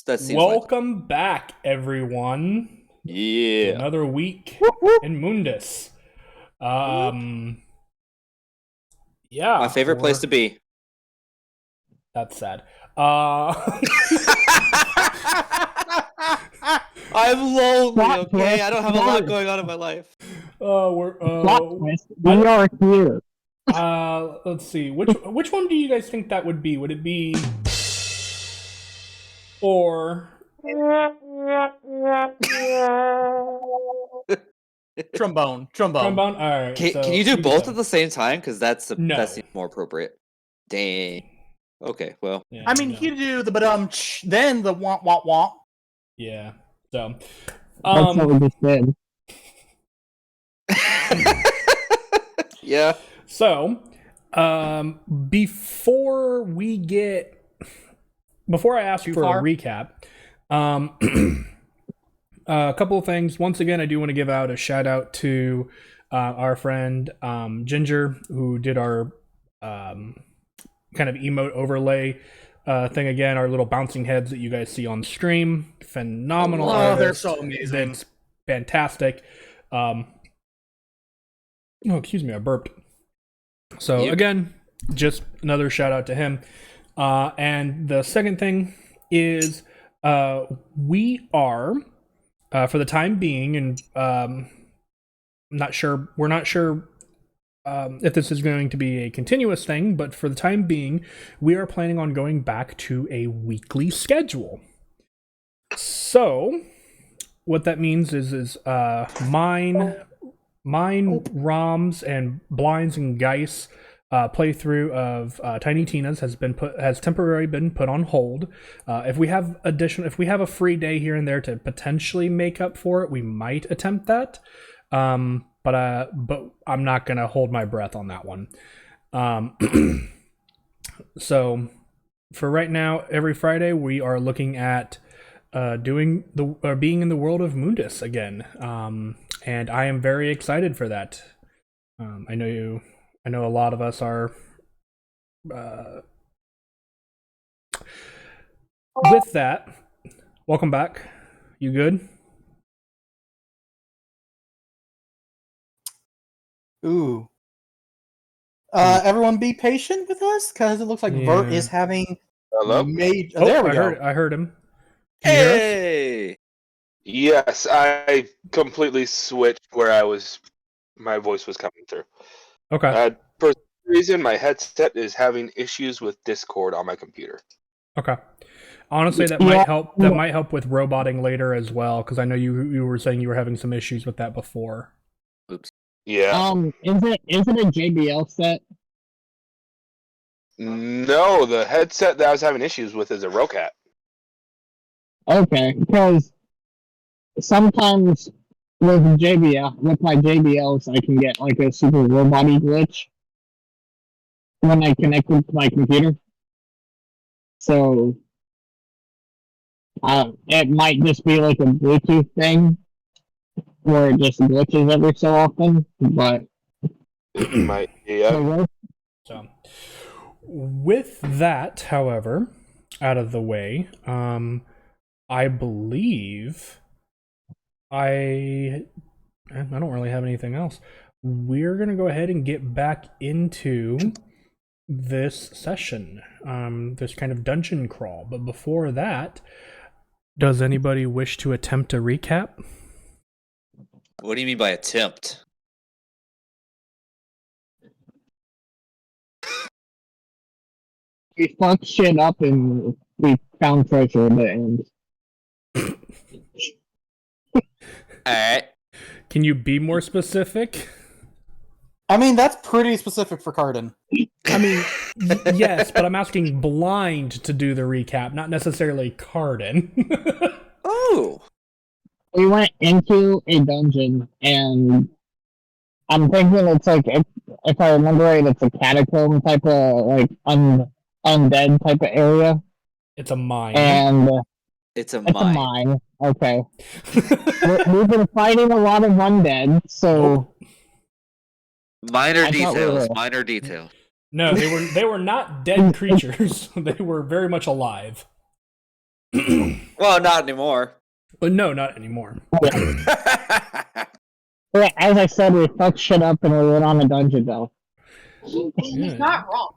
that seems like. Welcome back, everyone. Yeah. Another week in Mundus. Yeah. My favorite place to be. That's sad. I'm lonely, okay? I don't have a lot going on in my life. We are here. Let's see. Which one do you guys think that would be? Would it be or Trombone. trombone? All right. Can you do both at the same time? Because that seems more appropriate. Dang. Okay, well. Yeah, I mean, he'd do the ba-dum, then the womp. Yeah. So. That's what we just did. Yeah. So, before I ask you for a recap, a couple of things. Once again, I do want to give out a shout out to our friend Ginger, who did our kind of emote overlay thing again. Our little bouncing heads that you guys see on stream, phenomenal. Oh, they're so amazing. That's fantastic. Oh, excuse me, I burped. So again, just another shout out to him. And the second thing is we are, for the time being, and we're not sure if this is going to be a continuous thing, but for the time being, we are planning on going back to a weekly schedule. So what that means is mine, Rom's, and Blinds and Geis playthrough of Tiny Tina's has temporarily been put on hold. If we have a free day here and there to potentially make up for it, we might attempt that. But I'm not gonna hold my breath on that one. So for right now, every Friday we are looking at being in the world of Mundus again. And I am very excited for that. I know a lot of us are. With that, welcome back. You good? Ooh. Everyone be patient with us, because it looks like Vert is having Hello? there we go. I heard him. Hey! Yes, I completely switched where my voice was coming through. Okay. For some reason, my headset is having issues with Discord on my computer. Okay. Honestly, that might help. That might help with roboting later as well, because I know you were saying you were having some issues with that before. Oops. Yeah. Is it a JBL set? No, the headset that I was having issues with is a Rocat. Okay, because sometimes with my JBLs, I can get like a super robot-y glitch when I connect with my computer. So it might just be like a Bluetooth thing where it just glitches every so often, but Yeah. So, with that, however, out of the way, I believe I don't really have anything else. We're gonna go ahead and get back into this session, this kind of dungeon crawl. But before that, does anybody wish to attempt a recap? What do you mean by attempt? we fucked shit up and we found treasure at the end. Alright. Can you be more specific? I mean, that's pretty specific for Cardin. I mean, yes, but I'm asking Blind to do the recap, not necessarily Cardin. Oh! We went into a dungeon, and I'm thinking it's like, if I remember right, it's a catacomb type of, like, undead type of area. It's a mine. And It's a it's a mine. Okay. We've been fighting a lot of undead, so... Minor details. No, they were not dead creatures. They were very much alive. Well, not anymore. But no, not anymore. Yeah, as I said, we fucked shit up and we went on a dungeon though. He's not wrong.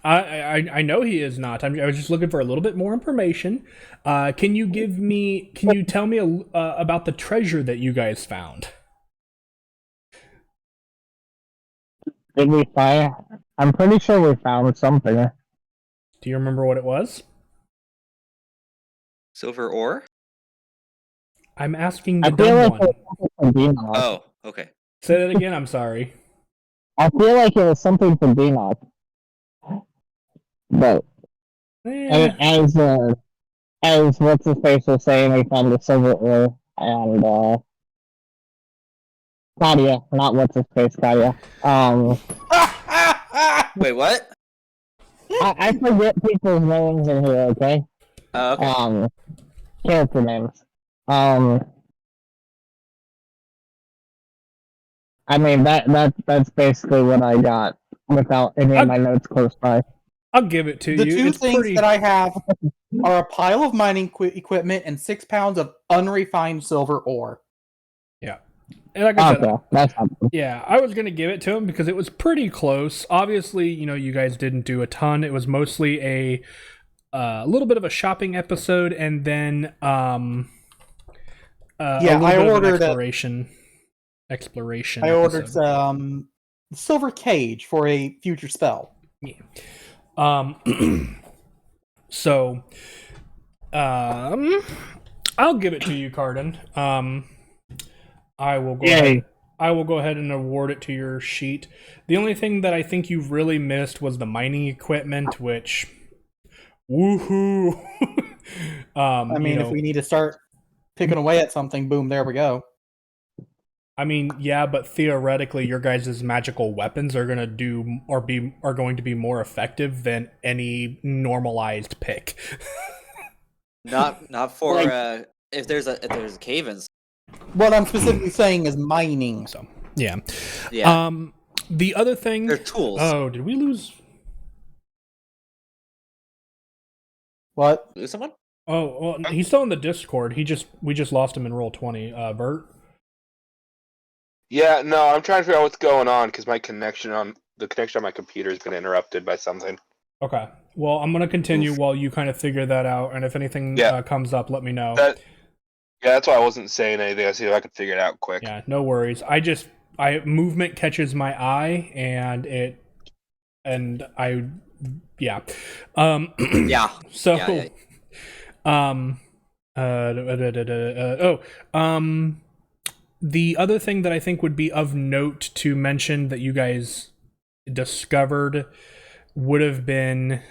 I know he is not. I was just looking for a little bit more information. Can you tell me about the treasure that you guys found? Did we find? I'm pretty sure we found something. Do you remember what it was? Silver ore? I'm asking the I feel dumb like one. it was something for Dinoc. Oh, okay. Say that again. I'm sorry. I feel like it was something for Dinoc. But as what's his face was saying, we found the silver ore and Claudia, not what's his face, Claudia. Wait, what? I forget people's names in here, okay? Okay. Character names. I mean that's basically what I got without any of my notes close by. I'll give it to The you. two It's things pretty... that I have are a pile of mining equipment and 6 pounds of unrefined silver ore. Yeah. And like I said, Okay, that's something. yeah, I was going to give it to him because it was pretty close. Obviously, you guys didn't do a ton. It was mostly a little bit of a shopping episode and then a little I bit ordered of an exploration. I ordered episode. silver cage for a future spell. Yeah. So, I'll give it to you, Cardin. I will go ahead. I will go ahead and award it to your sheet. The only thing that I think you've really missed was the mining equipment, which, woohoo! I mean, if we need to start picking away at something, boom, there we go. I mean, yeah, but theoretically, your guys' magical weapons are gonna are going to be more effective than any normalized pick. Not for if there's a cave in. What I'm specifically saying is mining. So yeah. Yeah. The other thing. They're tools. Oh, did we lose? What? Lose someone? Oh, well, he's still in the Discord. We just lost him in Roll20. Bert. Yeah, no, I'm trying to figure out what's going on because the connection on my computer has been interrupted by something. Okay. Well, I'm gonna continue while you kind of figure that out, and if anything comes up, let me know. That's why I wasn't saying anything. I see if I could figure it out quick. Yeah, no worries. Movement catches my eye, yeah. Yeah. So, Yeah. The other thing that I think would be of note to mention that you guys discovered would have been,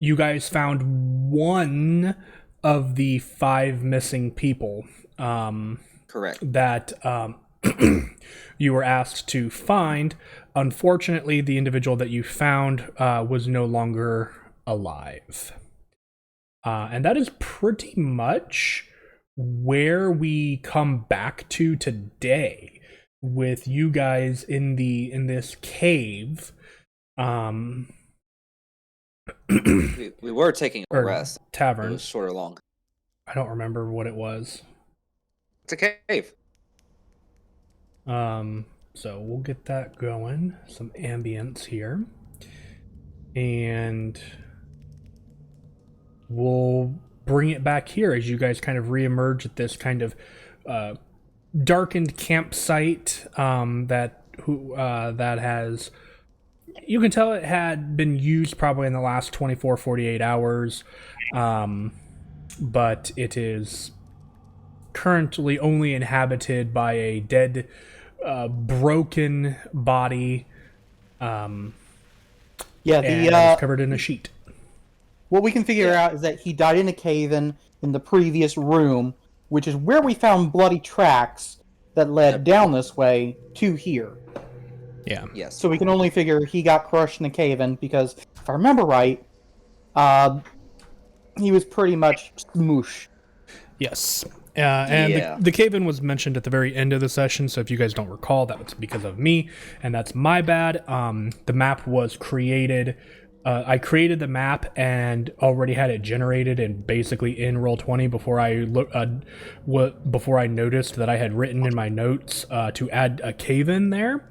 you guys found one of the 5 missing people. Correct. That you were asked to find. Unfortunately, the individual that you found was no longer alive. And that is pretty much where we come back to today, with you guys in this cave. We were taking a rest. Tavern. It was short or long. I don't remember what it was. It's a cave. So we'll get that going. Some ambience here. And we'll bring it back here as you guys kind of reemerge at this kind of darkened campsite that has, you can tell it had been used probably in the last 48 hours, but it is currently only inhabited by a dead, broken body. And it's covered in a sheet. What we can figure out is that he died in a cave in the previous room, which is where we found bloody tracks that led down this way to here. Yeah. Yes. So we can only figure he got crushed in the cave-in because, if I remember right, he was pretty much smoosh. Yes. And the cave-in was mentioned at the very end of the session, so if you guys don't recall, that was because of me, and that's my bad. The map was created I created the map and already had it generated and basically in Roll20 before I noticed that I had written in my notes to add a cave in there,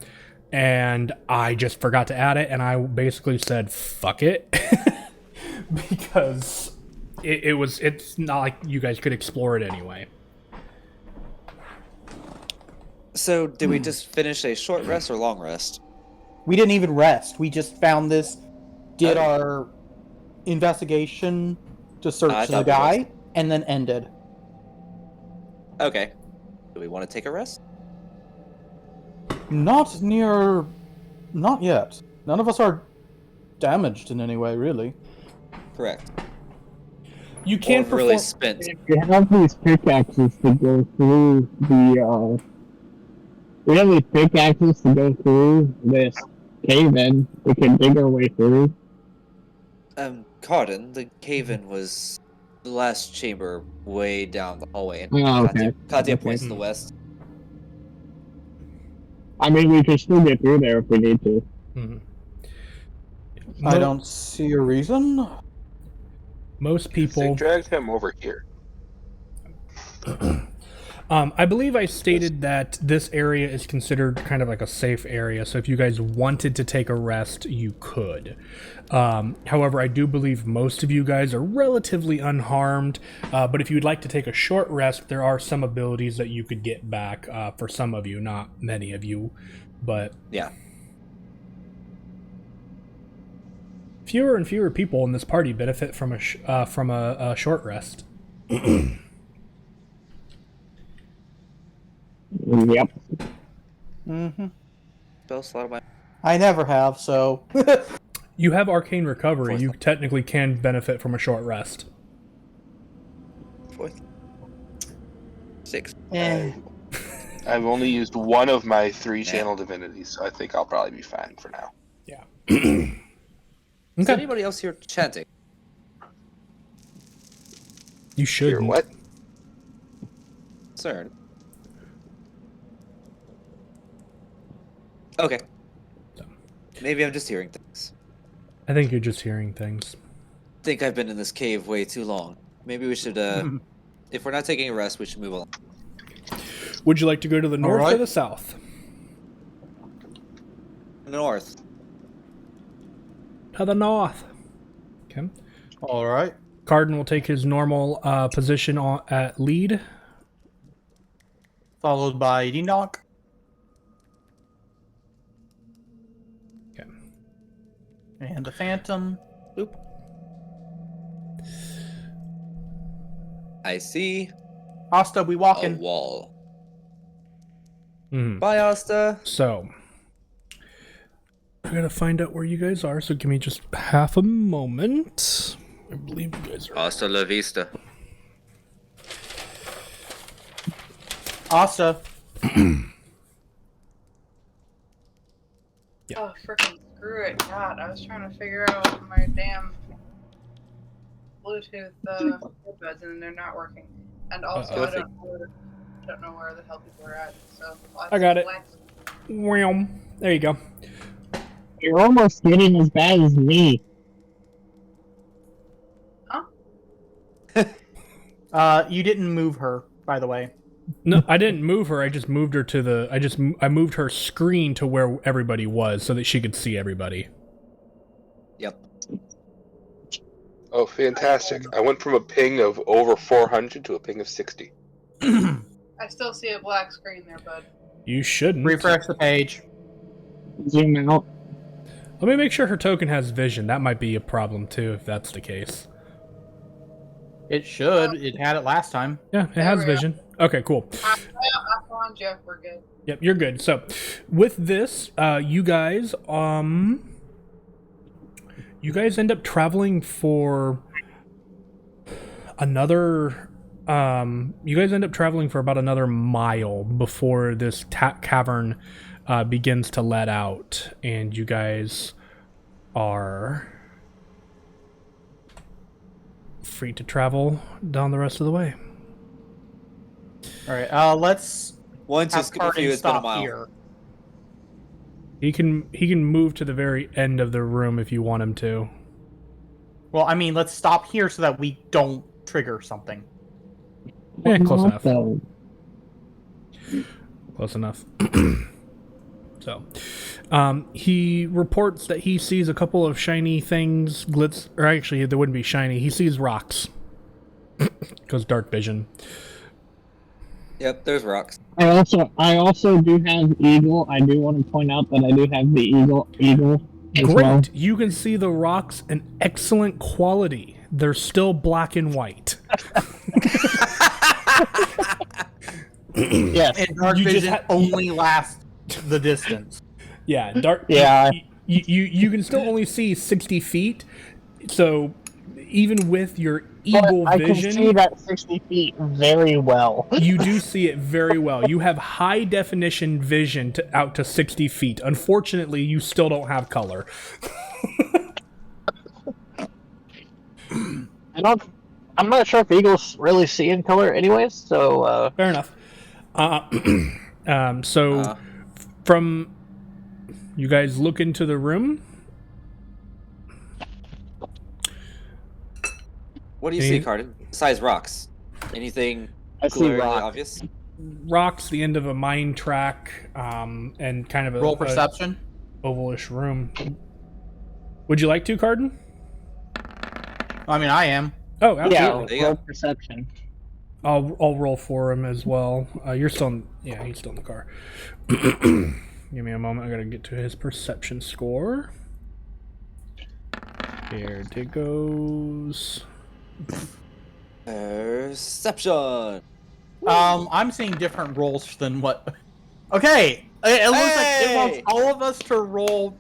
and I just forgot to add it, and I basically said fuck it because it's not like you guys could explore it anyway. So, did we just finish a short rest or long rest? We didn't even rest. We just found this, did Oh. our investigation to search the thought we guy, and then ended. Okay. Do we want to take a rest? Not yet. None of us are damaged in any way, really. Correct. You can Or really spent. If you have these pickaxes to go through the, we have these pickaxes to go through this cave-in. We can dig our way through. Carden, the cave-in was the last chamber way down the hallway. And Oh, okay. Katya points to the west. I mean, we can still get through there if we need to. Mhm. I don't see a reason. Most They people. dragged him over here. I believe I stated that this area is considered kind of like a safe area, so if you guys wanted to take a rest, you could. However, I do believe most of you guys are relatively unharmed, but if you'd like to take a short rest, there are some abilities that you could get back for some of you, not many of you, but Yeah. fewer and fewer people in this party benefit from a short rest. Yep. Mm-hmm. Spell slot of my I never have, so... You have arcane recovery. Fourth. You technically can benefit from a short rest. fourth. Sixth. Eh. I've only used one of my 3 channel divinities, so I think I'll probably be fine for now. Yeah. Is anybody else here chanting? You should. Here, what? CERN. Okay. Maybe I'm just hearing things. I think you're just hearing things. I think I've been in this cave way too long. Maybe we should, if we're not taking a rest, we should move along. Would you like to go to the north or right. the south? North. To the north. Okay. Alright. Carden will take his normal position at lead. Followed by Enoch. Okay. And the Phantom. Oop. I see Asta, we a walking. wall. Mhm. Bye, Asta. So, I gotta find out where you guys are, so give me just half a moment. I believe you guys are. Hasta la vista. Asta. Yeah. Oh, freaking screw it. God, I was trying to figure out my damn Bluetooth earbuds and they're not working. And also, Uh-oh. I don't know where the hell people are at. So I got it. blanks. Wham. There you go. You're almost getting as bad as me. You didn't move her, by the way. No, I didn't move her. I just moved her to the. I moved her screen to where everybody was, so that she could see everybody. Yep. Oh, fantastic. I went from a ping of over 400 to a ping of 60. I still see a black screen there, bud. You shouldn't. Refresh the page. Zoom out. Let me make sure her token has vision. That might be a problem too, if that's the case. It should. It had it last time. Yeah, it There has we go. vision. Okay, cool. I found Jeff. We're good. Yep, you're good. So, with this, you guys end up traveling for another. You guys end up traveling for about another mile before this cavern begins to let out, and you guys are free to travel down the rest of the way. Alright, let's One to have skip a few, Carden it's been a stop mile. here. He can move to the very end of the room if you want him to. Well, I mean, let's stop here so that we don't trigger something. Yeah, close enough. So, Close enough. So, he reports that he sees a couple of shiny things, glitz, or actually, they wouldn't be shiny. He sees rocks. Because dark vision. Yep, there's rocks. I also do have eagle. I do want to point out that I do have the eagle as Great. well. You can see the rocks in excellent quality. They're still black and white. Yes. And dark You just vision only lasts the distance. Yeah, dark. Yeah. You can still only see 60 feet. So even with your eagle But I vision, can see that 60 feet very well. you do see it very well. You have high definition vision out to 60 feet. Unfortunately, you still don't have color. I'm not sure if eagles really see in color anyways, so Fair enough. From you guys look into the room. What do you see, Cardin? Besides rocks, anything I see glaringly rock. obvious? Rocks, the end of a mine track, and kind of a Roll perception. ovalish room. Would you like to, Cardin? I mean, I am. Oh, Yeah, absolutely. There you roll go. perception. I'll roll for him as well. You're still in, yeah, he's still in the car. Give me a moment. I gotta get to his perception score. Here it goes. Perception. I'm seeing different rolls than what. Okay, it looks like it wants all of us to roll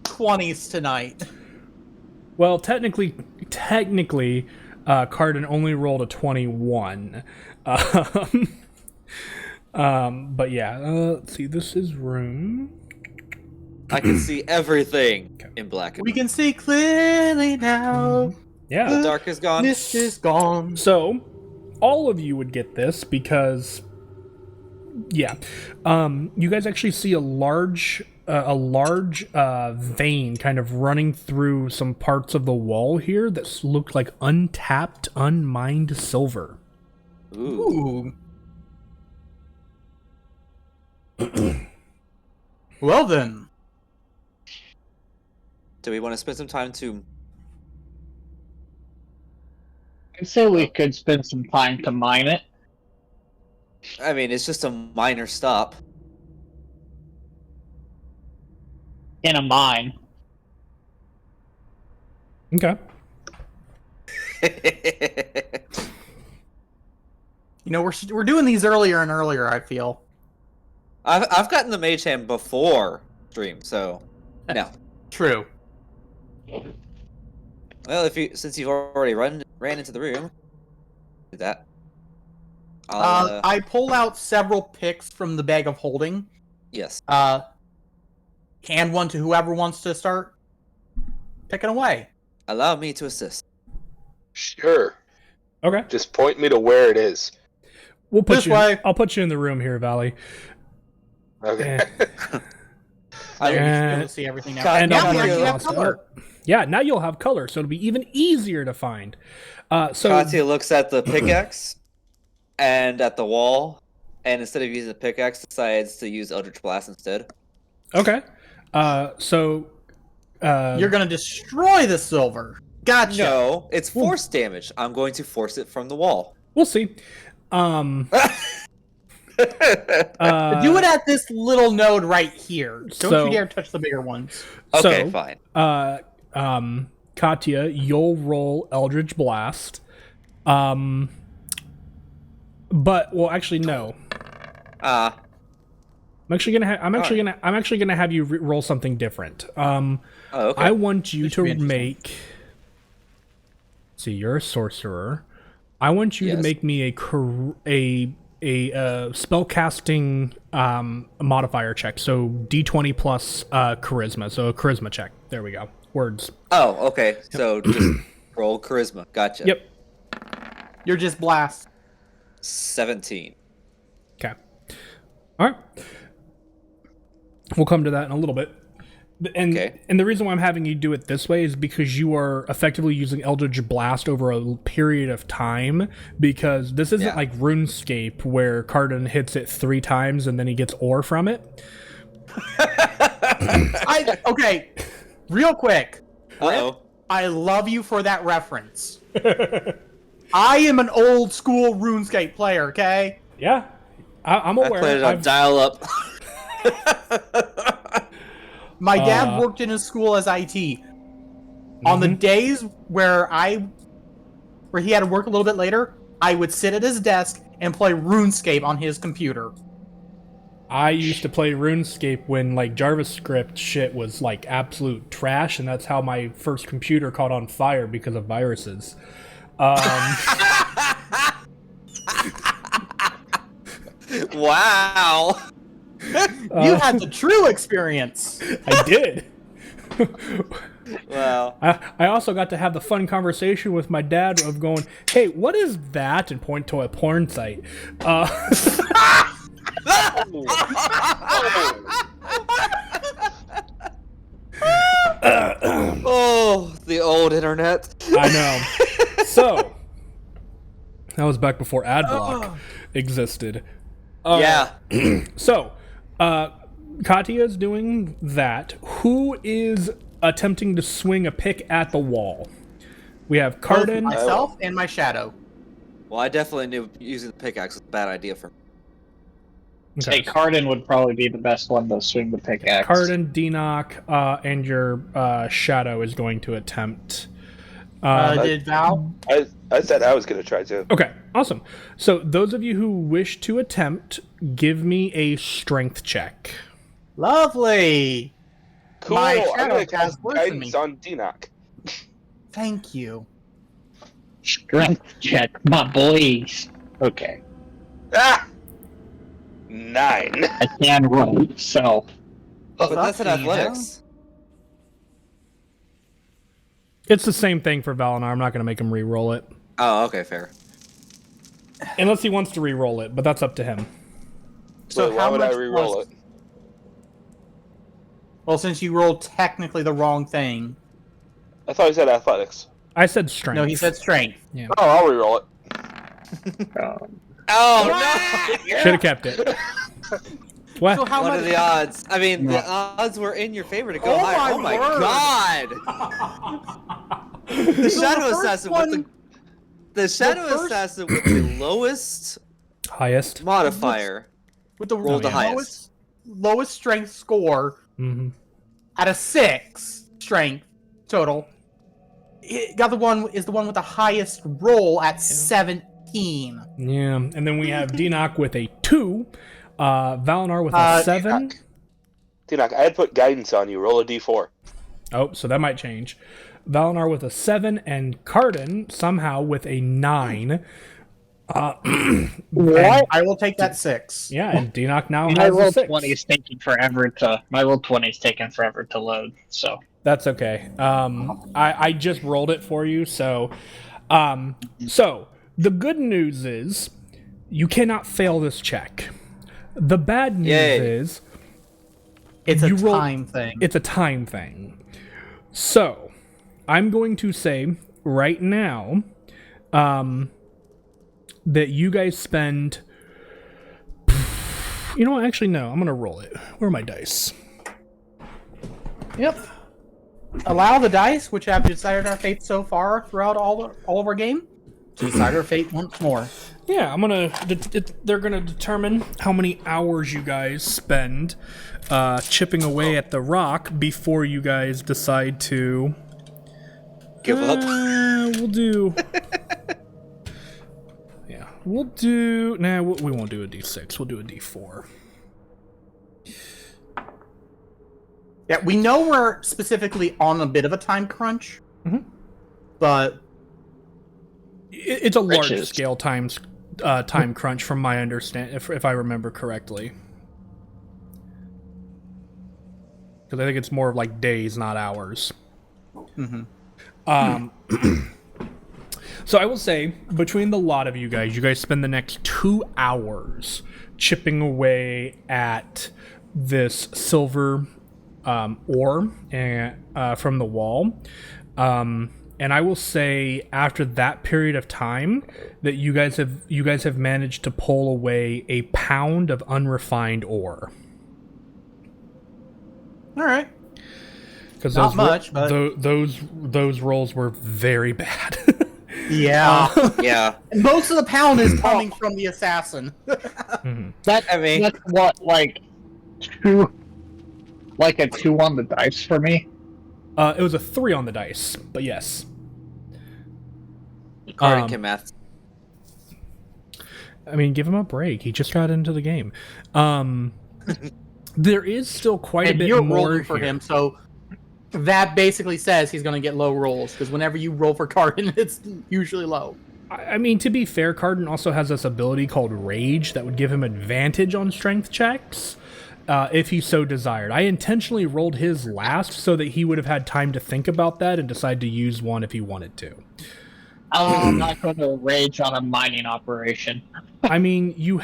20s tonight. Well, technically, Cardin only rolled a 21. But yeah, let's see. This is room. I can see everything in black. We can see clearly now. Yeah. The dark is gone. Mist is gone. So, all of you would get this because, yeah, you guys actually see a large vein kind of running through some parts of the wall here that looked like untapped, unmined silver. Ooh. Well then, Do we want to spend some time to? I'd say we could spend some time to mine it. I mean, it's just a minor stop. In a mine. Okay. you know we're doing these earlier and earlier. I feel. I've gotten the mage hand before stream, so no. True. Well, since you've already ran into the room, do that. I pull out several picks from the bag of holding. Yes. Hand one to whoever wants to start picking away. Allow me to assist. Sure. Okay. Just point me to where it is. We'll put This you. way. I'll put you in the room here, Valley. Okay. I Yeah. just be able to see everything now. God, And now I'll we mark actually it have off. color. Yeah, now you'll have color, so it'll be even easier to find. So Katya looks at the pickaxe and at the wall, and instead of using the pickaxe, decides to use Eldritch Blast instead. okay. You're gonna destroy the silver. Gotcha. No, it's force damage. I'm going to force it from the wall. We'll see. Do it at this little node right here. Don't So- you dare touch the bigger ones. Okay, So, fine. Katya, you'll roll Eldritch Blast. But well, actually, no. I'm actually gonna have you roll something different. Oh, okay. I want you This should be to interesting. make. See, you're a sorcerer. I want you to Yes. make me a spellcasting modifier check. So D20 plus charisma. So a charisma check. There we go. Words. Oh, okay. So just roll charisma. Gotcha. Yep. You're just blast. 17. Okay. All right. We'll come to that in a little bit. And Okay. and the reason why I'm having you do it this way is because you are effectively using Eldritch Blast over a period of time. Because this isn't like RuneScape where Cardin hits it 3 times and then he gets ore from it. Okay, real quick. Uh-oh. I love you for that reference. I am an old school RuneScape player, okay? Yeah, I'm I aware. played it on dial-up. My dad worked in a school as IT. On the days where he had to work a little bit later, I would sit at his desk and play RuneScape on his computer. I used to play RuneScape when like JavaScript shit was like absolute trash, and that's how my first computer caught on fire because of viruses. Wow. You had the true experience. I did. Wow. I also got to have the fun conversation with my dad of going, "Hey, what is that?" and point to a porn site. Oh, the old internet. I know. So that was back before AdBlock existed. Yeah. So, Katya's doing that. Who is attempting to swing a pick at the wall? We have Both Cardin. myself and my shadow. Well, I definitely knew using the pickaxe was a bad idea for me. Say Cardin would probably be the best one to swing the pickaxe. Cardin, Denoc, and your shadow is going to attempt. Did Val? I said I was going to try to. Okay, awesome. So those of you who wish to attempt, give me a strength check. Lovely. Cool. My I'm shadow going to has cast worse than guidance me. on Denoc. Thank you. Strength check, my boys. Okay. Ah! 9. I can roll, so. But that's an fuck me, athletics. It's the same thing for Valinar. I'm not going to make him re-roll it. Oh, okay, fair. Unless he wants to re-roll it, but that's up to him. So Wait, why how would I much re-roll plus- it? Well, since you rolled technically the wrong thing. I thought he said athletics. I said strength. No, he said strength. Oh, I'll re-roll it. Oh, no! Should have kept it. What? So how What much? are the odds? I mean, the odds were in your favor to go Oh higher. Oh my my word. god! The Shadow first Assassin one- with the Shadow first- Assassin with the lowest Highest. modifier. With the Rolled the lowest strength score Mm-hmm. at a 6 strength total. It got the one with the highest roll at 17. Yeah, and then we have Denoc with a 2, Valinar with a 7. Denoc, I had put guidance on you. Roll a d4. Oh, so that might change. Valinar with a 7, and Cardin somehow with a 9. What? I will take that 6. Yeah, and Denoc now My has a roll 6. 20 is taking forever to. My roll 20 is taking forever to load. So. That's okay. I just rolled it for you, so so the good news is you cannot fail this check. The bad news Yay. is It's a You roll- time thing. it's a time thing. So I'm going to say right now that you guys spend. You know what? Actually, no. I'm gonna roll it. Where are my dice? Yep. Allow the dice, which have decided our fate so far throughout all of our game, to decide our fate once more. Yeah, I'm gonna. They're gonna determine how many hours you guys spend chipping away at the rock before you guys decide to Give up. We'll do. Yeah, we'll do. Nah, we won't do a D6. We'll do a D4. Yeah, we know we're specifically on a bit of a time crunch, but It's a large Riches. scale time crunch, from my understand, if I remember correctly. Because I think it's more of like days, not hours. So I will say, between the lot of you guys spend the next 2 hours chipping away at this silver ore from the wall. And I will say, after that period of time, that you guys have managed to pull away a pound of unrefined ore. All right. Because Not much, but those rolls were very bad. yeah. Yeah. Most of the pound is coming from the assassin. That's what, like, a 2 on the dice for me. It was a 3 on the dice, but yes. Cardin can math. I mean, give him a break. He just got into the game. There is still quite And a bit you're more rolling for here. him, so that basically says he's going to get low rolls, because whenever you roll for Cardin, it's usually low. I mean, to be fair, Cardin also has this ability called Rage that would give him advantage on strength checks, if he so desired. I intentionally rolled his last so that he would have had time to think about that and decide to use one if he wanted to. I'm not going to rage on a mining operation. I mean, you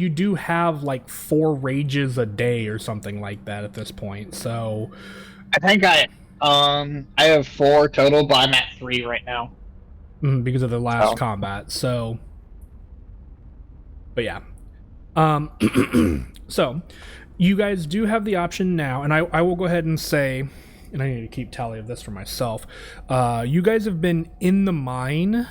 do have like 4 rages a day or something like that at this point, so... I think I have 4 total, but I'm at 3 right now. Because of the last combat, so... But yeah. So, you guys do have the option now, and I will go ahead and say... And I need to keep tally of this for myself. You guys have been in the mine.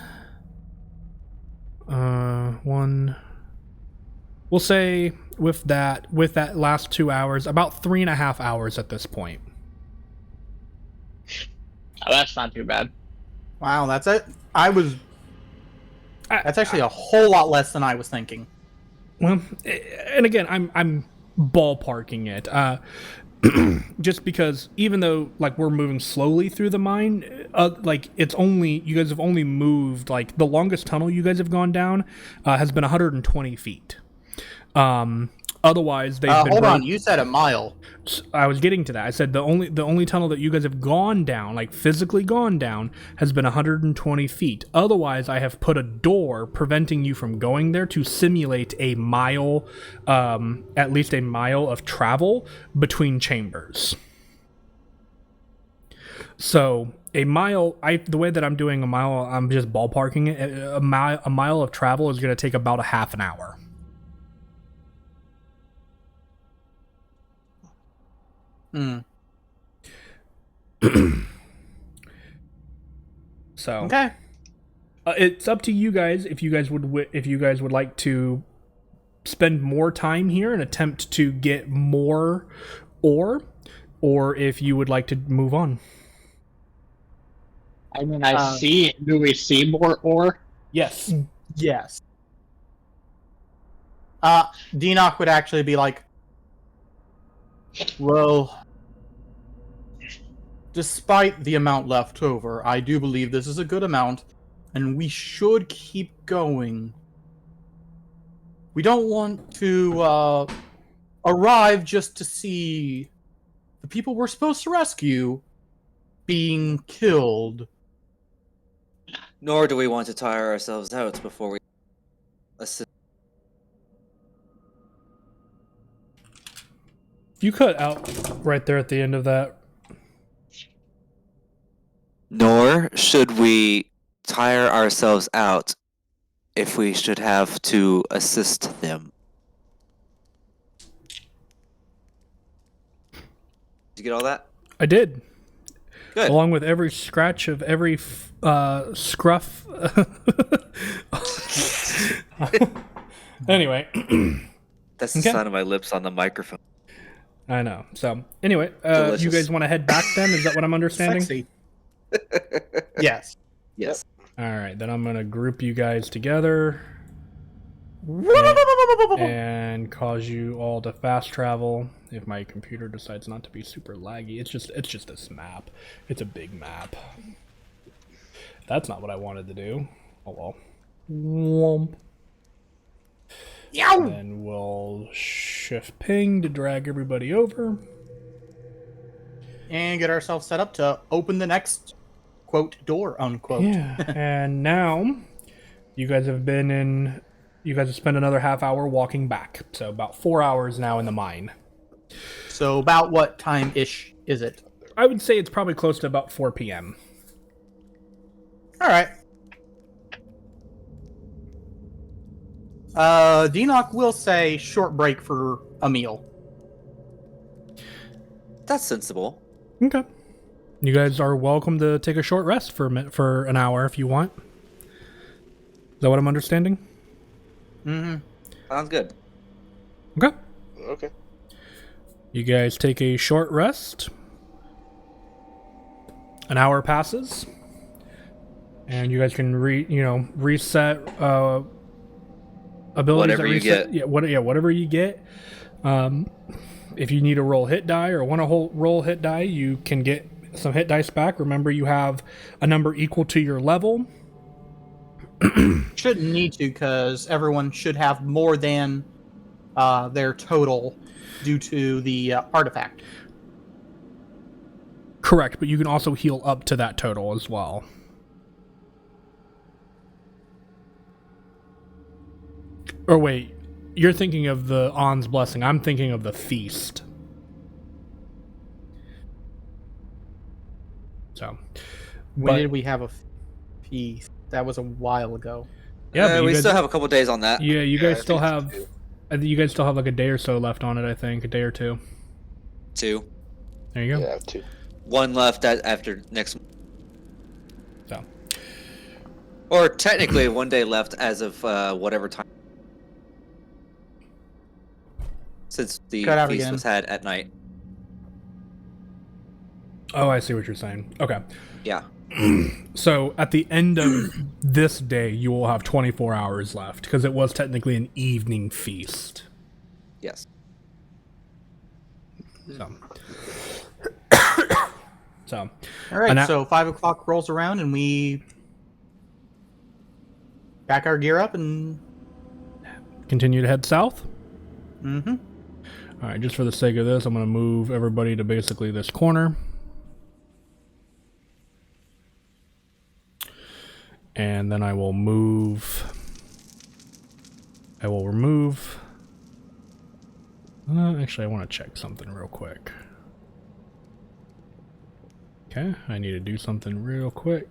We'll say with that last 2 hours, about 3.5 hours at this point. Oh, that's not too bad. Wow, that's it. That's actually a whole lot less than I was thinking. Well, and again, I'm ballparking it. Just because even though like we're moving slowly through the mine, like you guys have only moved, like the longest tunnel you guys have gone down has been 120 feet. Otherwise they've been hold on, you said a mile. I was getting to that. I said the only tunnel that you guys have gone down, like physically gone down, has been 120 feet. Otherwise, I have put a door preventing you from going there to simulate a mile, at least a mile of travel between chambers. So a mile, the way that I'm doing a mile, I'm just ballparking it. A mile of travel is going to take about a half an hour. So Okay. It's up to you guys if you guys would like to spend more time here and attempt to get more ore, or if you would like to move on. I mean, do we see more ore? Yes. Yes. Deanoch would actually be like, well, despite the amount left over, I do believe this is a good amount, and we should keep going. We don't want to arrive just to see the people we're supposed to rescue being killed. Nor do we want to tire ourselves out before we assist. You cut out right there at the end of that. Nor should we tire ourselves out if we should have to assist them. Did you get all that? I did. Good. Along with every scratch of every scruff. Anyway. That's the sound of my lips on the microphone. I know. So, anyway, Delicious. you guys want to head back then? Is that what I'm understanding? Sexy. Yes. Yes. All right, then I'm going to group you guys together and cause you all to fast travel if my computer decides not to be super laggy. It's just this map. It's a big map. That's not what I wanted to do. Oh well. Womp. Yow! And then we'll shift ping to drag everybody over. And get ourselves set up to open the next, quote, door, unquote. Yeah, and now you guys have spent another half hour walking back. So about 4 hours now in the mine. So about what time-ish is it? I would say it's probably close to about 4 p.m. All right. Denock will say short break for a meal. That's sensible. Okay. You guys are welcome to take a short rest for an hour if you want. Is that what I'm understanding? Mm-hmm. Sounds good. Okay. Okay. You guys take a short rest. An hour passes, and you guys can reset abilities. Whatever that you reset, get. Whatever you get. If you need to roll hit die or want to roll hit die, you can get some hit dice back. Remember, you have a number equal to your level. Shouldn't need to, because everyone should have more than their total due to the artifact. Correct, but you can also heal up to that total as well. Or wait, you're thinking of the On's Blessing. I'm thinking of the Feast. So, When did we have a feast? That was a while ago. Yeah, but we you guys, still have a couple days on that. Yeah, you Yeah, guys still I have. think I think you guys still have like a day or so left on it. I think a day or two. 2. There you go. Yeah, 2. 1 left after next. So, Or technically 1 day left as of whatever time. Since the Cut out feast again. was had at night. oh, I see what you're saying. Okay. Yeah. So at the end of this day, you will have 24 hours left because it was technically an evening feast. Yes. So, so All right, And so 5 o'clock rolls around and we back our gear up and... continue to head south. Mm-hmm. All right, just for the sake of this, I'm going to move everybody to basically this corner. And then I will remove. Actually, I want to check something real quick. Okay, I need to do something real quick.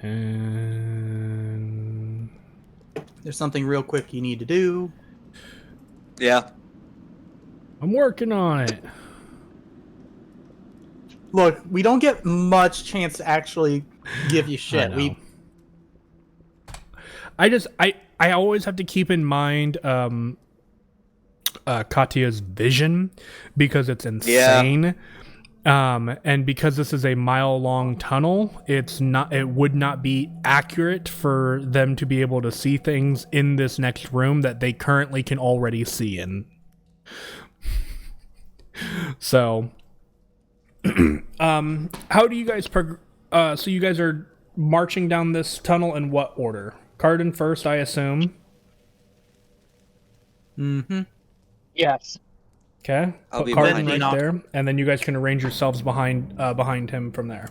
And There's something real quick you need to do. Yeah. I'm working on it. Look, we don't get much chance to actually give you shit. I know. I always have to keep in mind Katya's vision because it's insane. And because this is a mile-long tunnel, it would not be accurate for them to be able to see things in this next room that they currently can already see in. So, how do you guys so you guys are marching down this tunnel in what order? Cardin first, I assume. Mm-hmm. Yes. Okay. I'll Put be Cardin behind right Enoch. there, and then you guys can arrange yourselves behind him from there.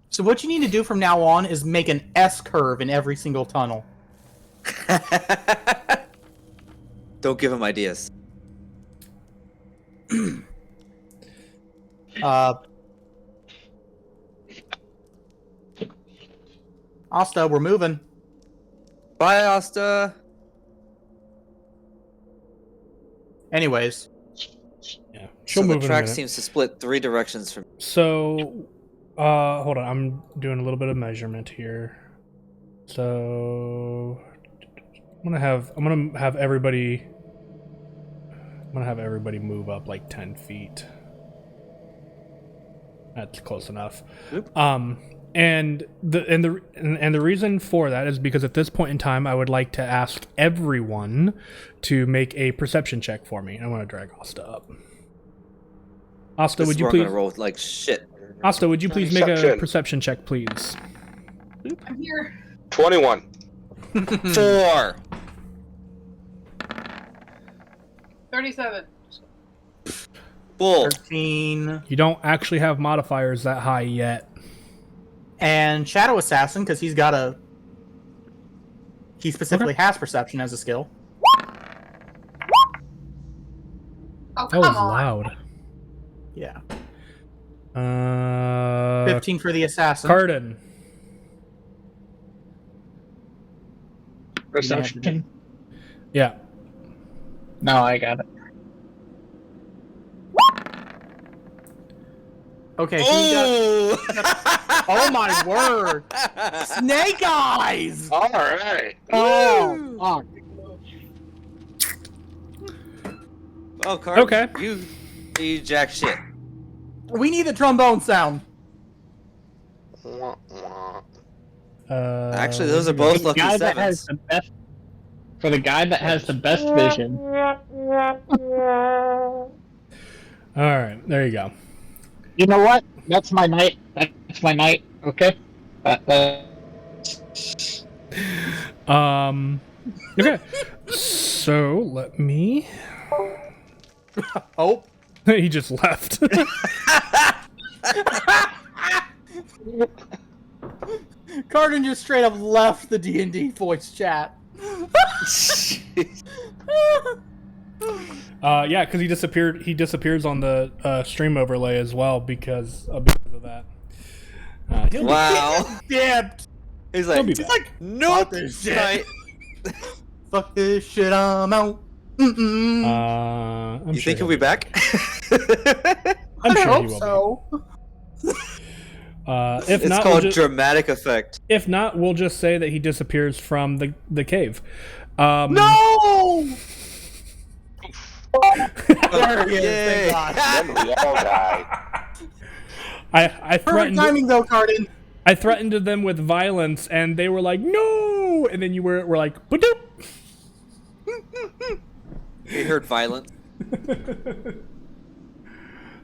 So what you need to do from now on is make an S curve in every single tunnel. Don't give him ideas. Asta, we're moving. Bye, Asta. Yeah. So She'll the move in a track minute. seems to split 3 directions from. So, hold on. I'm doing a little bit of measurement here. So, I'm gonna have everybody move up like 10 feet. That's close enough. Oop. And the reason for that is because at this point in time, I would like to ask everyone to make a perception check for me. I want to drag Asta up. Asta, This would is you where I'm please? gonna roll like shit. Asta, would you please make a Perception. perception check, please? I'm here. 21. 4. 37. Bull. 13. You don't actually have modifiers that high yet. And Shadow Assassin, because he's got a He specifically has perception as a skill. Oh, That come was on. loud. Yeah. 15 for the assassin. Cardin. Perception? Yeah. No, I got it. Okay. Oh! Oh my word! Snake eyes. All right. Oh, fuck. Oh, Card. Okay. You jack shit. We need the trombone sound. Wah, wah. Actually, those are both For the lucky guy that has sevens. the best, for the guy that has the best vision. All right, there you go. You know what? That's my night. That's my night. Okay. Okay. So let me. Oh. He just left. Cardin just straight up left the D&D voice chat. Yeah, because he disappeared. He disappears on the stream overlay as well because of that. He'll Wow. Dipped. He's He'll like, be back. nope. Fuck this shit. Right. Fuck this shit, I'm out. Mm-mm. I'm You sure think he'll be back? I'm I sure hope he will so. If It's not, called we'll just, dramatic effect. if not, we'll just say that he disappears from the cave. No! There he is, Yay. thank God. Then we all die. I Perfect threatened. timing though, Cardin. I threatened them with violence, and they were like, "No!" And then you were like, "Ba-doop." You heard violence.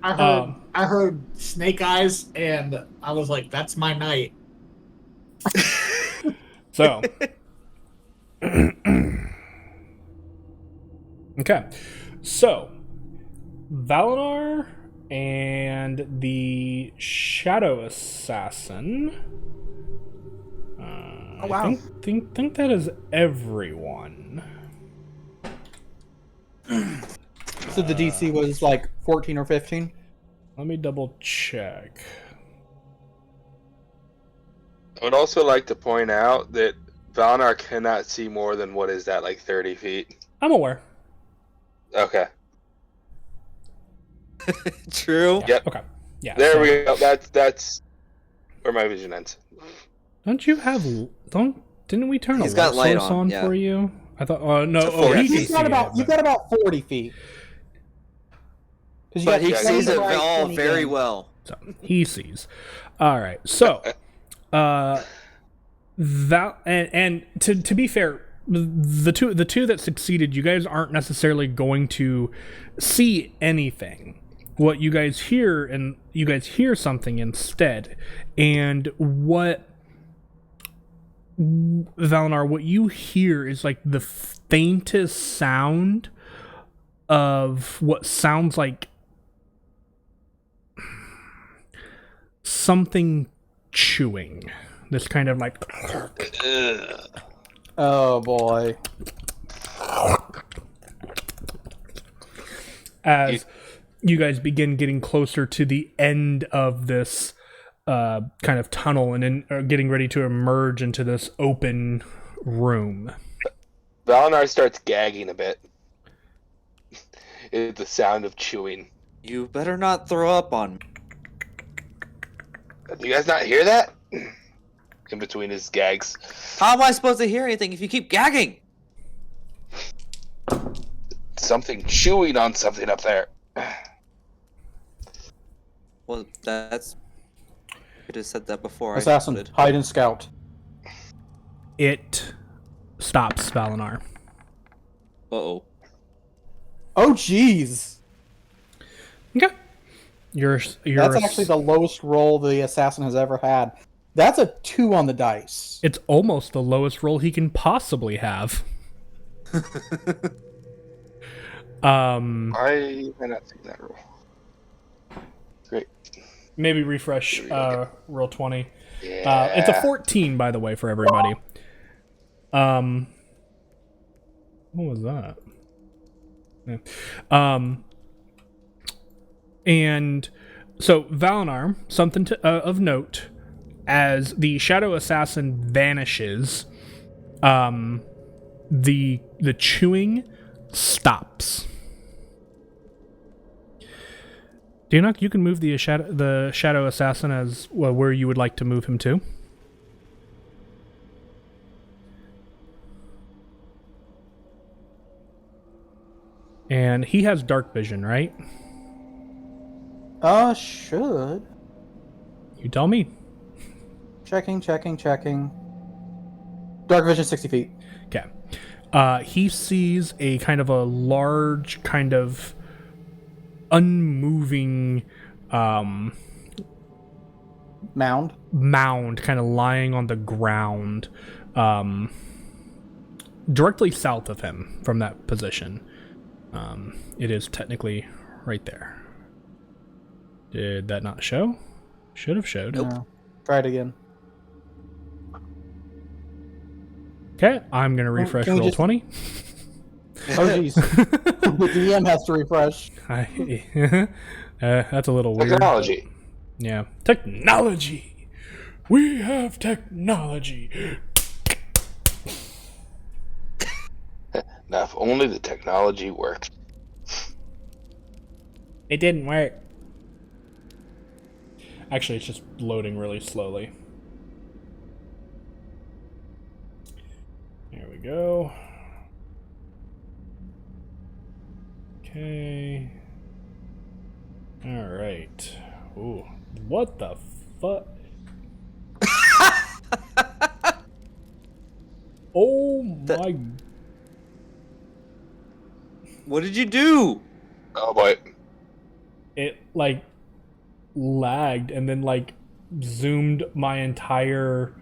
I heard snake eyes, and I was like, "That's my night." So, okay, so Valinar and the Shadow Assassin. Oh, wow. I think that is everyone. So the DC was like 14 or 15? Let me double check. I would also like to point out that Valnar cannot see more than, what is that, like 30 feet? I'm aware. Okay. True. Yep. Okay. Yeah. There so- we go. That's where my vision ends. Don't you have? Didn't we turn He's a got light light source on, on yeah. for you? I thought. No. To Oh, 40 he can feet. You've see got it, about, you've got about 40 feet. 'Cause you But got he 20 sees to it the right, all 20 very down. well. So he sees. All right. So, that and to be fair, the two that succeeded, you guys aren't necessarily going to see anything. What you guys hear, and you guys hear something instead, and what Valinar, what you hear is like the faintest sound of what sounds like something chewing. This kind of like Oh boy. as you guys begin getting closer to the end of this kind of tunnel and then are getting ready to emerge into this open room. Valnar starts gagging a bit. It's the sound of chewing. You better not throw up on me. Do you guys not hear that? In between his gags. How am I supposed to hear anything if you keep gagging? Something chewing on something up there. Well, that's... You could have said that before. Assassin, I hide and scout. It stops Valinar. Uh-oh. Oh jeez. Okay. You're That's actually the lowest roll the assassin has ever had. That's a 2 on the dice. It's almost the lowest roll he can possibly have. I may not take that roll. Great. Maybe refresh roll 20. Yeah. It's a 14, by the way, for everybody. What was that? Yeah. And so Valinar, something of note, as the Shadow Assassin vanishes, the chewing stops. Danak, you can move the Shadow Assassin as well where you would like to move him to. And he has dark vision, right? Should. You tell me. Checking. Dark vision 60 feet. Okay. He sees a kind of a large, kind of unmoving Mound. kind of lying on the ground directly south of him from that position. It is technically right there. Did that not show? Should have showed. Nope. Try it again. Okay, I'm going to refresh Can we roll just- 20. Oh jeez. The DM has to refresh. That's a little weird. Technology. Yeah. Technology! We have technology! Now, if only the technology worked. It didn't work. Actually, it's just loading really slowly. There we go. Okay. Alright. Ooh. What the fuck? Oh my... What did you do? Oh boy. It, like, lagged and then, like, zoomed my entire,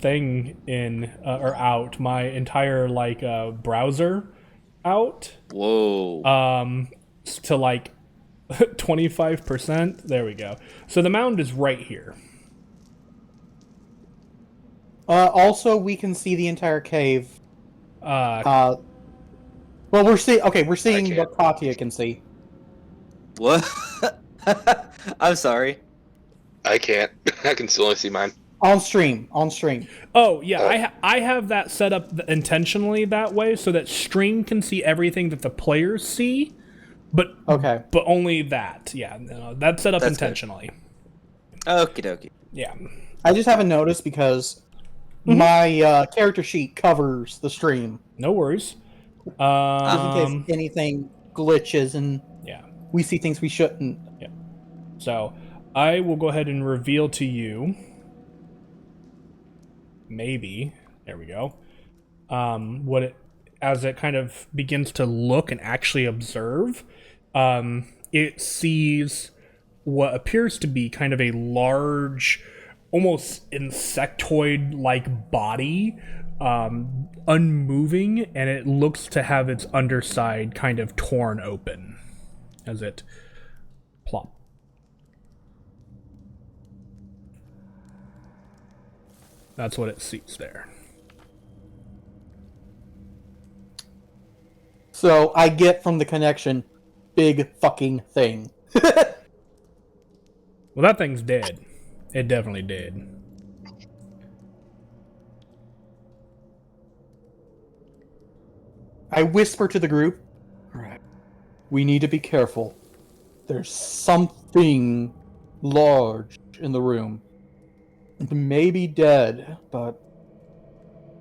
thing in, or out. My entire, like, browser out. Whoa. To, like, 25%. There we go. So the mound is right here. Also, we can see the entire cave. Well, we're seeing can't. what Katya can see. What? I'm sorry. I can't. I can still only see mine. On stream. Oh yeah, I have that set up intentionally that way so that stream can see everything that the players see, but Okay. but only that. Yeah, no, that's set up That's good. intentionally. Okie dokie. Yeah. I just haven't noticed because my character sheet covers the stream. No worries. Just in case anything glitches and Yeah. we see things we shouldn't. So I will go ahead and reveal to you. Maybe there we go. What it as it kind of begins to look and actually observe, it sees what appears to be kind of a large, almost insectoid-like body, unmoving, and it looks to have its underside kind of torn open as it plop. That's what it sees there. So I get from the connection, big fucking thing. Well, that thing's dead. It definitely did. I whisper to the group, "Alright, we need to be careful. There's something large in the room. It may be dead, but...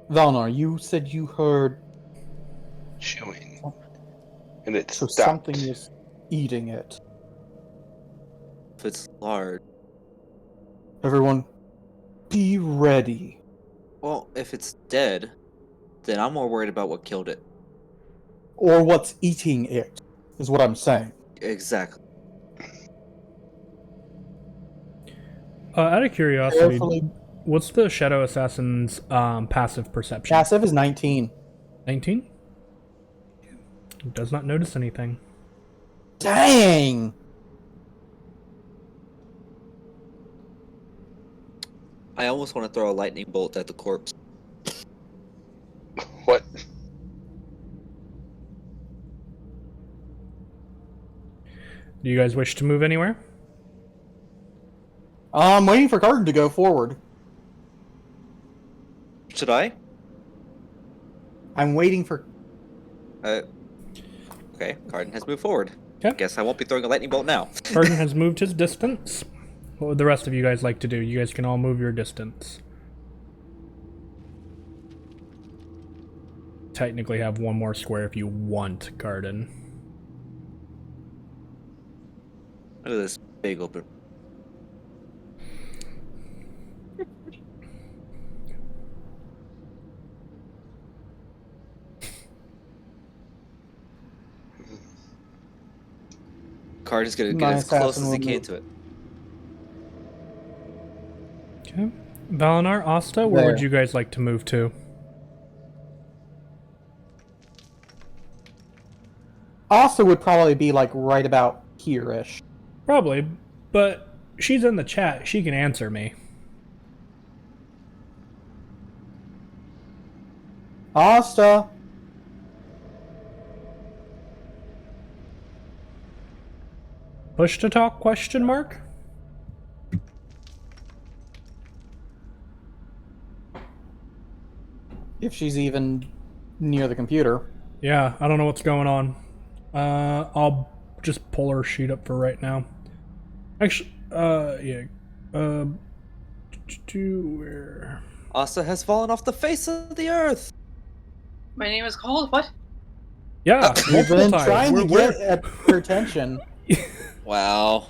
Valnar, you said you heard... Chewing. And it So stopped. something is eating it. If it's large. Everyone, be ready." Well, if it's dead, then I'm more worried about what killed it. Or what's eating it, is what I'm saying. Exactly. Out of curiosity, Carefully. what's the Shadow Assassin's passive perception? Passive is 19. 19? Does not notice anything. Dang! I almost want to throw a lightning bolt at the corpse. What? Do you guys wish to move anywhere? I'm waiting for Carden to go forward. Should I? I'm waiting for. Okay, Carden has moved forward. Okay. Guess I won't be throwing a lightning bolt now. Carden has moved his distance. What would the rest of you guys like to do? You guys can all move your distance. Technically have one more square if you want, Carden. Look at this big open. Carden's gonna get My as close assassin as he will can move. to it. Okay. Valinar, Asta, where would There. you guys like to move to? Asta would probably be like right about here-ish. Probably, but she's in the chat. She can answer me. Asta. Push to talk, question mark? If she's even near the computer. Yeah, I don't know what's going on. I'll just pull her sheet up for right now. Actually, yeah. Where? Asa has fallen off the face of the earth. My name is called what? Yeah, We've multiple been times. trying to We're- get at her attention. Wow.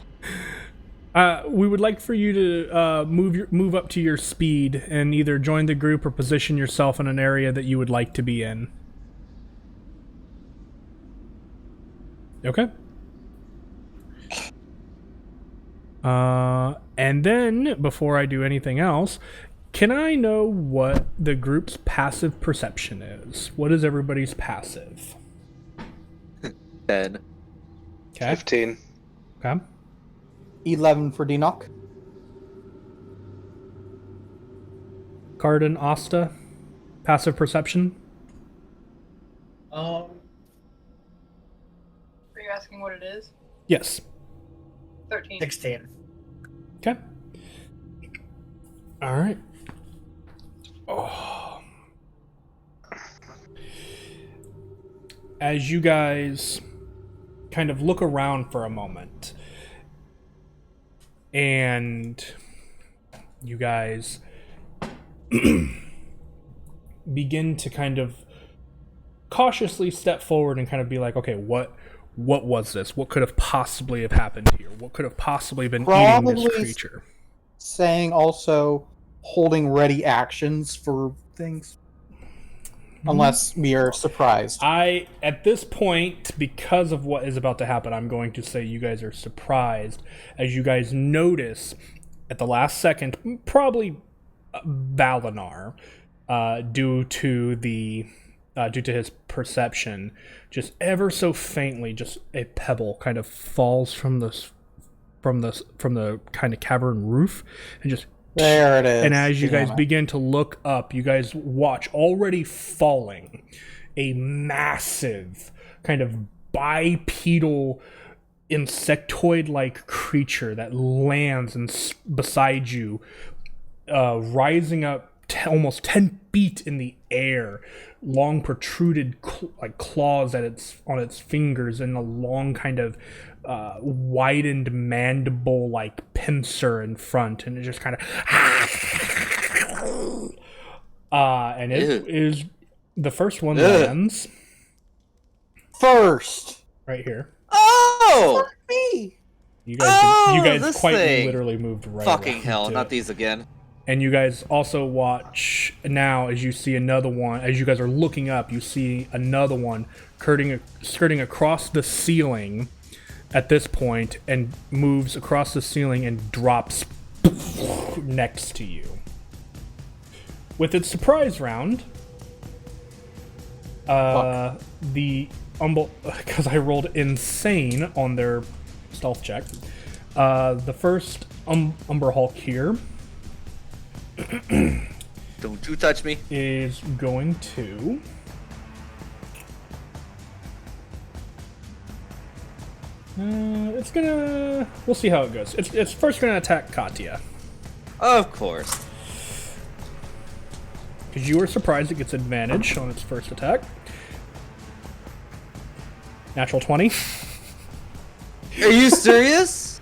we would like for you to move up to your speed and either join the group or position yourself in an area that you would like to be in. Okay. And then, before I do anything else, can I know what the group's passive perception is? What is everybody's passive? 10. Okay. 15. Okay. 11 for Denock. Carden, Asta, passive perception? Are you asking what it is? Yes. 13. 16. Okay. All right. Oh. As you guys kind of look around for a moment, and you guys begin to kind of cautiously step forward and kind of be like, okay, what was this? What could have possibly have happened here? What could have possibly been eating this Probably creature? Saying also holding ready actions for things. Unless we are surprised. At this point, because of what is about to happen, I'm going to say you guys are surprised as you guys notice at the last second, probably Valinar, due to his perception, just ever so faintly, just a pebble kind of falls from the kind of cavern roof and just. There it is. And as you guys Damn it. begin to look up, you guys watch already falling a massive kind of bipedal insectoid-like creature that lands beside you, rising up almost 10 feet in the air, long protruded claws on its fingers, and a long kind of widened mandible like pincer in front, and it just kind of and it is the first one lands First. right here. Oh! Me. You guys this quite thing. literally moved right Fucking around hell, to not it. these again. And you guys also watch now as you see another one. As you guys are looking up, you see another one skirting across the ceiling at this point, and moves across the ceiling and drops next to you. With its surprise round, because I rolled insane on their stealth check, the first Umber Hulk here Don't you touch me. is going to. It's gonna. We'll see how it goes. It's first gonna attack Katya. Of course. Because you were surprised it gets advantage on its first attack. Natural 20. Are you serious?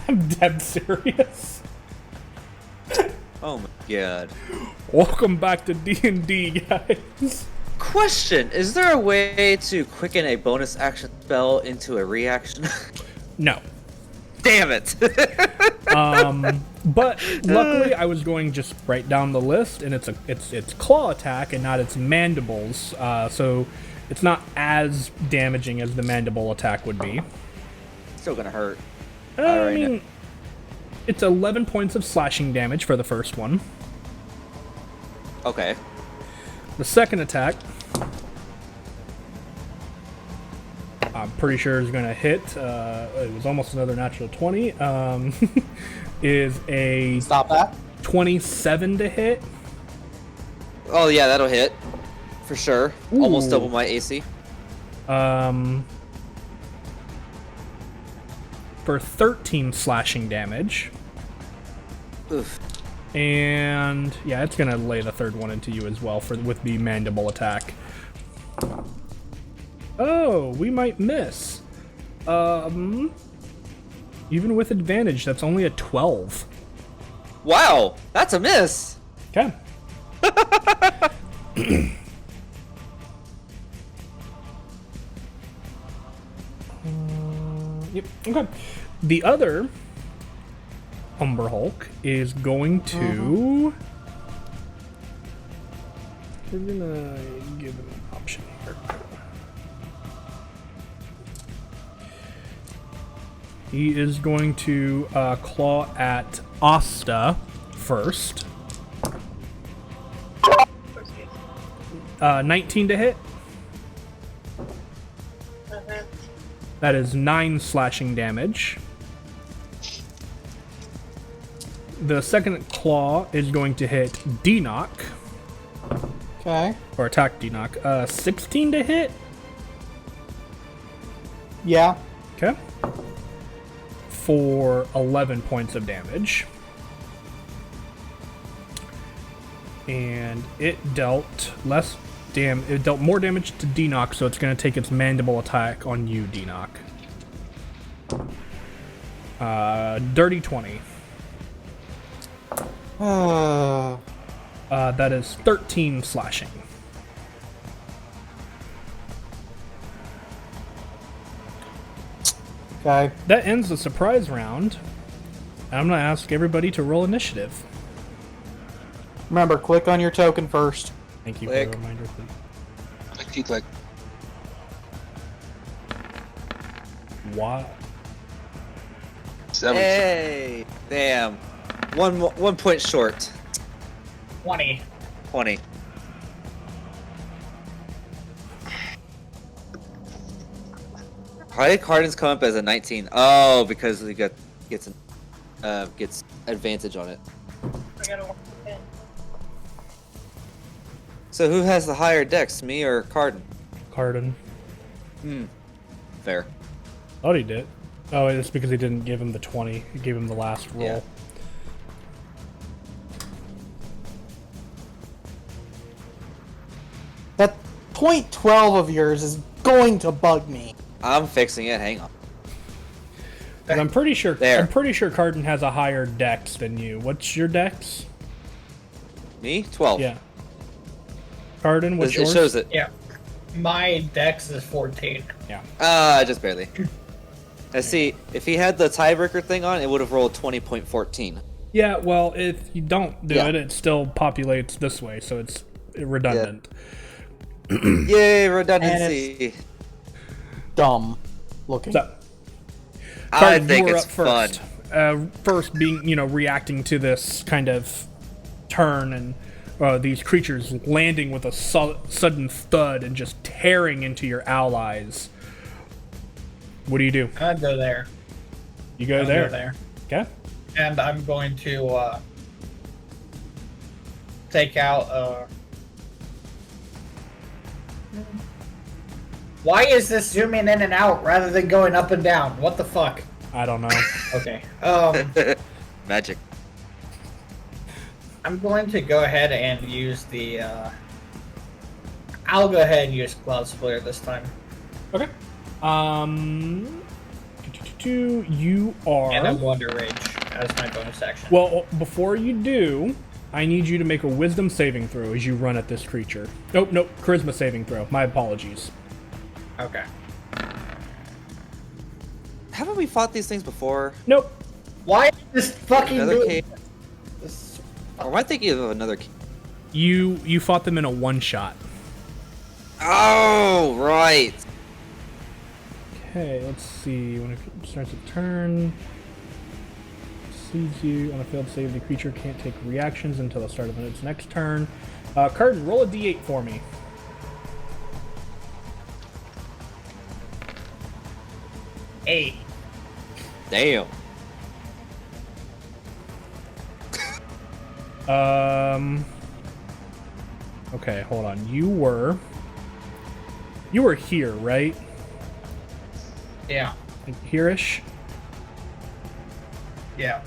I'm dead serious. Oh my god. Welcome back to D&D, guys. Question: is there a way to quicken a bonus action spell into a reaction? No. Damn it! But luckily I was going just right down the list, and it's claw attack and not its mandibles, so it's not as damaging as the mandible attack would be. Still gonna hurt. I mean, it's 11 points of slashing damage for the first one. Okay. The second attack, I'm pretty sure is going to hit. It was almost another natural 20. Is a Stop that. 27 to hit. Oh yeah, that'll hit. For sure. Almost Ooh. double my AC. For 13 slashing damage. Oof. And yeah, it's gonna lay the third one into you as well with the mandible attack. Oh, we might miss. Even with advantage, that's only a 12. Wow, that's a miss. Okay. Yep. Okay. The other Umber Hulk is going to. We're gonna give him an option here. He is going to claw at Asta first. 19 to hit. That is 9 slashing damage. The second claw is going to hit Denock, Okay. or attack Denock. 16 to hit. Yeah. Okay. For 11 points of damage. And it dealt it dealt more damage to Denock, so it's going to take its mandible attack on you, Denock. Dirty 20. That is 13 slashing. Okay. That ends the surprise round. I'm going to ask everybody to roll initiative. Remember, click on your token first. Thank you Click. for the reminder, please. Click. What? 17. Hey, damn. One point short. 20. 20. Why did Cardin's come up as a 19? Oh, because he gets advantage on it. I gotta walk in. So who has the higher dex, me or Cardin? Cardin. Fair. Thought he did. Oh, it's because he didn't give him the 20. He gave him the last roll. Yeah. That point 12 of yours is going to bug me. I'm fixing it. Hang on. 'Cause I'm pretty sure. There. I'm pretty sure Cardin has a higher dex than you. What's your dex? Me? 12. Yeah. Cardin, what's It yours? shows it. Yeah. My dex is 14. Just barely. Let's see. If he had the tiebreaker thing on, it would have rolled 20.14. Yeah. Well, if you don't do Yeah. it, it still populates this way, so it's redundant. Yay, redundancy. Dumb looking. So, I Cardin, think you were it's up first. First, being reacting to this kind of turn and these creatures landing with a sudden thud and just tearing into your allies. What do you do? I'd go there. You go I'll there. Go there. Okay. And I'm going to take out. Why is this zooming in and out rather than going up and down? What the fuck? I don't know. Okay. Magic. I'm going to go ahead and use the. I'll go ahead and use Cloud Splitter this time. Okay. You are. And I'm going to Rage as my bonus action. Well, before you do, I need you to make a Wisdom saving throw as you run at this creature. Nope, Charisma saving throw. My apologies. Okay. Haven't we fought these things before? Nope. Why is this fucking Another doing cave? this? Or am I thinking of another cave? You fought them in a one-shot. Oh, right. Okay, let's see. When it starts a turn, sees you on a failed save, the creature can't take reactions until the start of its next turn. Carden, roll a d8 for me. Eight. Damn. Okay, hold on. You were here, right? Yeah. Like here-ish? Yeah.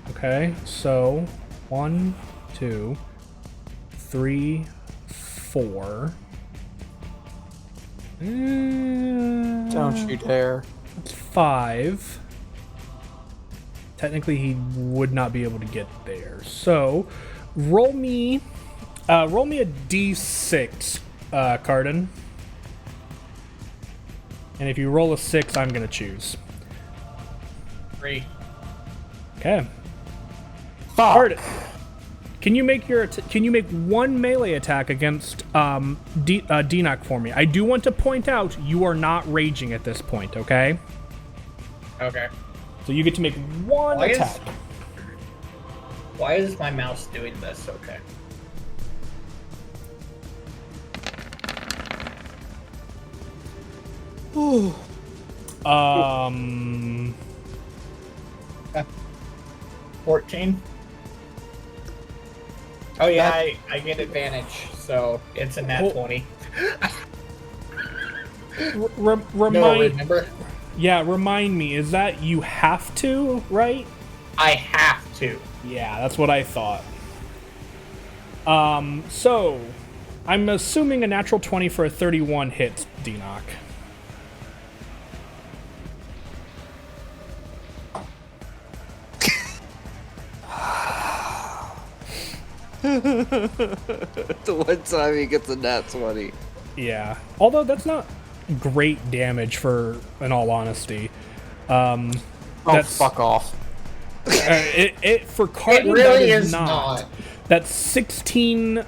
Okay, so 1, 2, 3, 4. Don't you dare. That's 5. Technically, he would not be able to get there. So, roll me a d6, Carden. And if you roll a 6, I'm gonna choose. 3. Okay. Fuck. Carden, can you make one melee attack against Deenock for me? I do want to point out you are not raging at this point. Okay. Okay. So you get to make one attack. Why is my mouse doing this? Okay. Ooh. 14. Oh yeah, I get advantage, so it's a nat 20. No, remember? Yeah, remind me. Is that you have to, right? I have to. Yeah, that's what I thought. So I'm assuming a natural 20 for a 31 hits, Deenock. The one time he gets a nat 20. Yeah. Although that's not great damage for, in all honesty. That's, fuck off. It for Carden, It really that is not. That's 16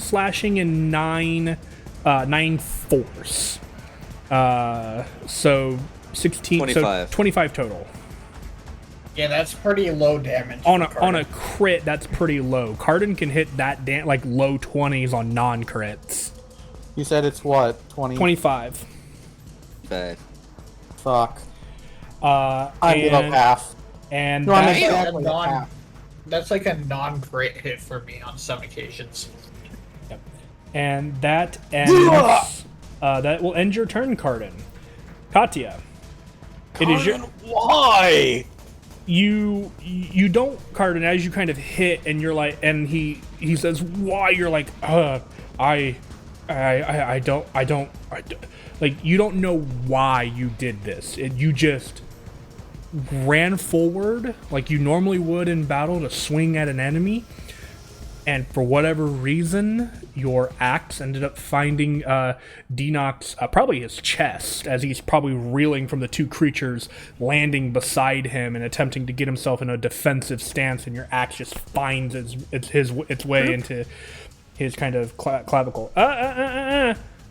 slashing and 9 force. So 16, 25. so 25 total. Yeah, that's pretty low damage. On for a Carden. crit, that's pretty low. Carden can hit that like low 20s on non-crits. You said it's what? 20? 25. Okay. Fuck. I give up half. And No, I that- mean, That's exactly a non- half. That's like a non-crit hit for me on some occasions. and that ends. That will end your turn, Carden. Katya. It is your. Why? You don't, Carden, as you kind of hit and you're like, and he says why, you're like, I don't like, you don't know why you did this. You just ran forward like you normally would in battle to swing at an enemy, and for whatever reason your axe ended up finding Deenock's, probably his chest, as he's probably reeling from the two creatures landing beside him and attempting to get himself in a defensive stance, and your axe just finds its way into his kind of clavicle.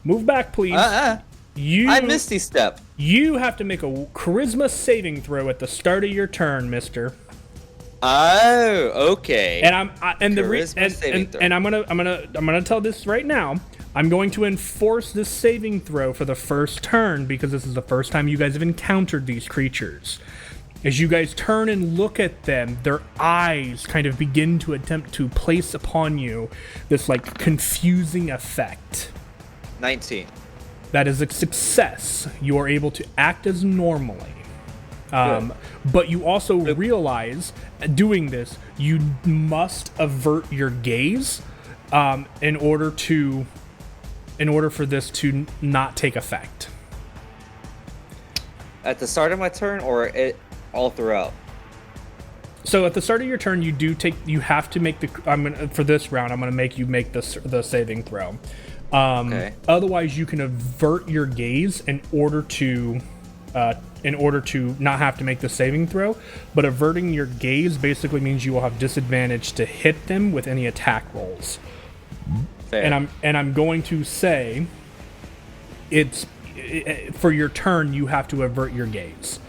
Move back, please. I Misty Step. You have to make a charisma saving throw at the start of your turn, mister. Oh, okay. And I'm gonna tell this right now. I'm going to enforce this saving throw for the first turn because this is the first time you guys have encountered these creatures. As you guys turn and look at them, their eyes kind of begin to attempt to place upon you this like confusing effect. 19. That is a success. You are able to act as normally. But you also realize, doing this, you must avert your gaze in order for this to not take effect. At the start of my turn, or all throughout? So at the start of your turn, you have to make for this round, I'm going to make you make the saving throw. Okay. Otherwise, you can avert your gaze in order to not have to make the saving throw. But averting your gaze basically means you will have disadvantage to hit them with any attack rolls. Fair. And I'm going to say, for your turn, you have to avert your gaze.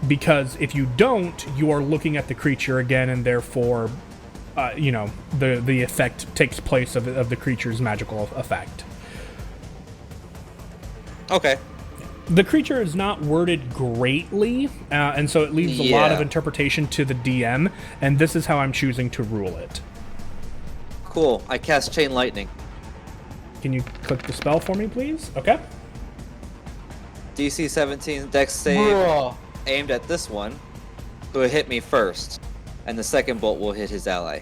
Because if you don't, you are looking at the creature again, and therefore, the effect takes place of the creature's magical effect. Okay. The creature is not worded greatly, and so it leaves a lot of interpretation to the DM, and this is how I'm choosing to rule it. Cool. I cast Chain Lightning. Can you click the spell for me, please? Okay. DC 17 Dex save aimed at this one, who will hit me first, and the second bolt will hit his ally.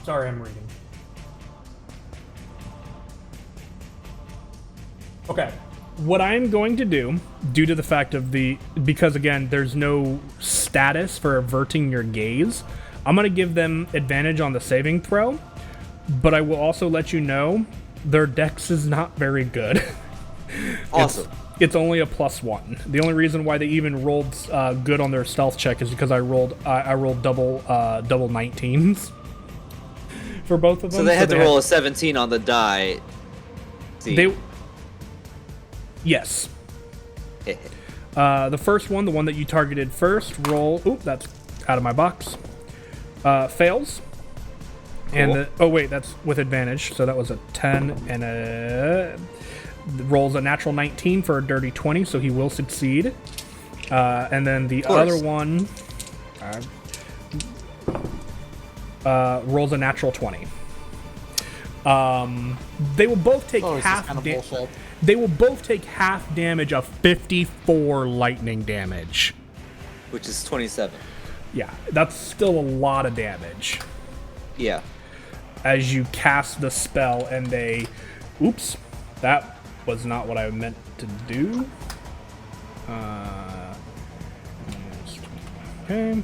Sorry, I'm reading. Okay. What I'm going to do, due to the fact of because again, there's no status for averting your gaze, I'm going to give them advantage on the saving throw, but I will also let you know their dex is not very good. Awesome. It's only a +1. The only reason why they even rolled good on their stealth check is because I rolled double 19s for both of them. So they had to roll a 17 on the die. See. Yes. The first one, the one that you targeted first, roll. Oop, that's out of my box. Fails. Cool. And that's with advantage. So that was a 10 and rolls a natural 19 for a dirty 20, so he will succeed. And then the other one rolls a natural 20. They will both take They will both take half damage of 54 lightning damage. Which is 27. Yeah, that's still a lot of damage. Yeah. As you cast the spell and they... Oops. That was not what I meant to do. Okay.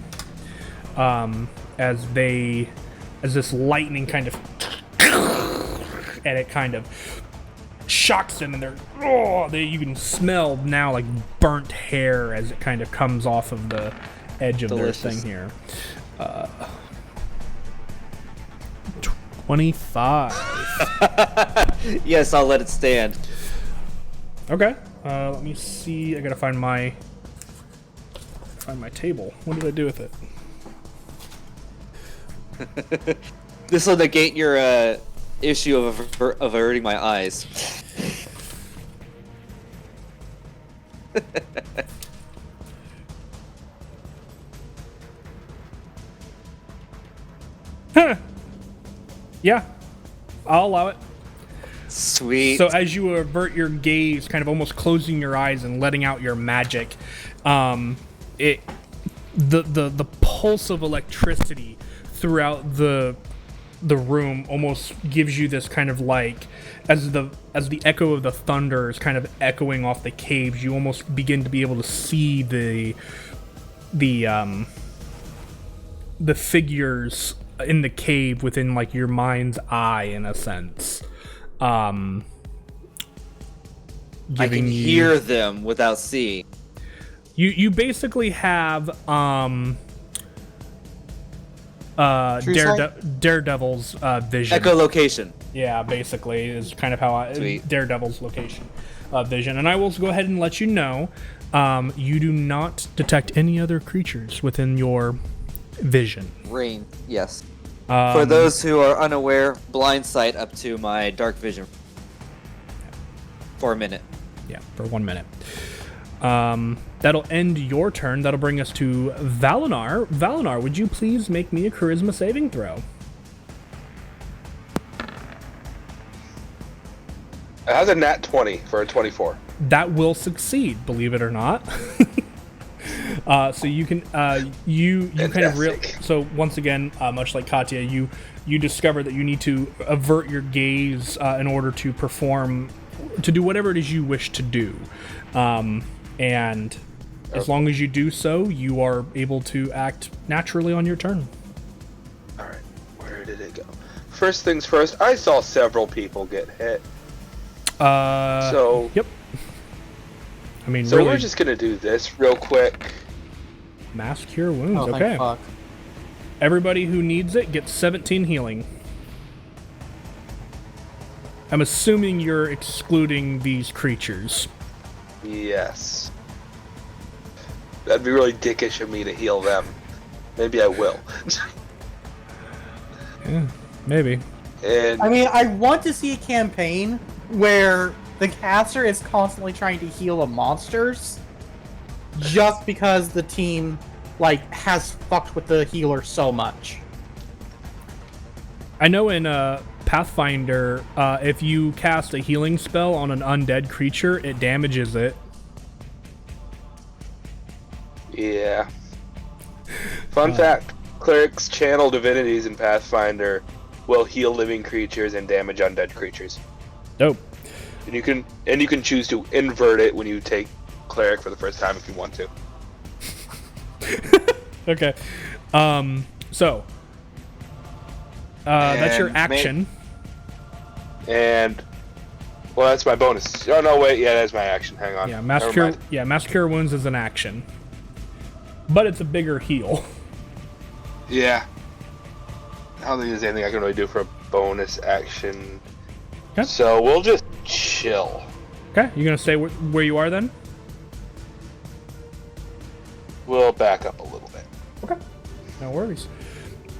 As this lightning kind of... and it kind of... shocks them, and you can smell now like burnt hair as it kind of comes off of the edge of their thing here. 25. Yes, I'll let it stand. Okay. Let me see. I gotta find my table. What did I do with it? This will negate your issue of averting my eyes. Yeah, I'll allow it. Sweet. So as you avert your gaze, kind of almost closing your eyes and letting out your magic, the pulse of electricity throughout the room almost gives you this kind of like, as the echo of the thunder is kind of echoing off the caves, you almost begin to be able to see the figures in the cave within like your mind's eye, in a sense. I can hear them without seeing. You basically have Daredevil's vision. Echolocation. Yeah, basically is kind of how Sweet. Daredevil's location vision. And I will go ahead and let you know You do not detect any other creatures within your vision. Rain, yes. For those who are unaware, blind sight up to my dark vision for a minute. Yeah, for 1 minute. That'll end your turn. That'll bring us to Valinar. Valinar, would you please make me a charisma saving throw? It has a nat 20 for a 24. That will succeed, believe it or not. So you can you kind of so once again, much like Katya, you discover that you need to avert your gaze in order to do whatever it is you wish to do, and as long as you do so, you are able to act naturally on your turn. All right, where did it go? First things first, I saw several people get hit. So yep. I mean, so really, we're just gonna do this real quick. Mass cure wounds. Oh, okay. thank fuck. Everybody who needs it gets 17 healing. I'm assuming you're excluding these creatures. Yes. That'd be really dickish of me to heal them. Maybe I will. Yeah, maybe. And I mean, I want to see a campaign where the caster is constantly trying to heal the monsters just because the team, like, has fucked with the healer so much. I know in Pathfinder, if you cast a healing spell on an undead creature, it damages it. yeah. Fun fact: clerics channel divinities in Pathfinder will heal living creatures and damage undead creatures. Dope. And you can choose to invert it when you take cleric for the first time if you want to. Okay. So that's your action. And well, that's my bonus. Oh no, wait, yeah, that's my action. Hang on. Yeah, Never mind. Mass cure wounds is an action, but it's a bigger heal. Yeah. I don't think there's anything I can really do for a bonus action. Okay. So we'll just chill. Okay, you gonna stay where you are then? We'll back up a little bit. Okay. No worries.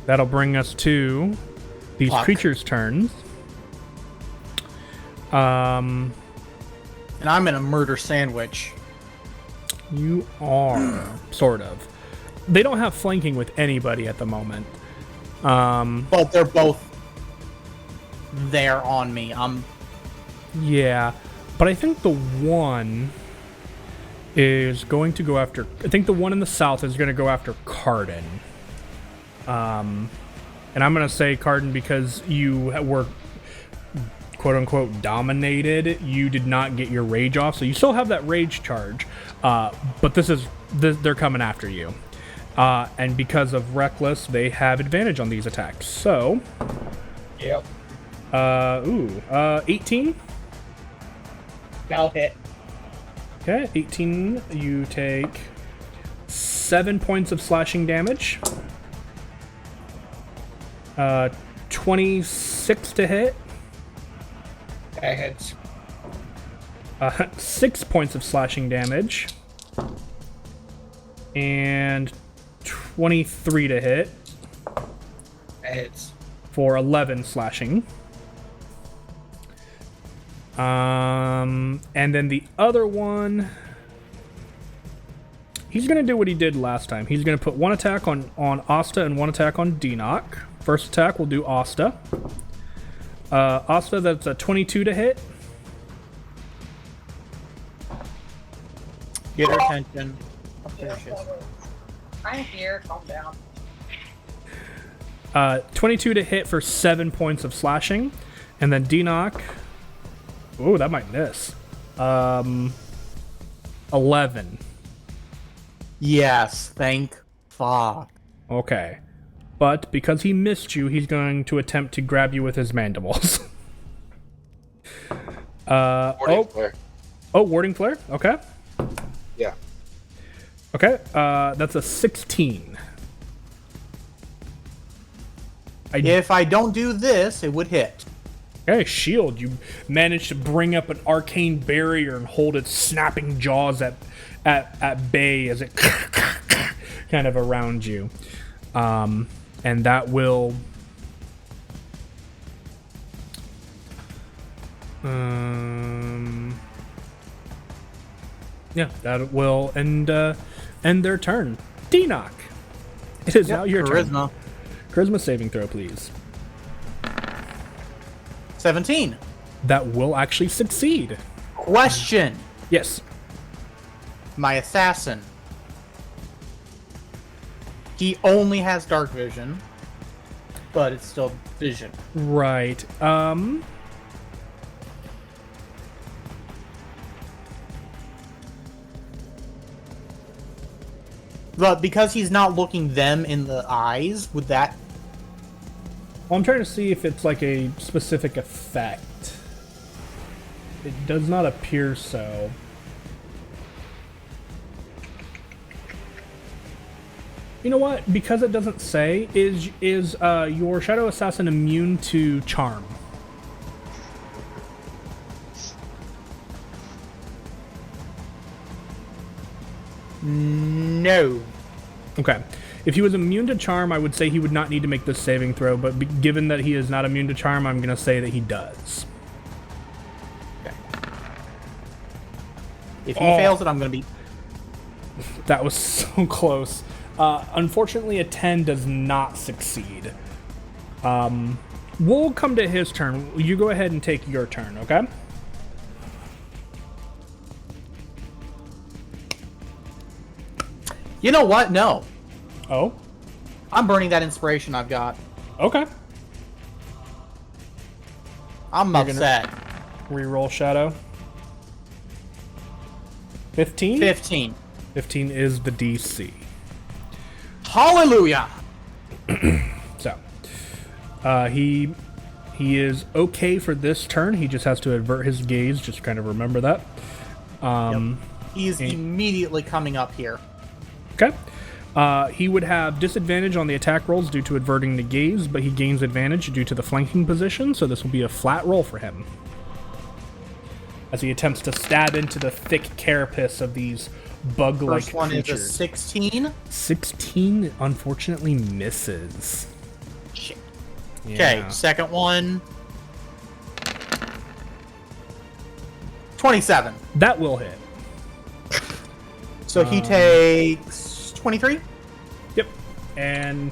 That'll bring us to these creatures' turns. And I'm in a murder sandwich. You are sort of. They don't have flanking with anybody at the moment. But they're both there on me. Yeah, but I think the one is going to go after. I think the one in the south is going to go after Cardin. And I'm going to say Cardin because you were quote unquote dominated. You did not get your rage off, so you still have that rage charge. But they're coming after you. And because of Reckless, they have advantage on these attacks. So, Yep. 18. That'll hit. Okay, 18. You take 7 points of slashing damage. 26 to hit. That hits. 6 points of slashing damage. And 23 to hit. That hits. For 11 slashing. And then the other one, he's gonna do what he did last time. He's gonna put one attack on Asta and one attack on Denoc. First attack will do Asta. Asta, that's a 22 to hit. Get her attention. I'm here. Calm down. 22 to hit for 7 points of slashing. And then Denoc, ooh, that might miss. 11. Yes, thank fuck. Okay. But because he missed you, he's going to attempt to grab you with his mandibles. Warding flare. Oh, warding flare? Okay. Yeah. Okay, that's a 16. If I don't do this, it would hit. Okay, shield. You managed to bring up an arcane barrier and hold its snapping jaws at bay as it kind of around you. And that will... yeah, that will end their turn. D-Knock. It is now your turn. Charisma saving throw, please. 17. That will actually succeed. Question. Yes. My assassin. He only has dark vision, but it's still vision. Right. But because he's not looking them in the eyes, would that... Well, I'm trying to see if it's like a specific effect. It does not appear so. You know what? Because it doesn't say, is your Shadow Assassin immune to charm? No. Okay. If he was immune to charm, I would say he would not need to make this saving throw, but given that he is not immune to charm, I'm going to say that he does. Okay. If he fails it, I'm going to be... That was so close. Unfortunately, a 10 does not succeed. We'll come to his turn. You go ahead and take your turn, okay? You know what? No. Oh? I'm burning that inspiration I've got. Okay. I'm upset. Reroll Shadow. 15? 15. 15 is the DC. Hallelujah! So, he is okay for this turn. He just has to avert his gaze. Just kind of remember that. Yep. He's immediately coming up here. Okay. He would have disadvantage on the attack rolls due to averting the gaze, but he gains advantage due to the flanking position, so this will be a flat roll for him. As he attempts to stab into the thick carapace of these bug-like First one creatures. is a 16. 16 unfortunately misses. Shit. Yeah. Okay, second one. 27. That will hit. So he takes 23? Yep. And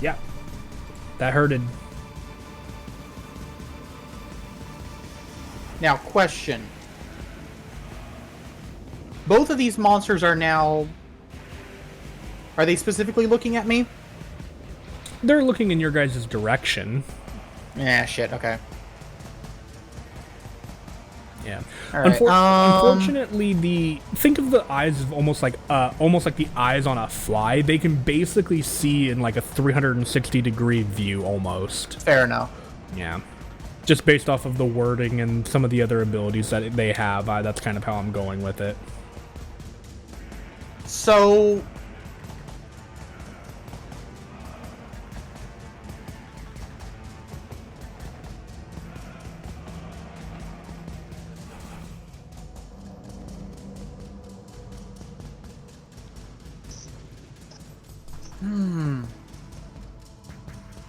yeah. That hurted. Now, question. Both of these monsters are now... Are they specifically looking at me? They're looking in your guys' direction. Yeah, shit, okay. Yeah. All right, Unfortunately, think of the eyes of almost like the eyes on a fly. They can basically see in like a 360-degree view almost. Fair enough. Yeah. Just based off of the wording and some of the other abilities that they have, that's kind of how I'm going with it. So...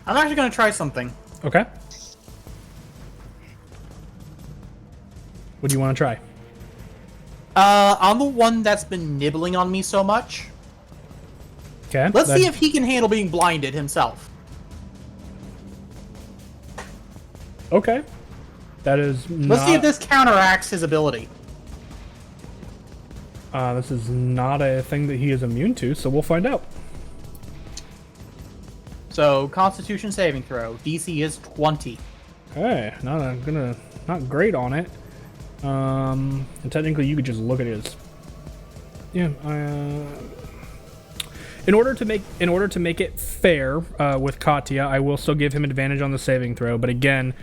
I'm actually going to try something. Okay. What do you want to try? On the one that's been nibbling on me so much. Okay. Let's see if he can handle being blinded himself. Okay. That is not... Let's see if this counteracts his ability. This is not a thing that he is immune to, so we'll find out. So, Constitution saving throw. DC is 20. Okay, not great on it. And technically, you could just look at his. Yeah. In order to make it fair with Katya, I will still give him advantage on the saving throw. But again,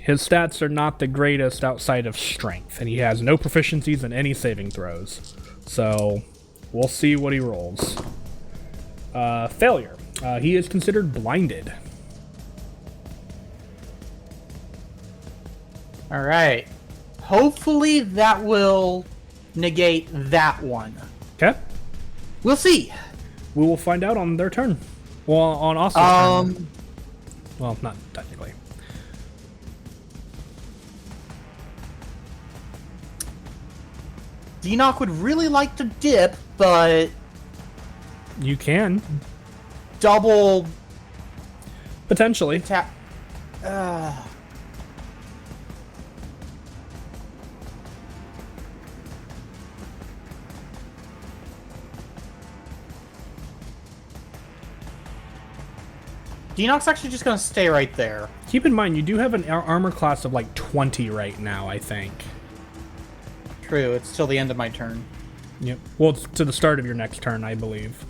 his stats are not the greatest outside of strength, and he has no proficiencies in any saving throws. So, we'll see what he rolls. Failure. He is considered blinded. All right. Hopefully that will negate that one. Okay. We'll see. We will find out on their turn. Well, on Austin's turn. Well, not technically. Deanoch would really like to dip, but You can. double Potentially. attack. Deanoch's actually just gonna stay right there. Keep in mind, you do have an armor class of like 20 right now, I think. True, it's till the end of my turn. Yep. Well, it's to the start of your next turn, I believe.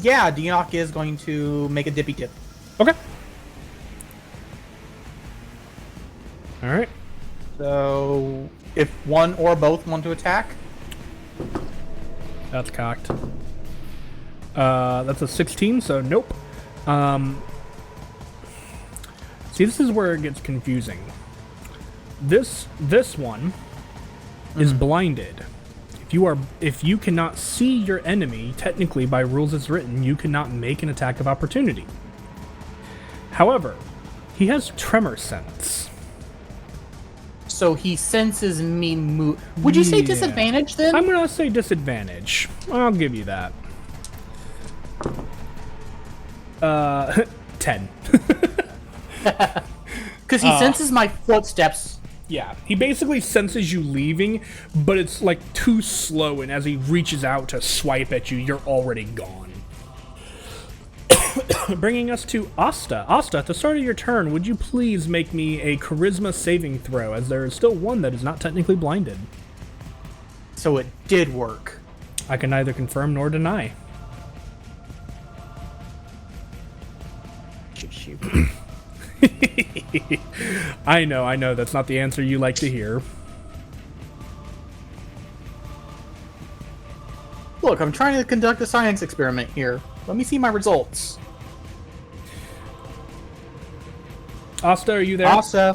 Yeah, Deanoch is going to make a dippy dip. Okay. All right. So, if one or both want to attack, That's cocked. That's a 16, so nope. See, this is where it gets confusing. This one is blinded. If you cannot see your enemy, technically by rules as written, you cannot make an attack of opportunity. However, he has tremor sense. so he senses me move. Would you say Yeah. disadvantage then? I'm gonna say disadvantage. I'll give you that. 10. Because he senses my footsteps. Yeah, he basically senses you leaving, but it's like too slow, and as he reaches out to swipe at you, you're already gone. Bringing us to Asta. Asta, at the start of your turn, would you please make me a charisma saving throw, as there is still one that is not technically blinded? So it did work. I can neither confirm nor deny. I know, that's not the answer you like to hear. Look, I'm trying to conduct a science experiment here. Let me see my results. Asta, are you there? Asa,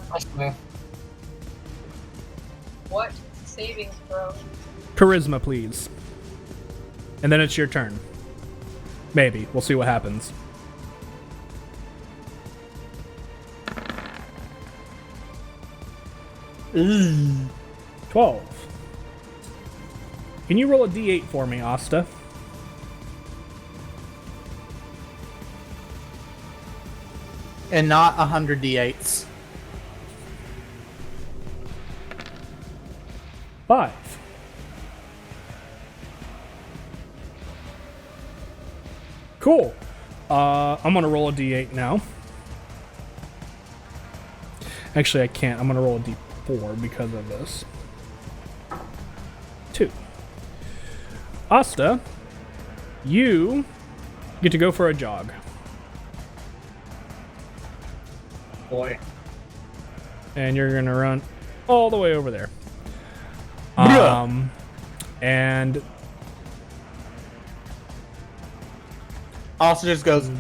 What savings throw? Charisma, please. And then it's your turn. Maybe. We'll see what happens. Ugh. 12. Can you roll a d8 for me, Asta? And not 100 d8s. 5. Cool. I'm gonna roll a d8 now. Actually, I can't. I'm gonna roll a d4 because of this. 2. Asta, you get to go for a jog. Boy. And you're gonna run all the way over there. And Asa just goes,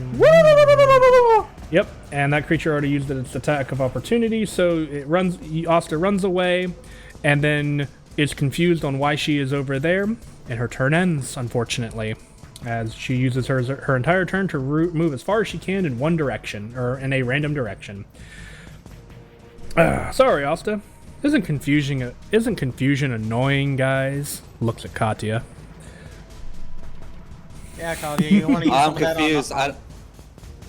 yep, and that creature already used its attack of opportunity, so it runs. Asta runs away, and then is confused on why she is over there, and her turn ends, unfortunately, as she uses her entire turn to move as far as she can in one direction, or in a random direction. Sorry, Asta. Isn't confusion annoying, guys? Looks at Katya. yeah, Claudia, you want to use I'm some of that on confused. the-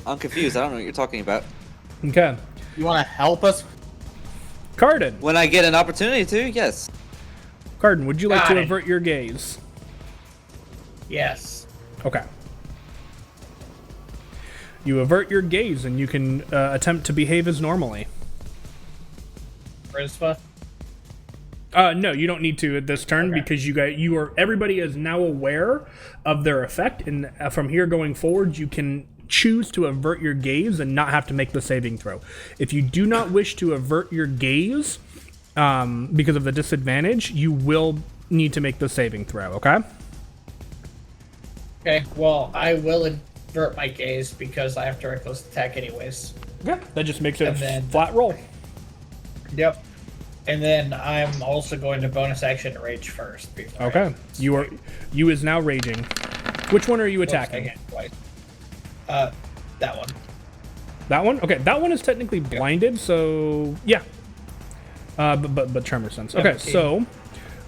I'm confused. I don't know what you're talking about. Okay, You want to help us? Carden. When I get an opportunity to, yes. Carden, would you like to Got it. avert your gaze? Yes. Okay. You avert your gaze, and you can attempt to behave as normally. Charisma. No, you don't need to at this turn because everybody is now aware of their effect, and from here going forward, you can choose to avert your gaze and not have to make the saving throw. If you do not wish to avert your gaze because of the disadvantage, you will need to make the saving throw. Okay. Okay, well, I will avert my gaze because I have to reckless attack anyways. Okay, that just makes it And a then- flat roll. Yep. And then I'm also going to bonus action rage first. before I Okay, you is now raging. Which one are you attacking? again twice. That one. That one? Okay, that one is technically blinded, so yeah. But tremor sense. Okay, 17.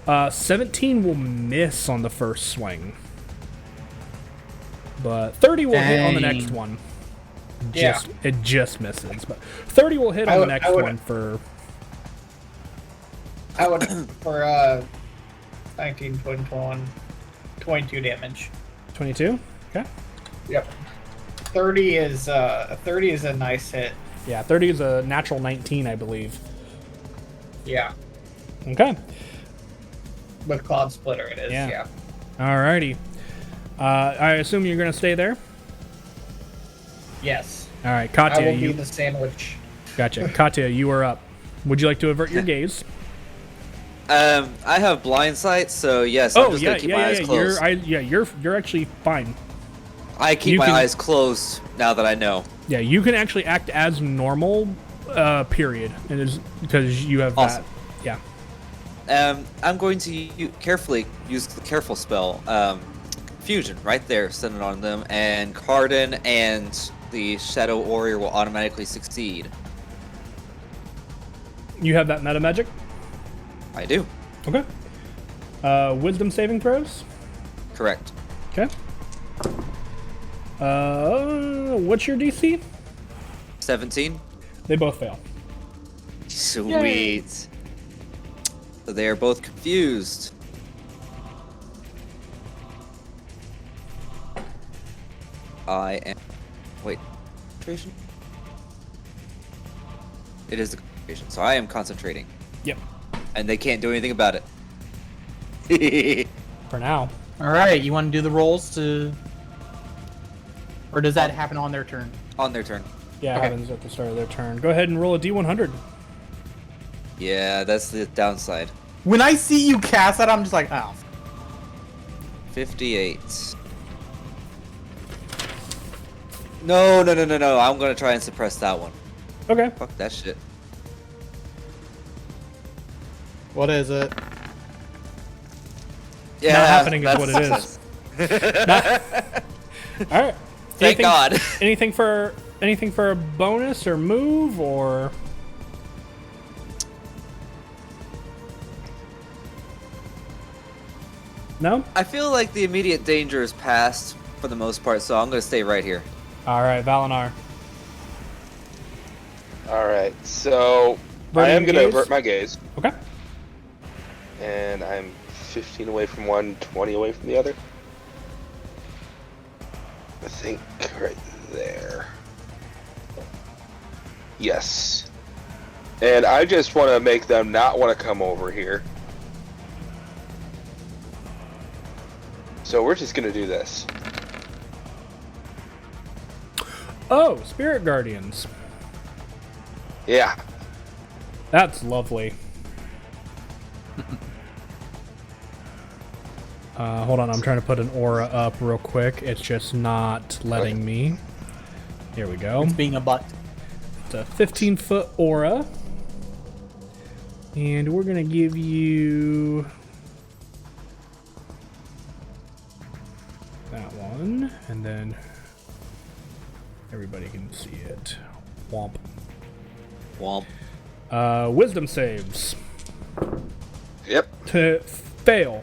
so 17 will miss on the first swing, but 30 will hit on the next Dang. one. Yeah. It just misses, but 30 will hit on the next would- one for. I would for 19, 21, 22 damage. 22. Okay. Yep. 30 is a nice hit. Yeah, 30 is a natural 19, I believe. Yeah. Okay. With Cloud Splitter it is, Yeah. yeah. Alrighty. I assume you're gonna stay there. Yes. All right, I Katya, will be you the sandwich. gotcha. Katya, you are up. Would you like to avert your gaze? I have blind sight, so yes, I'm Oh just yeah, gonna keep yeah, my yeah. eyes closed. You're actually fine. I keep you my can- eyes closed now that I know. Yeah, you can actually act as normal. Period. And is because you have Awesome. that. Yeah. I'm going to carefully use the careful spell, fusion, right there, send it on them, and Cardin and the Shadow Warrior will automatically succeed. You have that meta magic. I do. Okay. Wisdom saving throws. Correct. Okay. What's your DC? 17. They both fail. Sweet. So they are both confused. I am. Wait. Concentration? It is the concentration. So I am concentrating. Yep. And they can't do anything about it. For now. All right, you want to do the rolls to, or does that happen on their turn? On their turn. Yeah, it Okay. happens at the start of their turn. Go ahead and roll a D100. Yeah, that's the downside. When I see you cast that, I'm just like, oh. 58. No. I'm gonna try and suppress that one. Okay. Fuck that shit. What is it? Yeah, Not happening is that's what a it is. success. All right. Thank God. anything for a bonus or move or? No. I feel like the immediate danger is past for the most part, so I'm gonna stay right here. All right, Valinar. All right, so I Averting am going to gaze? avert my gaze, Okay. and I'm 15 away from one, 20 away from the other. I think right there. Yes. And I just want to make them not want to come over here. So we're just going to do this. Oh, Spirit Guardians. Yeah. That's lovely. Hold on, I'm trying to put an aura up real quick. It's just not letting me. Here we go. It's being a butt. It's a 15-foot aura. And we're going to give you that one. And then everybody can see it. Womp. Womp. Wisdom saves. Yep. To fail.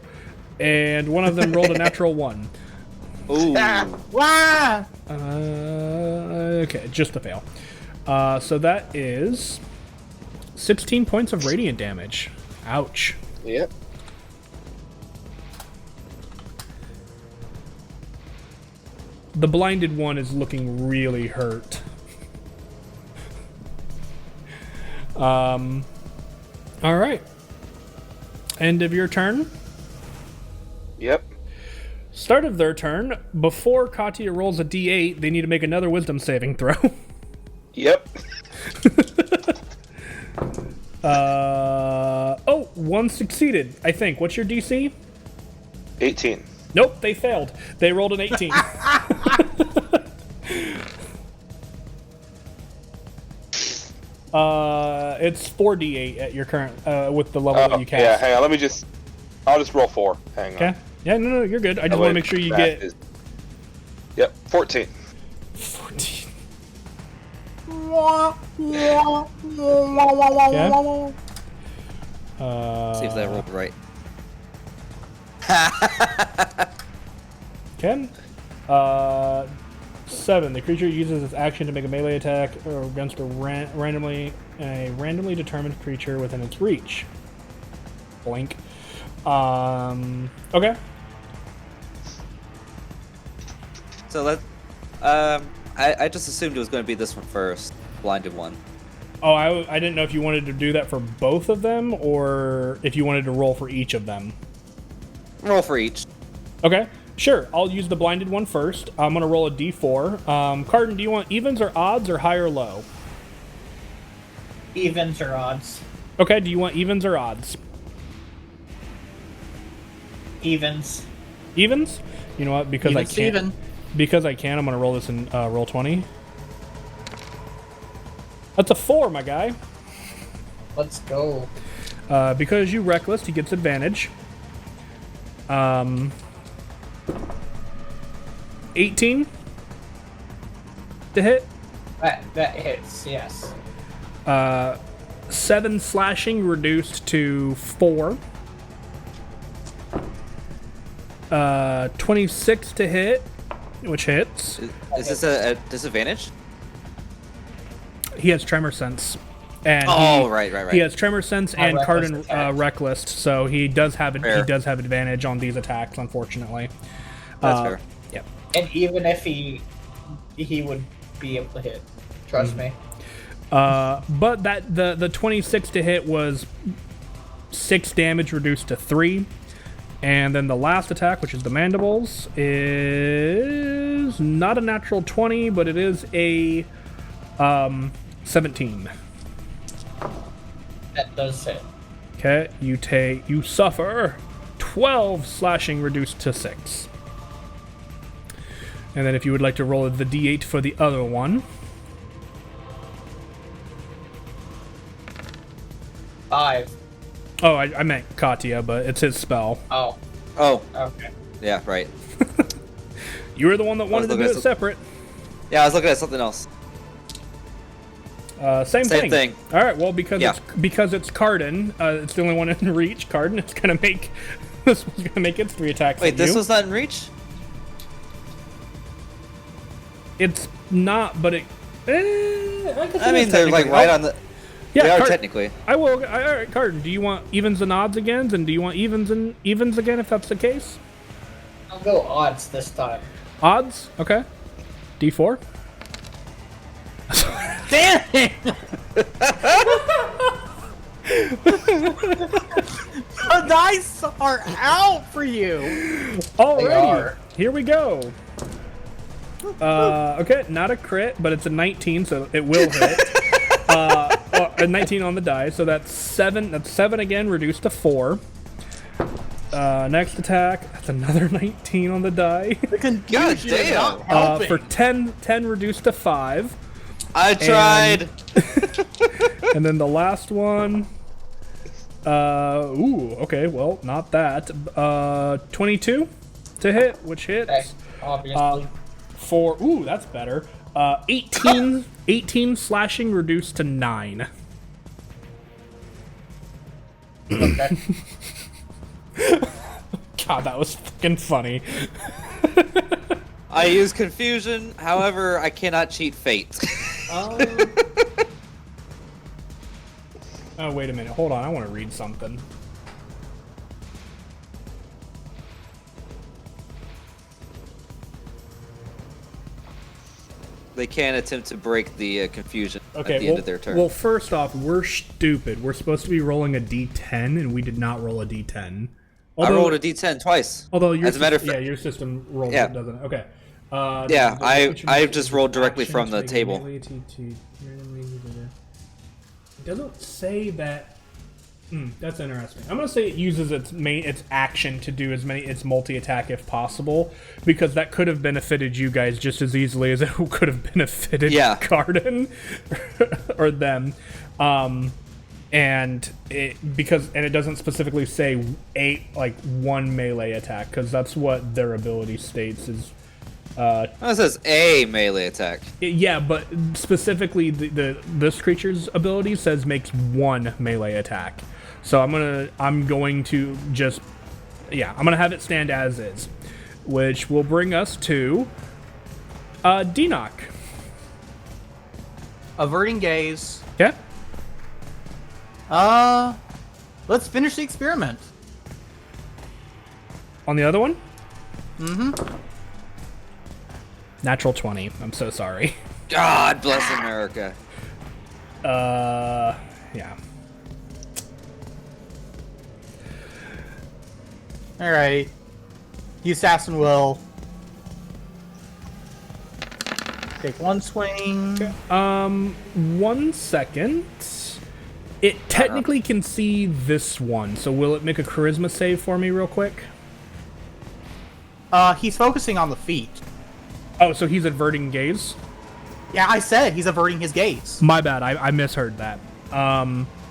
And one of them rolled a natural 1. Ooh. Wah! Okay, just to fail. So that is 16 points of radiant damage. Ouch. Yep. The blinded one is looking really hurt. All right. End of your turn. Yep. Start of their turn. Before Katya rolls a d8, they need to make another wisdom saving throw. Yep. Oh, one succeeded, I think. What's your DC? 18. Nope, they failed. They rolled an 18. It's 4d8 at your current with the level that you cast. Yeah, hang on. I'll just roll 4. Hang on. Okay. Yeah, no, you're good. I just want to make sure you get. Yep, 14. 14. See if that rolled right. Ken? 7. The creature uses its action to make a melee attack against a randomly determined creature within its reach. Blink. Okay. So let. I just assumed it was going to be this one first, blinded one. Oh, I didn't know if you wanted to do that for both of them or if you wanted to roll for each of them. Roll for each. Okay, sure. I'll use the blinded one first. I'm going to roll a d4. Carden, do you want evens or odds or high or low? Evens or odds? Okay, do you want evens or odds? Evens. Evens? You know what? Because Even I can't. Steven. Because I can, I'm going to roll this in roll 20. That's a 4, my guy. Let's go. Because you reckless, he gets advantage. 18 to hit. That hits, yes. 7 slashing reduced to 4. 26 to hit, which hits. Is this a disadvantage? He has tremor sense. And right. He has tremor sense and Reckless Carden attack. reckless, so he does have Fair. advantage on these attacks, unfortunately. That's fair. Yep. And even if he would be able to hit. Trust me. But that the 26 to hit was 6 damage reduced to 3. And then the last attack, which is the mandibles, is not a natural 20, but it is a 17. That does hit. Okay, you suffer 12 slashing reduced to 6. And then if you would like to roll the d8 for the other one. 5. Oh, I meant Katya, but it's his spell. Oh, Oh, okay. yeah, right. You were the one that wanted to looking do at it separate. Yeah, I was looking at something else. Same thing. All right. Well, because it's Carden, it's the only one in reach. Carden, it's gonna make this one's gonna make its 3 attacks. Wait, at this you. was not in reach? It's not, but it. I mean, they're like right on the. Yeah, they are technically. I will. All right, Carden. Do you want evens and odds again? And do you want evens again if that's the case? I'll go odds this time. Odds. Okay. D4. Damn it! The dice are out for you. Alrighty. Here we go. Okay, not a crit, but it's a 19, so it will hit. A 19 on the die, so that's 7. That's 7 again, reduced to 4. Next attack, that's another 19 on the die. The confusion is not helping. For 10 reduced to 5. I tried. And then the last one. Okay, well, not that. 22 to hit, which hits. Okay, obviously. That's better. 18 slashing reduced to 9. Okay. God, that was fucking funny. I use confusion, however, I cannot cheat fate. Oh, wait a minute. Hold on. I want to read something. They can attempt to break the confusion Okay, at the end of their turn. Well, first off, we're stupid. We're supposed to be rolling a d10, and we did not roll a d10. I rolled a d10 twice. Although your As a matter of fact, your system rolls Yeah. it, doesn't it? Okay. Yeah, I just rolled directly from the table. It doesn't say that That's interesting. I'm gonna say it uses its action to do its multi-attack if possible, because that could have benefited you guys just as easily as it could have benefited Cardin or them. And it doesn't specifically say one melee attack, because that's what their ability states is. It says a melee attack. Yeah, but specifically this creature's ability says makes one melee attack. So I'm going to have it stand as is, which will bring us to Denock. Averting gaze. Yeah. Let's finish the experiment. On the other one? Mm-hmm. Natural 20. I'm so sorry. God bless America. Yeah. All right. The assassin will take one swing. 1 second. It technically can see this one, so will it make a charisma save for me real quick? He's focusing on the feet. Oh, so he's averting gaze? Yeah, I said he's averting his gaze. My bad, I misheard that.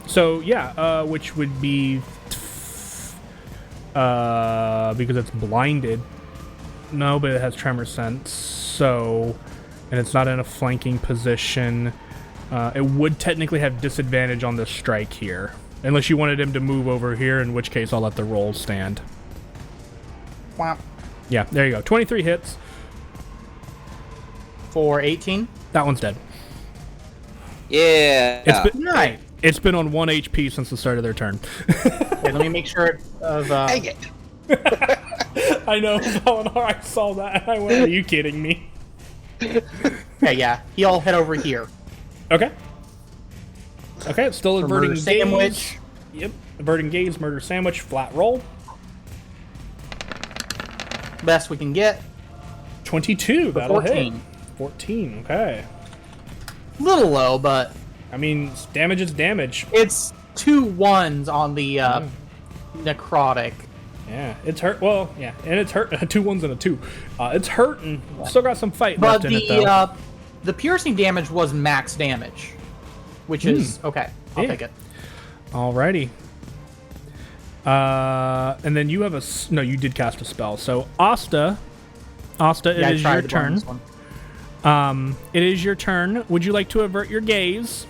So yeah, which would be because it's blinded. No, but it has tremor sense. So, and it's not in a flanking position. It would technically have disadvantage on the strike here, unless you wanted him to move over here, in which case I'll let the roll stand. Wow. Yeah, there you go. 23 hits. For 18. That one's dead. Yeah. It's been on 1 HP since the start of their turn. Wait, let me make sure of. Dang it. I know, Valinor, I saw that. I went, are you kidding me? Okay, yeah. He'll head over here. Okay. Okay, it's still averting gaze. Sandwich. Yep. Averting gaze, murder sandwich, flat roll. Best we can get. 22, that'll 14. hit. 14, okay. Little low, but I mean, damage is damage. it's 2 1s on the necrotic. Yeah, it's hurt. Well, yeah, and it's hurt. 2 1s and a 2. It's hurting. Still got some fight But left in it, though. the piercing damage was max damage, which is okay. I'll take it. Alrighty. And then you have no, you did cast a spell. So Asta, it is your turn. It is your turn. Would you like to avert your gaze?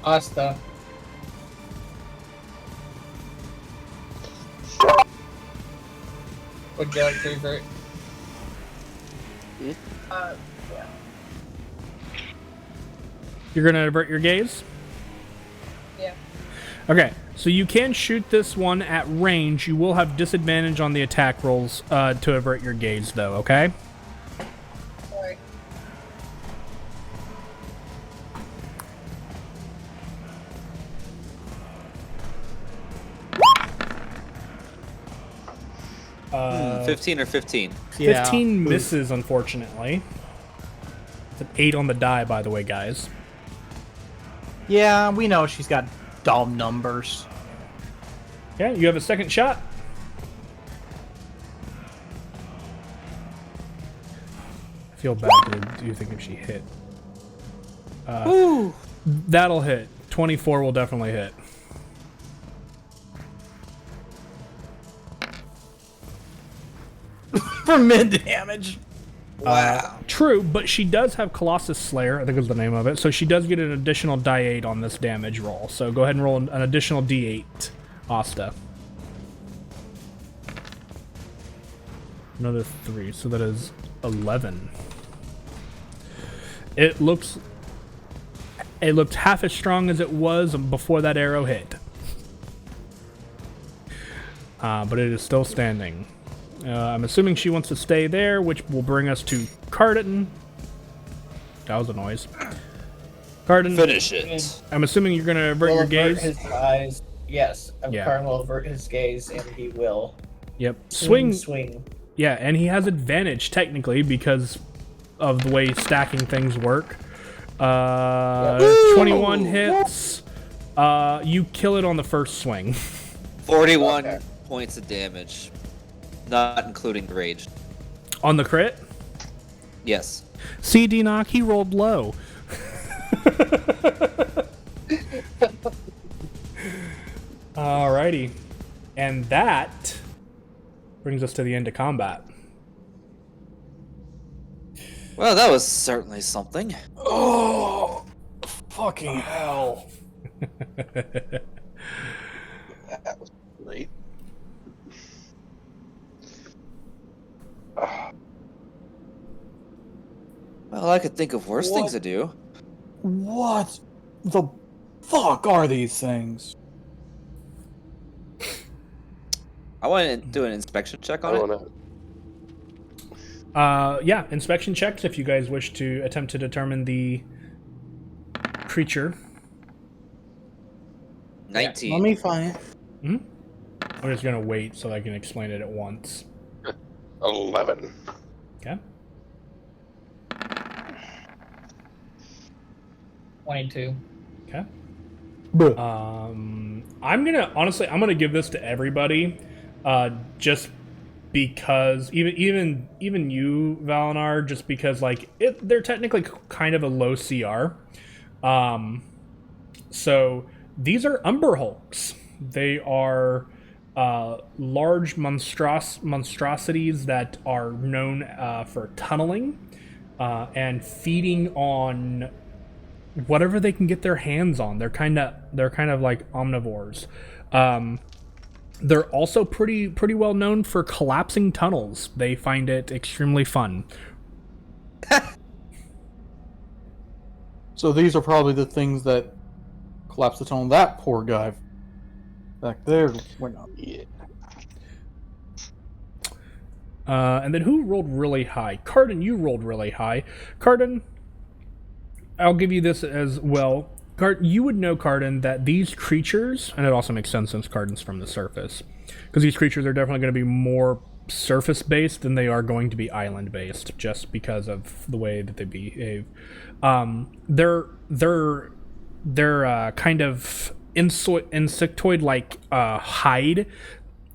Asta. Would you like to revert? Yeah. You're gonna avert your gaze? Yeah. Okay, so you can shoot this one at range. You will have disadvantage on the attack rolls to avert your gaze, though, okay? Sorry. Uh, 15 or 15. 15 misses, unfortunately. It's an 8 on the die, by the way, guys. Yeah, we know she's got dumb numbers. Yeah, you have a second shot. I feel bad. Do you think if she hit? That'll hit. 24 will definitely hit. For mid damage. Wow. True, but she does have Colossus Slayer, I think is the name of it, so she does get an additional die 8 on this damage roll. So go ahead and roll an additional d8, Asta. Another 3, so that is 11. It looked half as strong as it was before that arrow hit. But it is still standing. I'm assuming she wants to stay there, which will bring us to Cardin. That was a noise. Cardin. Finish it. I'm assuming you're going to avert your gaze. His eyes. Yes, Yeah. Cardin will avert his gaze, and he will Yep. swing. Yeah, and he has advantage technically because of the way stacking things work. Uh, 21 hits. You kill it on the first swing. 41 points of damage, not including rage. On the crit? Yes. See, D-Knock, he rolled low. Alrighty. And that brings us to the end of combat. Well, that was certainly something. Oh, fucking hell. That was great. Well, I could think of worse things to do. What the fuck are these things? I want to do an inspection check I on don't it. know. Yeah, inspection checks if you guys wish to attempt to determine the creature. 19. Let me find it. I'm just gonna wait so I can explain it at once. 11. Okay. 22. Okay. I'm gonna give this to everybody, just because even you, Valinar, just because like they're technically kind of a low CR. So these are Umber Hulks. They are large monstrosities that are known for tunneling and feeding on whatever they can get their hands on. They're kind of like omnivores. They're also pretty well known for collapsing tunnels. They find it extremely fun. So these are probably the things that collapsed the tunnel. That poor guy back there went up. Yeah. And then who rolled really high? Cardin, you rolled really high. Cardin, I'll give you this as well. You would know, Cardin, that these creatures, and it also makes sense since Cardin's from the surface, because these creatures are definitely going to be more surface-based than they are going to be island-based, just because of the way that they behave. Their kind of insectoid-like hide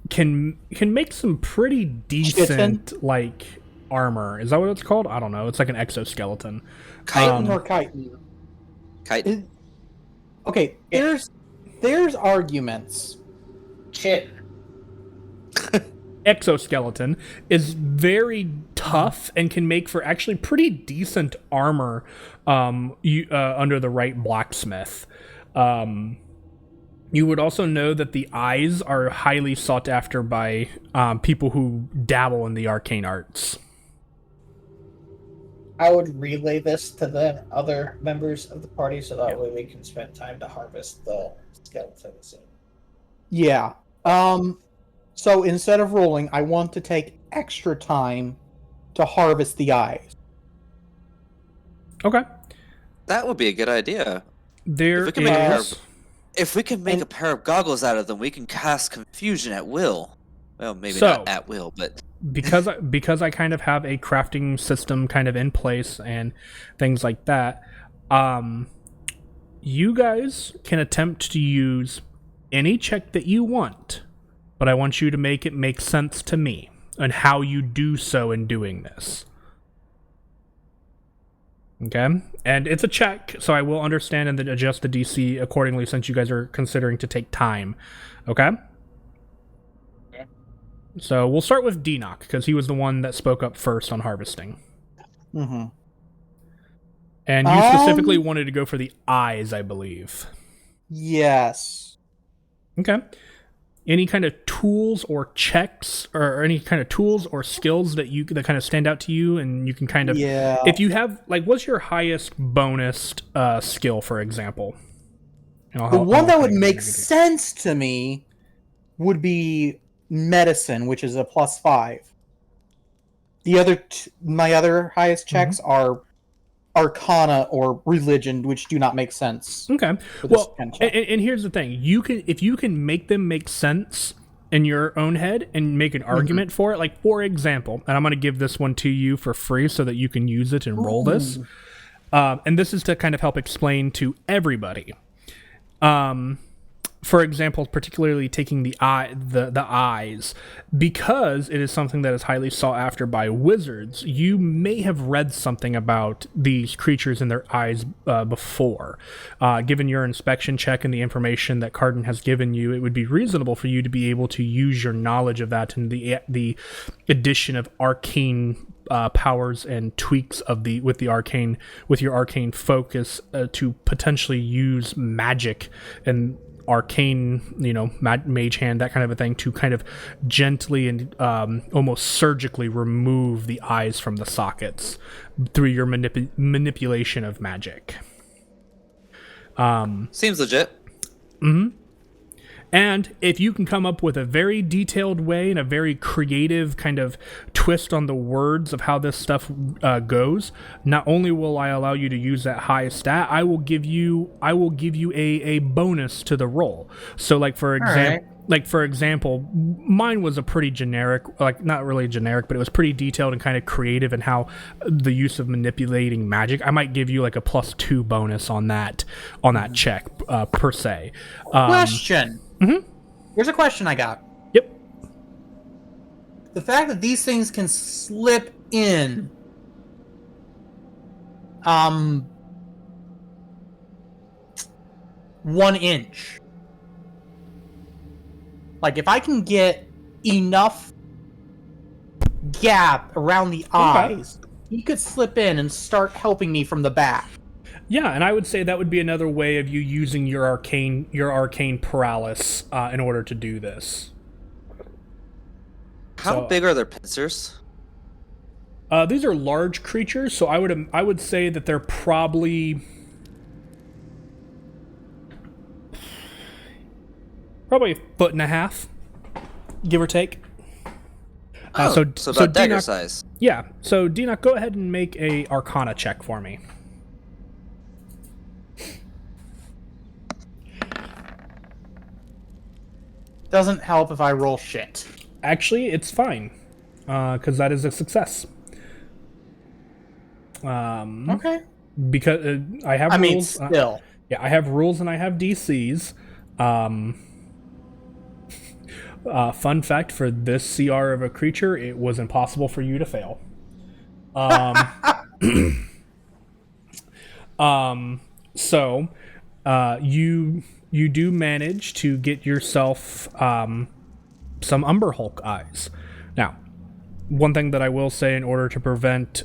can make some pretty decent like armor. Is that what it's called? I don't know. It's like an exoskeleton. Chitin or chitin? Kite. Okay, there's arguments. Shit. Exoskeleton is very tough and can make for actually pretty decent armor under the right blacksmith. You would also know that the eyes are highly sought after by people who dabble in the arcane arts. I would relay this to the other members of the party so that way we can spend time to harvest the skeletons. Yeah. So instead of rolling, I want to take extra time to harvest the eyes. Okay. That would be a good idea. There If we can make a pair is... of, if we can make a pair of goggles out of them, we can cast confusion at will. Well, maybe not at will, but because I kind of have a crafting system kind of in place and things like that, you guys can attempt to use any check that you want, but I want you to make it make sense to me and how you do so in doing this. Okay? And it's a check, so I will understand and then adjust the DC accordingly since you guys are considering to take time. Okay? So we'll start with D-Knock, because he was the one that spoke up first on harvesting. Mm-hmm. And you specifically wanted to go for the eyes, I believe. Yes. Okay. Any kind of tools or checks, or any kind of tools or skills that kind of stand out to you, and you can kind of... Yeah. If you have... Like, what's your highest bonus skill, for example? The one that would make sense to me would be medicine, which is a +5. The other, my other highest checks are arcana or religion, which do not make sense. Okay. Well, and here's the thing: if you can make them make sense in your own head and make an argument for it. Like, for example, and I'm going to give this one to you for free so that you can use it and roll this. And this is to kind of help explain to everybody. For example, particularly taking the eyes, because it is something that is highly sought after by wizards. You may have read something about these creatures and their eyes before. Given your inspection check and the information that Cardin has given you, it would be reasonable for you to be able to use your knowledge of that and the addition of arcane powers and tweaks of with your arcane focus to potentially use magic and arcane, mage hand, that kind of a thing, to kind of gently and almost surgically remove the eyes from the sockets through your manipulation of magic. Seems legit. Mm-hmm. And if you can come up with a very detailed way and a very creative kind of twist on the words of how this stuff goes, not only will I allow you to use that high stat, I will give you a bonus to the roll. So, for example, mine was a pretty generic, not really generic, but it was pretty detailed and kind of creative in how the use of manipulating magic. I might give you a +2 bonus on that check per se. Question. Mm-hmm. Here's a question I got. Yep. The fact that these things can slip in, 1 inch. If I can get enough gap around the eyes, he could slip in and start helping me from the back. Yeah, and I would say that would be another way of you using your arcane paralysis in order to do this. How big are their pincers? These are large creatures, so I would say that they're probably a 1.5 foot, give or take. So about dagger size. Yeah. So Dinoc, go ahead and make a Arcana check for me. Doesn't help if I roll shit. Actually, it's fine, because that is a success. Okay. Because I have rules. Still. I have rules and I have DCs. Fun fact for this CR of a creature, it was impossible for you to fail. So you do manage to get yourself some Umber Hulk eyes. Now, one thing that I will say, in order to prevent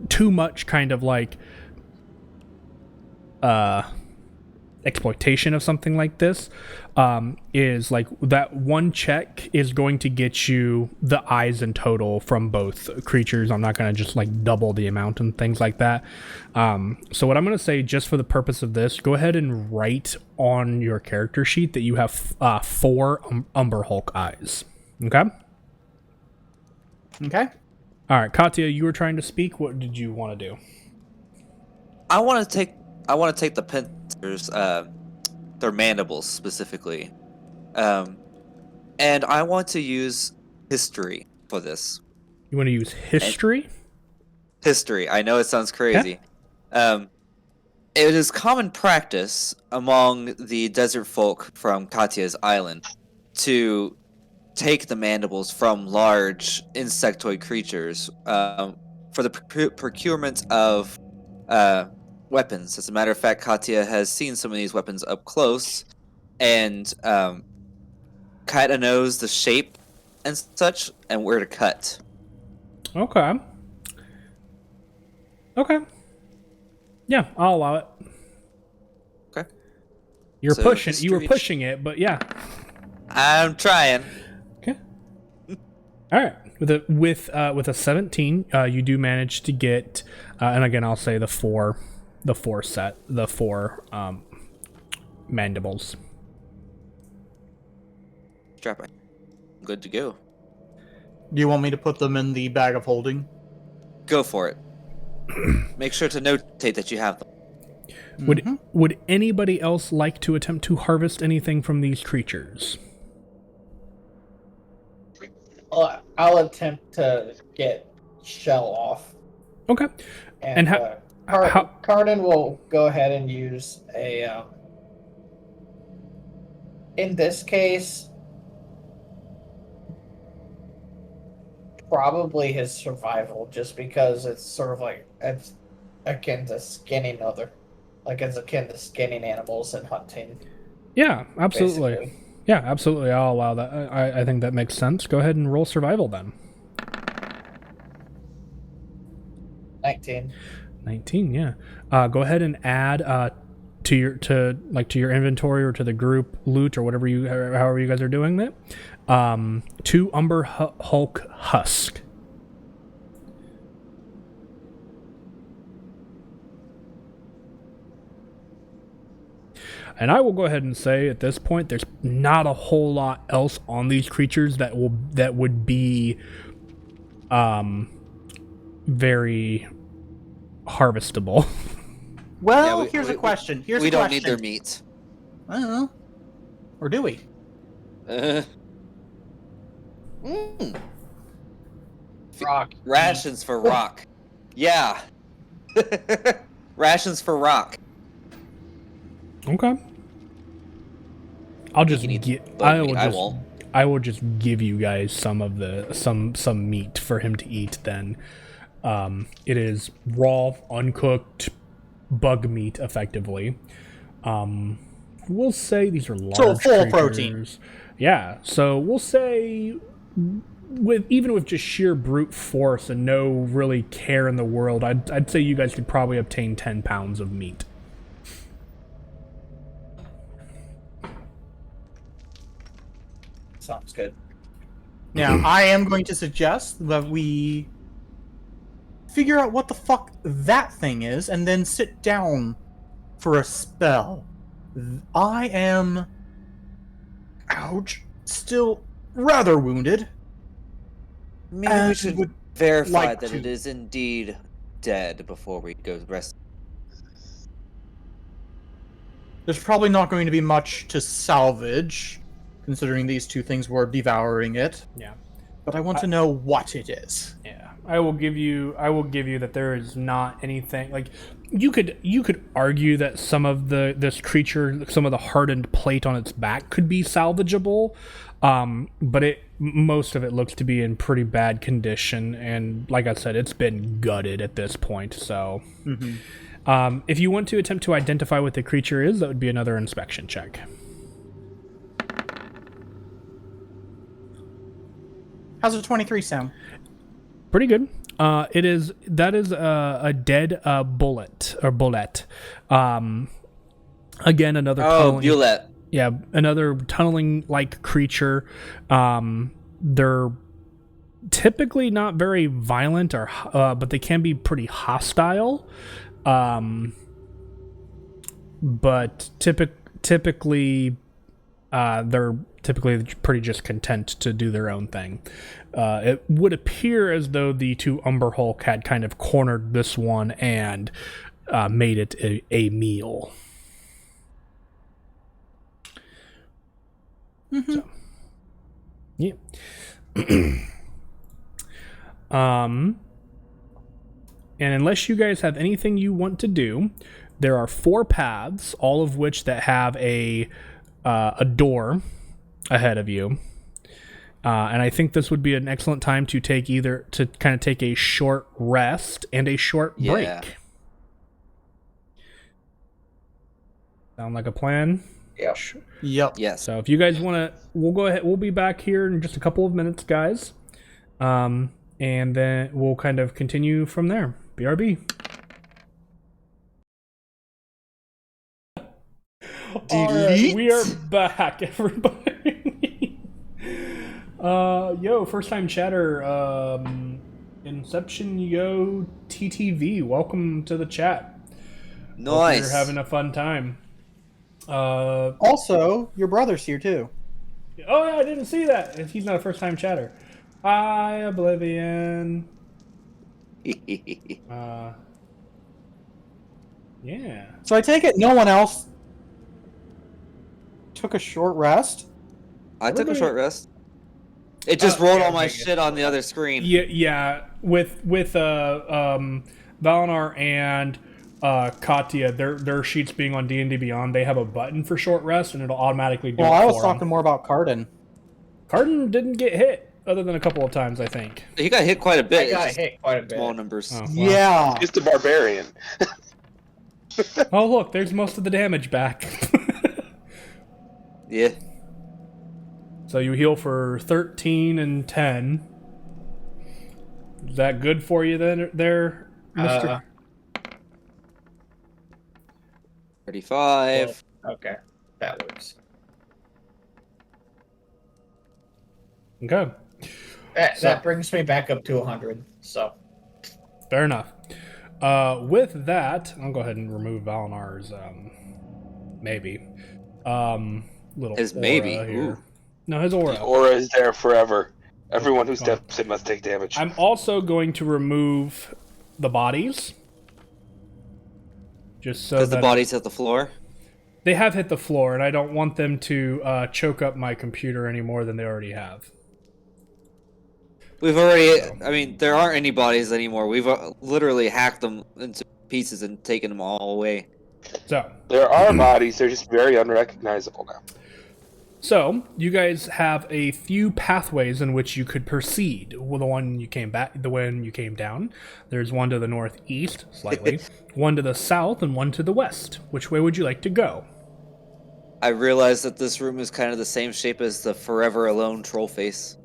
too much kind of exploitation of something like this, is that one check is going to get you the eyes in total from both creatures. I'm not going to just double the amount and things like that. So what I'm going to say, just for the purpose of this, go ahead and write on your character sheet that you have 4 Umber Hulk eyes. Okay? Okay. All right, Katya, you were trying to speak. What did you want to do? I want to take the pincers, their mandibles specifically, and I want to use history for this. You want to use history? History. I know it sounds crazy. Yeah. It is common practice among the desert folk from Katya's island to take the mandibles from large insectoid creatures for the procurement of weapons. As a matter of fact, Katya has seen some of these weapons up close, and kind of knows the shape and such, and where to cut. Okay. Yeah, I'll allow it. Okay. You were pushing it, but yeah. I'm trying. Okay. All right. With a 17, you do manage to get, and again, I'll say the four mandibles. Strap it. Good to go. Do you want me to put them in the bag of holding? Go for it. Make sure to notate that you have them. Would anybody else like to attempt to harvest anything from these creatures? I'll attempt to get shell off. Okay. And Cardin will go ahead and use a. In this case, probably his survival, just because it's sort of like it's akin to skinning it's akin to skinning animals and hunting. Yeah, absolutely. Basically. Yeah, absolutely. I'll allow that. I think that makes sense. Go ahead and roll survival then. 19. 19, yeah. Go ahead and add to your inventory or to the group loot or however you guys are doing that. 2 Umber Hulk Husk. And I will go ahead and say at this point, there's not a whole lot else on these creatures that would be very harvestable. Well, Yeah, here's a question. We don't need their meat. I don't know. Or do we? Rock. Rations for Rock. Yeah. Rations for Rock. Okay. I'll just I will just give you guys some of some meat for him to eat then. It is raw, uncooked bug meat effectively. We'll say these are large So full creatures. protein. Yeah, so we'll say even with just sheer brute force and no really care in the world, I'd say you guys could probably obtain 10 pounds of meat. Sounds good. Now, I am going to suggest that we figure out what the fuck that thing is and then sit down for a spell. I am... Ouch. Still rather wounded. Maybe we should would verify like that to- it is indeed dead before we go rest. There's probably not going to be much to salvage, considering these two things were devouring it. Yeah. But I want to know what it is. Yeah, I will give you that there is not anything like you could argue that some of this creature, some of the hardened plate on its back could be salvageable, but most of it looks to be in pretty bad condition, and like I said, it's been gutted at this point. So, if you want to attempt to identify what the creature is, that would be another inspection check. How's a 23 sound? Pretty good. That is a dead bullet. Again, another tunneling, Bullet. yeah, another tunneling like creature. They're typically not very violent but they can be pretty hostile. But typically they're pretty just content to do their own thing. It would appear as though the 2 Umber Hulk had kind of cornered this one and made it a meal. So, yeah. And unless you guys have anything you want to do, there are 4 paths, all of which that have a door ahead of you, and I think this would be an excellent time to take a short rest and a short break. Yeah. Sound like a plan? Yeah. Yep. Yes. So if you guys want to, we'll go ahead. We'll be back here in just a couple of minutes, guys, and then we'll kind of continue from there. BRB. Alright, we are back, everybody. First time chatter, Inception Yo TTV, welcome to the chat. Nice. Hope you're having a fun time. Also, your brother's here too. Oh yeah, I didn't see that. He's not a first time chatter. Hi, Oblivion. Yeah. So I take it no one else took a short rest? I took a short rest. It just rolled all my shit on the other screen. Yeah. with Valinar and Katya, their sheets being on D&D Beyond, they have a button for short rest, and it'll automatically do Well, it I was for 'em. talking more about Cardin. Cardin didn't get hit, other than a couple of times, I think. He got hit quite a bit. I It's got just hit quite a bit. small numbers. Oh, well. Yeah. It's the barbarian. Oh, look, there's most of the damage back. Yeah. So you heal for 13 and 10. Is that good for you then, there, Mr.? 35. Okay, that works. Okay, That brings me back up to 100. So fair enough. With that, I'll go ahead and remove Valinar's maybe little His aura maybe? here. Ooh. No, his aura. The aura is there forever. Everyone who Fine. steps in must take damage. I'm also going to remove the bodies, just so Because that the bodies hit the floor. they have hit the floor, and I don't want them to choke up my computer any more than they already have. We've already. I mean, there aren't any bodies anymore. We've literally hacked them into pieces and taken them all away. So, There are bodies, they're just very unrecognizable now. So, you guys have a few pathways in which you could proceed. Well, the one you came back, the one you came down. There's one to the northeast, slightly, one to the south, and one to the west. Which way would you like to go? I realized that this room is kind of the same shape as the Forever Alone troll face.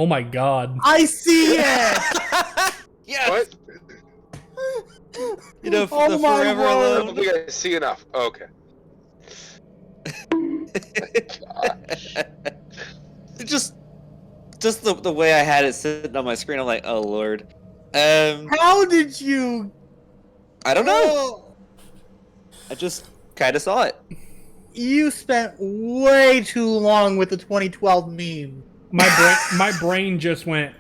Oh my god. I see it! Yes! What? You know, Oh the my Forever I word. don't Alone. think I see enough. Oh, okay. just the way I had it sitting on my screen, I'm like, oh lord. How did you? I don't know. Oh, I just kind of saw it. you spent way too long with the 2012 meme. My brain just went.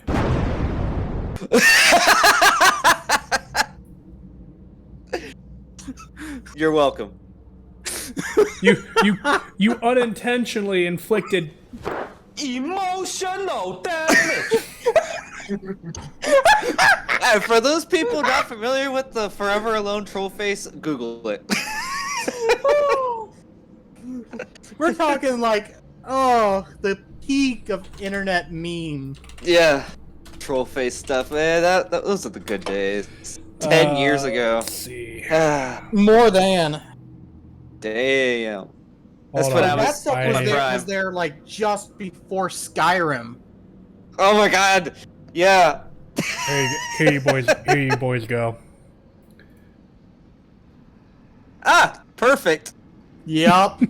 You're welcome. You unintentionally inflicted. Emotional damage. For those people not familiar with the Forever Alone troll face, Google it. We're talking like, oh, the peak of internet meme. Yeah, troll face stuff, man. Those are the good days. 10 years ago. Let's see. More than. Damn. That's Hold what on. I That was. stuff I- was there, prime. was there like just before Skyrim. Oh my god. Yeah. Here you boys go. Ah, perfect. Yup.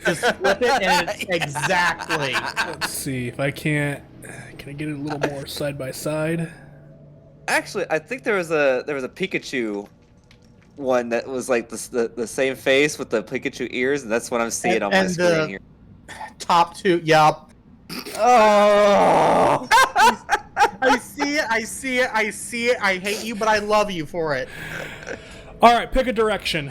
Just flip it and it's exactly. Let's see if I can't. Can I get it a little more side by side? Actually, I think there was a Pikachu one that was like the same face with the Pikachu ears, and that's what I'm seeing on my And screen the- here. Top two. Yup. Oh. I see it. I see it. I see it. I hate you, but I love you for it. All right, pick a direction.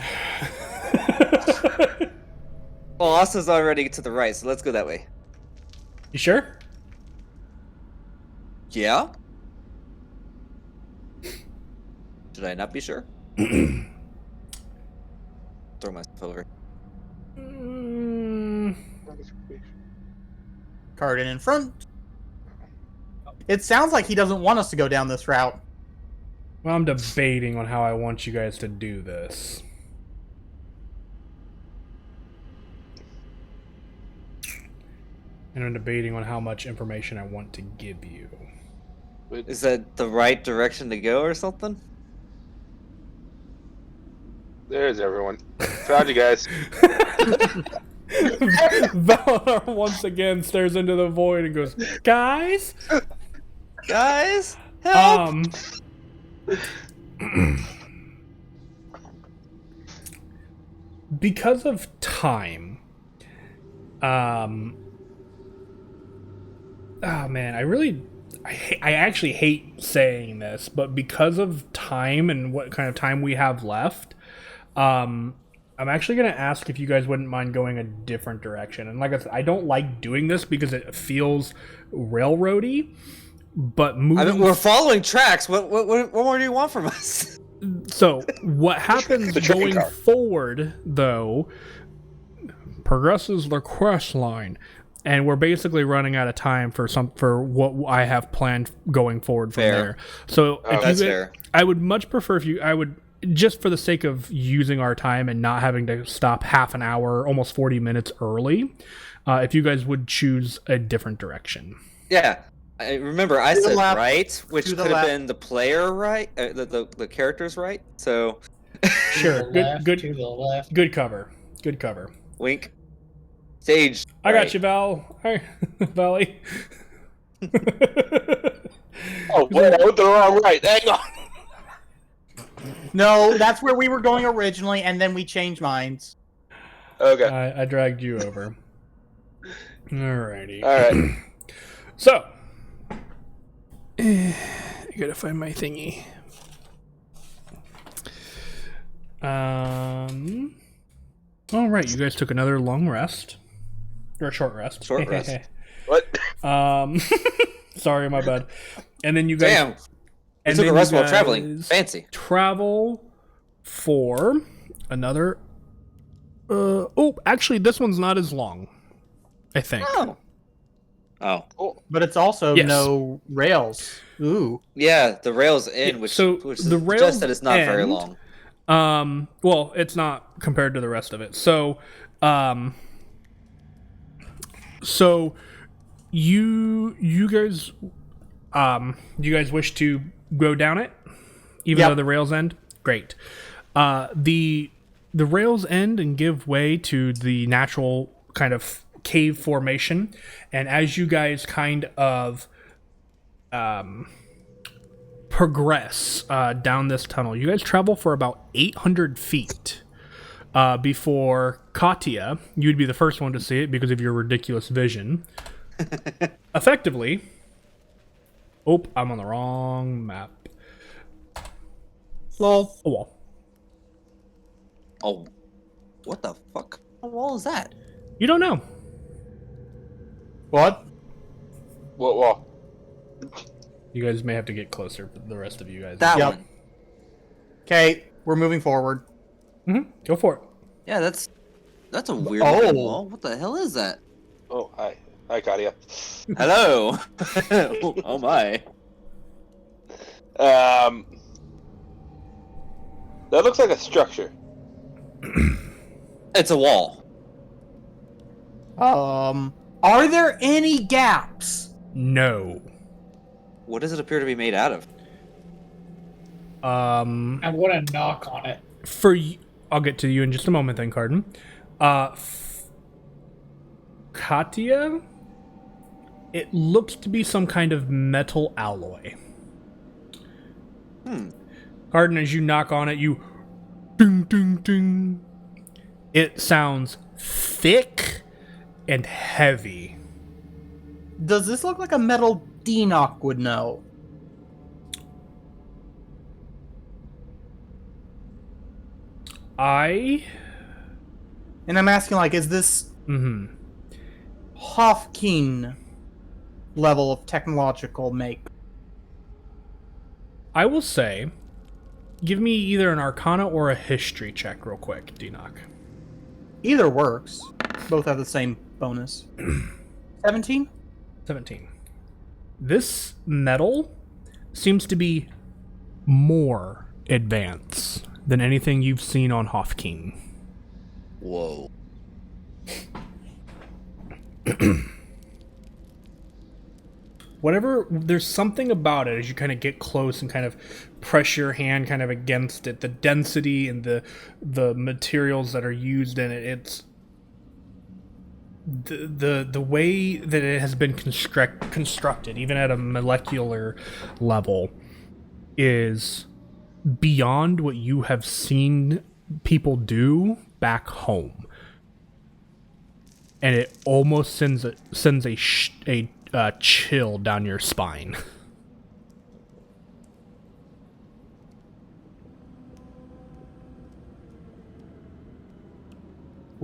Well, Austin's already to the right, so let's go that way. You sure? Yeah? Should I not be sure? Throw myself over. Cardin in front. It sounds like he doesn't want us to go down this route. Well, I'm debating on how I want you guys to do this. And I'm debating on how much information I want to give you. Is that the right direction to go or something? There's everyone. Found you guys. Valar once again stares into the void and goes, "Guys, Guys, help! because of time, oh man, I actually hate saying this, but because of time and what kind of time we have left, I'm actually going to ask if you guys wouldn't mind going a different direction. And like I said, I don't like doing this because it feels railroady. But moving, we're following tracks. What more do you want from us? So what happens The chicken going car. forward, though, progresses the quest line, and we're basically running out of time for what I have planned going forward from Fair. there. So if That's you, fair. I would much prefer if I would, just for the sake of using our time and not having to stop half an hour, almost 40 minutes early, if you guys would choose a different direction. Yeah. Remember, I To the said left. right, which To the could have left. been the player right, the character's right. So, Sure, To the left, good, to the left. good cover, good cover. wink. Sage. I right. got you, Val. Hi, Valley. Oh, wait, I went the wrong right. Hang on. No, that's where we were going originally, and then we changed minds. Okay. I dragged you over. Alrighty. All right. So, I gotta find my thingy. All right, you guys took another long rest, or a short rest. Short rest. What? Sorry, my bad. And then you guys. Damn. We and took then a rest you while traveling. guys Fancy. Travel for another. Actually, this one's not as long. I think. Oh. But it's also Yes. no rails. Ooh. Yeah, the rails end, Yeah, which so which the suggests rails that it's not very end. long. Well, it's not compared to the rest of it. So, you guys, you guys wish to go down it, even Yep. though the rails end. Great. The rails end and give way to the natural kind of cave formation, and as you guys kind of progress down this tunnel, you guys travel for about 800 feet before Katya, you'd be the first one to see it because of your ridiculous vision. Effectively, I'm on the wrong map. Lol. A wall. Oh, what the fuck? What wall is that? You don't know. What? What wall? You guys may have to get closer. The rest of you guys. That Yep. one. Okay, we're moving forward. Go for it. Yeah, that's a weird Oh. looking wall. What the hell is that? Oh, hi. Hi, Katia. Hello. Oh my. That looks like a structure. It's a wall. Are there any gaps? No. What does it appear to be made out of? I'm gonna knock on it. I'll get to you in just a moment then, Carden. Katya, it looks to be some kind of metal alloy. Carden, as you knock on it, you ding ding ding. It sounds thick and heavy. Does this look like a metal Denock would know? And I'm asking, like, is this Hofkeen level of technological make? I will say, give me either an Arcana or a History check real quick, Denock. Either works. Both have the same bonus. 17? 17. This metal seems to be more advanced than anything you've seen on Hofkeen. Whoa. There's something about it as you kind of get close and kind of press your hand kind of against it. The density and the materials that are used in it. It's the way that it has been constructed, even at a molecular level, is beyond what you have seen people do back home, and it almost sends a chill down your spine.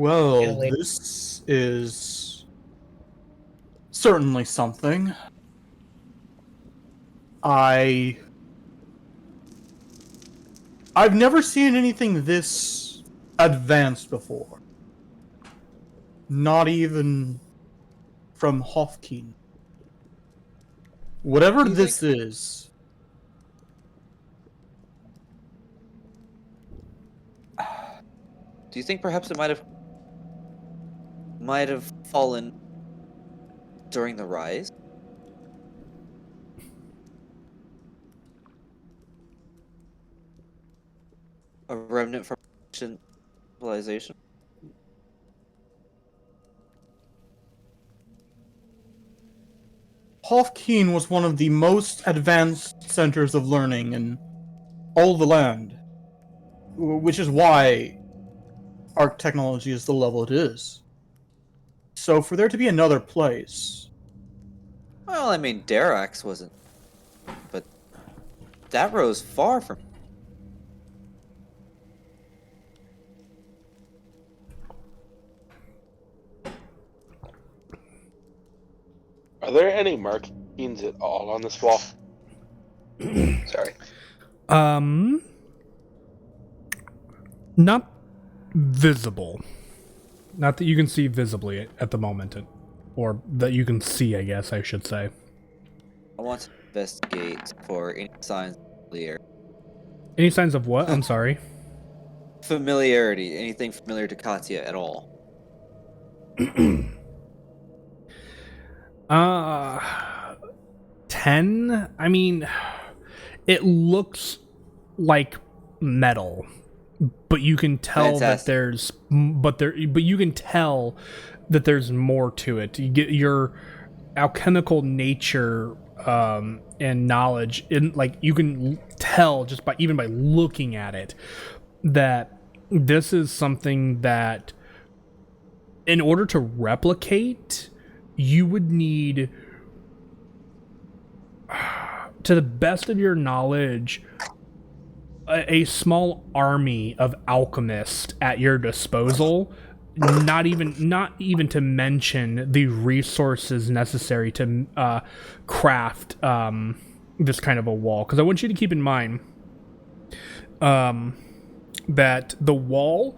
Well, Italy. this is certainly something. I've never seen anything this advanced before. Not even from Hofkeen. Whatever Do you this is, Do you think perhaps it might have fallen during the rise? A remnant from ancient civilization? Hofkeen was one of the most advanced centers of learning in all the land, which is why our technology is the level it is. So for there to be another place, Well, I mean, Darax wasn't, but that rose far from. Are there any markings at all on this wall? Sorry. Not visible. Not that you can see visibly at the moment, or that you can see, I guess I should say. I want to investigate for any signs of familiarity. Any signs of what? I'm sorry. Familiarity. Anything familiar to Katya at all? Uh, 10? I mean, it looks like metal, but you can tell Fantastic. that but you can tell that there's more to it. You get your alchemical nature and knowledge in, like, you can tell just by looking at it that this is something that, in order to replicate, you would need, to the best of your knowledge, a small army of alchemists at your disposal. Not even to mention the resources necessary to craft this kind of a wall. Because I want you to keep in mind that the wall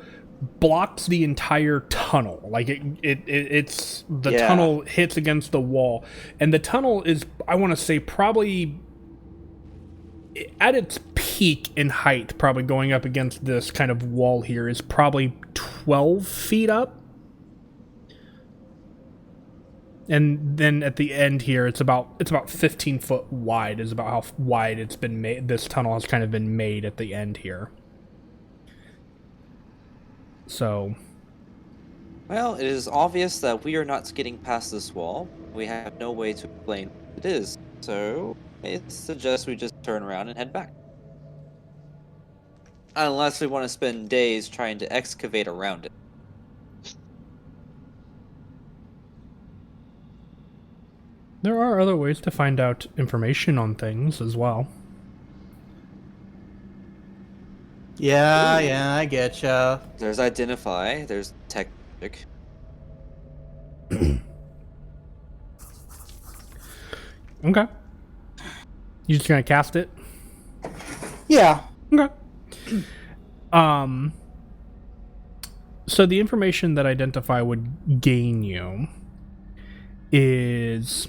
blocks the entire tunnel. Like it's the Yeah. tunnel hits against the wall, and the tunnel is, I want to say, probably at its peak in height, probably going up against this kind of wall here, is probably 12 feet up. And then at the end here, it's about 15 foot wide, is about how wide it's been made. This tunnel has kind of been made at the end here. So, Well, it is obvious that we are not getting past this wall. We have no way to explain what it is. So, I suggest we just turn around and head back. Unless we want to spend days trying to excavate around it. there are other ways to find out information on things as well. yeah, I getcha. There's identify, there's tech. Okay. You just gonna cast it? Yeah. Okay. So the information that Identify would gain you is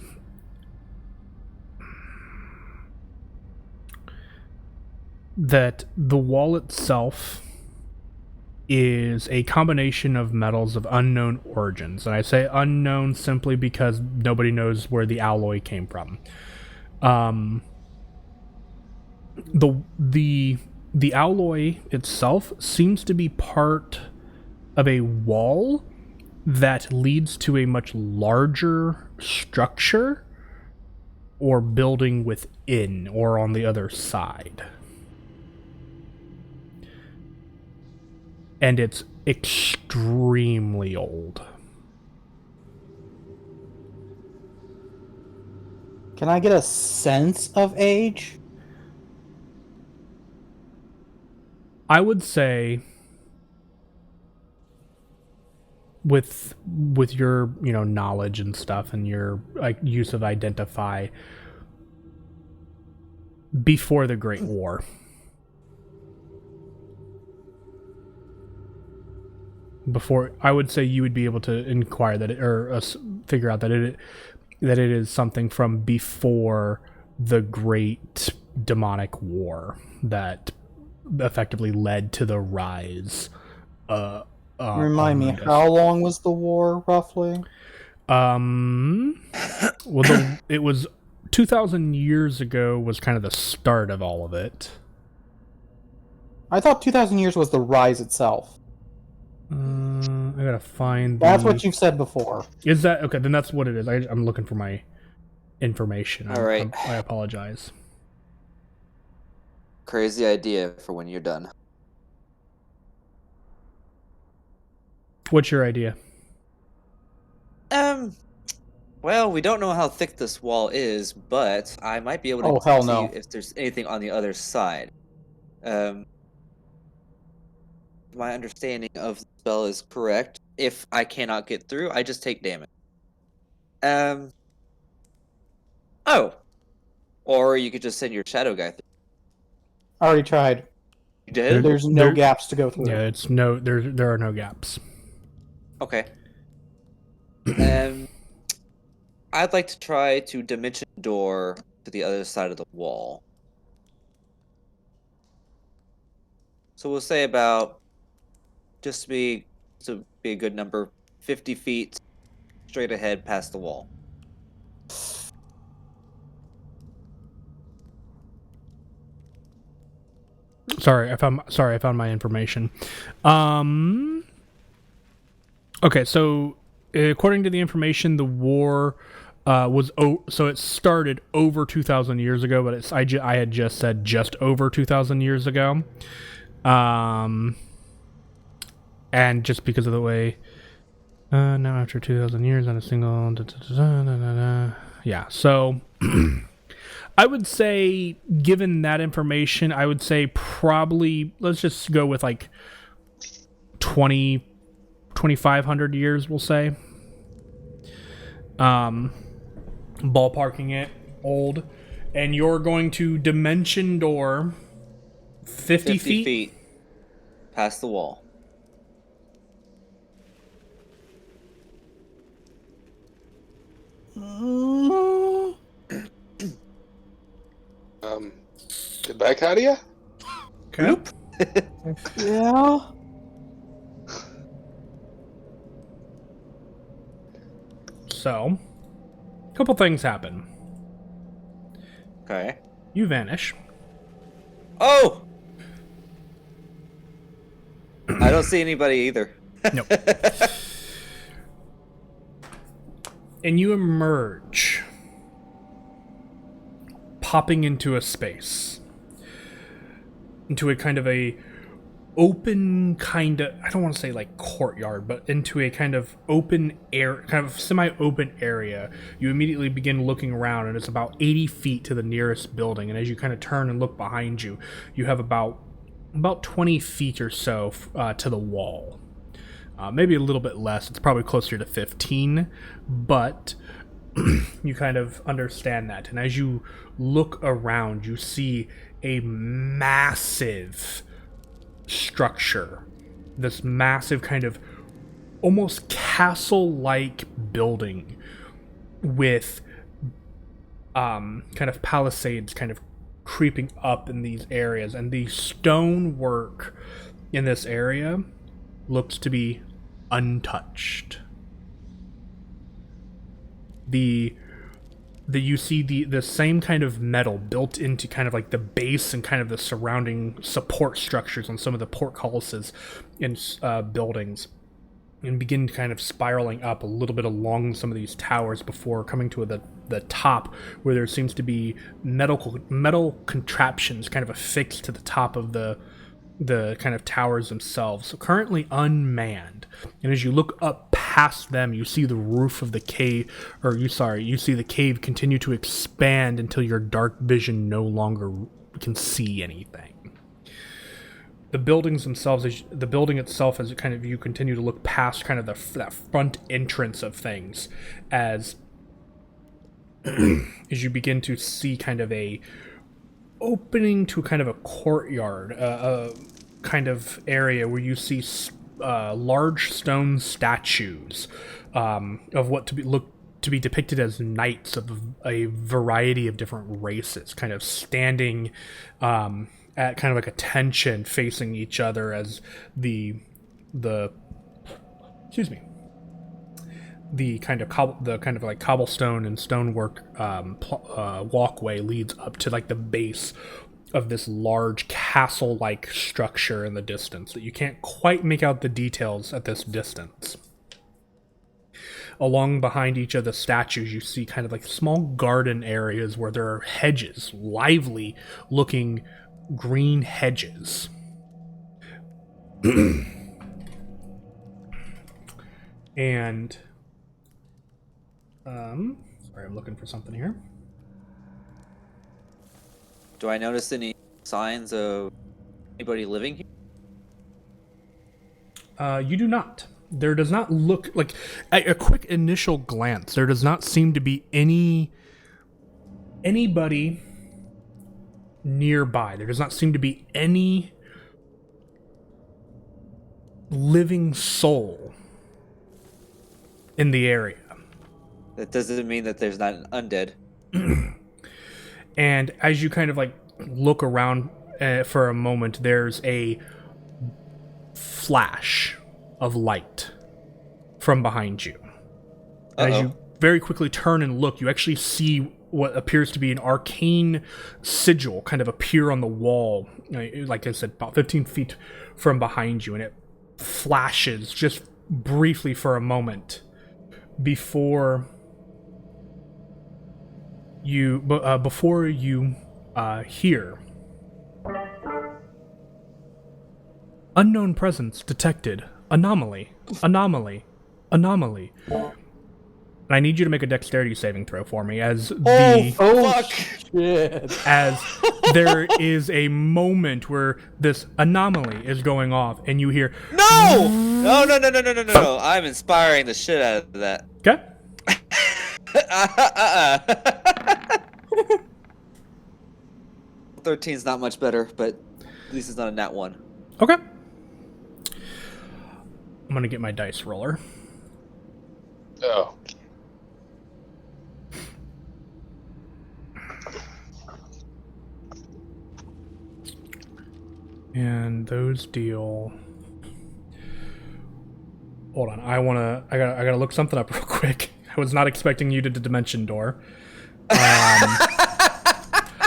that the wall itself is a combination of metals of unknown origins. And I say unknown simply because nobody knows where the alloy came from. The alloy itself seems to be part of a wall that leads to a much larger structure or building within or on the other side. And it's extremely old. Can I get a sense of age? I would say with your knowledge and stuff and your use of identify, before the Great War. Before, I would say you would be able to inquire that figure out that it is something from before the Great Demonic War that effectively led to the rise. Remind me, how long was the war roughly? It was 2,000 years ago was kind of the start of all of it. I thought 2,000 years was the rise itself. I gotta find. That's what you've said before. Is that okay? Then that's what it is. I'm looking for my information. All right. I apologize. Crazy idea for when you're done. What's your idea? Well, we don't know how thick this wall is, but I might be able to see if there's anything on the other side. My understanding of the spell is correct. If I cannot get through, I just take damage. Or you could just send your shadow guy through. I already tried. You did? There's no gaps to go through. Yeah, there are no gaps. Okay. I'd like to try to dimension door to the other side of the wall. So we'll say about, just to be a good number, 50 feet straight ahead past the wall. Sorry, I found my information. Okay, so according to the information, the war so it started over 2,000 years ago, but I had just said just over 2,000 years ago. And just because of the way, now after 2,000 years on a single, yeah. So I would say, given that information, I would say probably let's just go with like 2,500 years. We'll say. Ballparking it old, and you're going to dimension door 50 feet past the wall. Goodbye, Katia? Okay. Yeah. So, a couple things happen. Okay. You vanish. Oh! I don't see anybody either. Nope. And you emerge, popping into a space, into a kind of a open kind of, I don't want to say like courtyard, but into a kind of open air, kind of semi-open area. You immediately begin looking around, and it's about 80 feet to the nearest building. And as you kind of turn and look behind you, you have about 20 feet or so to the wall. Maybe a little bit less. It's probably closer to 15, but you kind of understand that. And as you look around, you see a massive structure, this massive kind of almost castle-like building with kind of palisades kind of creeping up in these areas, and the stonework in this area looks to be untouched. You see the same kind of metal built into kind of like the base and kind of the surrounding support structures on some of the portcullises in buildings, and begin kind of spiraling up a little bit along some of these towers before coming to the top, where there seems to be metal contraptions kind of affixed to the top of the kind of towers themselves, so currently unmanned. And as you look up past them, you see the roof of the cave, you see the cave continue to expand until your dark vision no longer can see anything. the buildings themselves, the building itself, as kind of you continue to look past kind of that front entrance of things, as as you begin to see kind of a opening to kind of a courtyard, a kind of area where you see large stone statues of what to be depicted as knights of a variety of different races, kind of standing at kind of like attention, facing each other as the kind of like cobblestone and stonework walkway leads up to like the base of this large castle-like structure in the distance that you can't quite make out the details at this distance. Along behind each of the statues, you see kind of like small garden areas where there are hedges, lively looking green hedges. And sorry, I'm looking for something here. Do I notice any signs of anybody living here? You do not. There does not look like at a quick initial glance. There does not seem to be anybody nearby. There does not seem to be any living soul in the area. That doesn't mean that there's not an undead. And as you kind of like look around for a moment, there's a flash of light from behind you. And as you very quickly turn and look, you actually see what appears to be an arcane sigil kind of appear on the wall, like I said, about 15 feet from behind you, and it flashes just briefly for a moment before you hear unknown presence detected. Anomaly. And I need you to make a dexterity saving throw for me as Fuck! Shit. as there is a moment where this anomaly is going off and you hear No! No. I'm inspiring the shit out of that. okay. 13's not much better, but at least it's not a nat 1. Okay. I'm gonna get my dice roller. Oh. And those deal. Hold on, I gotta look something up real quick. I was not expecting you to dimension door.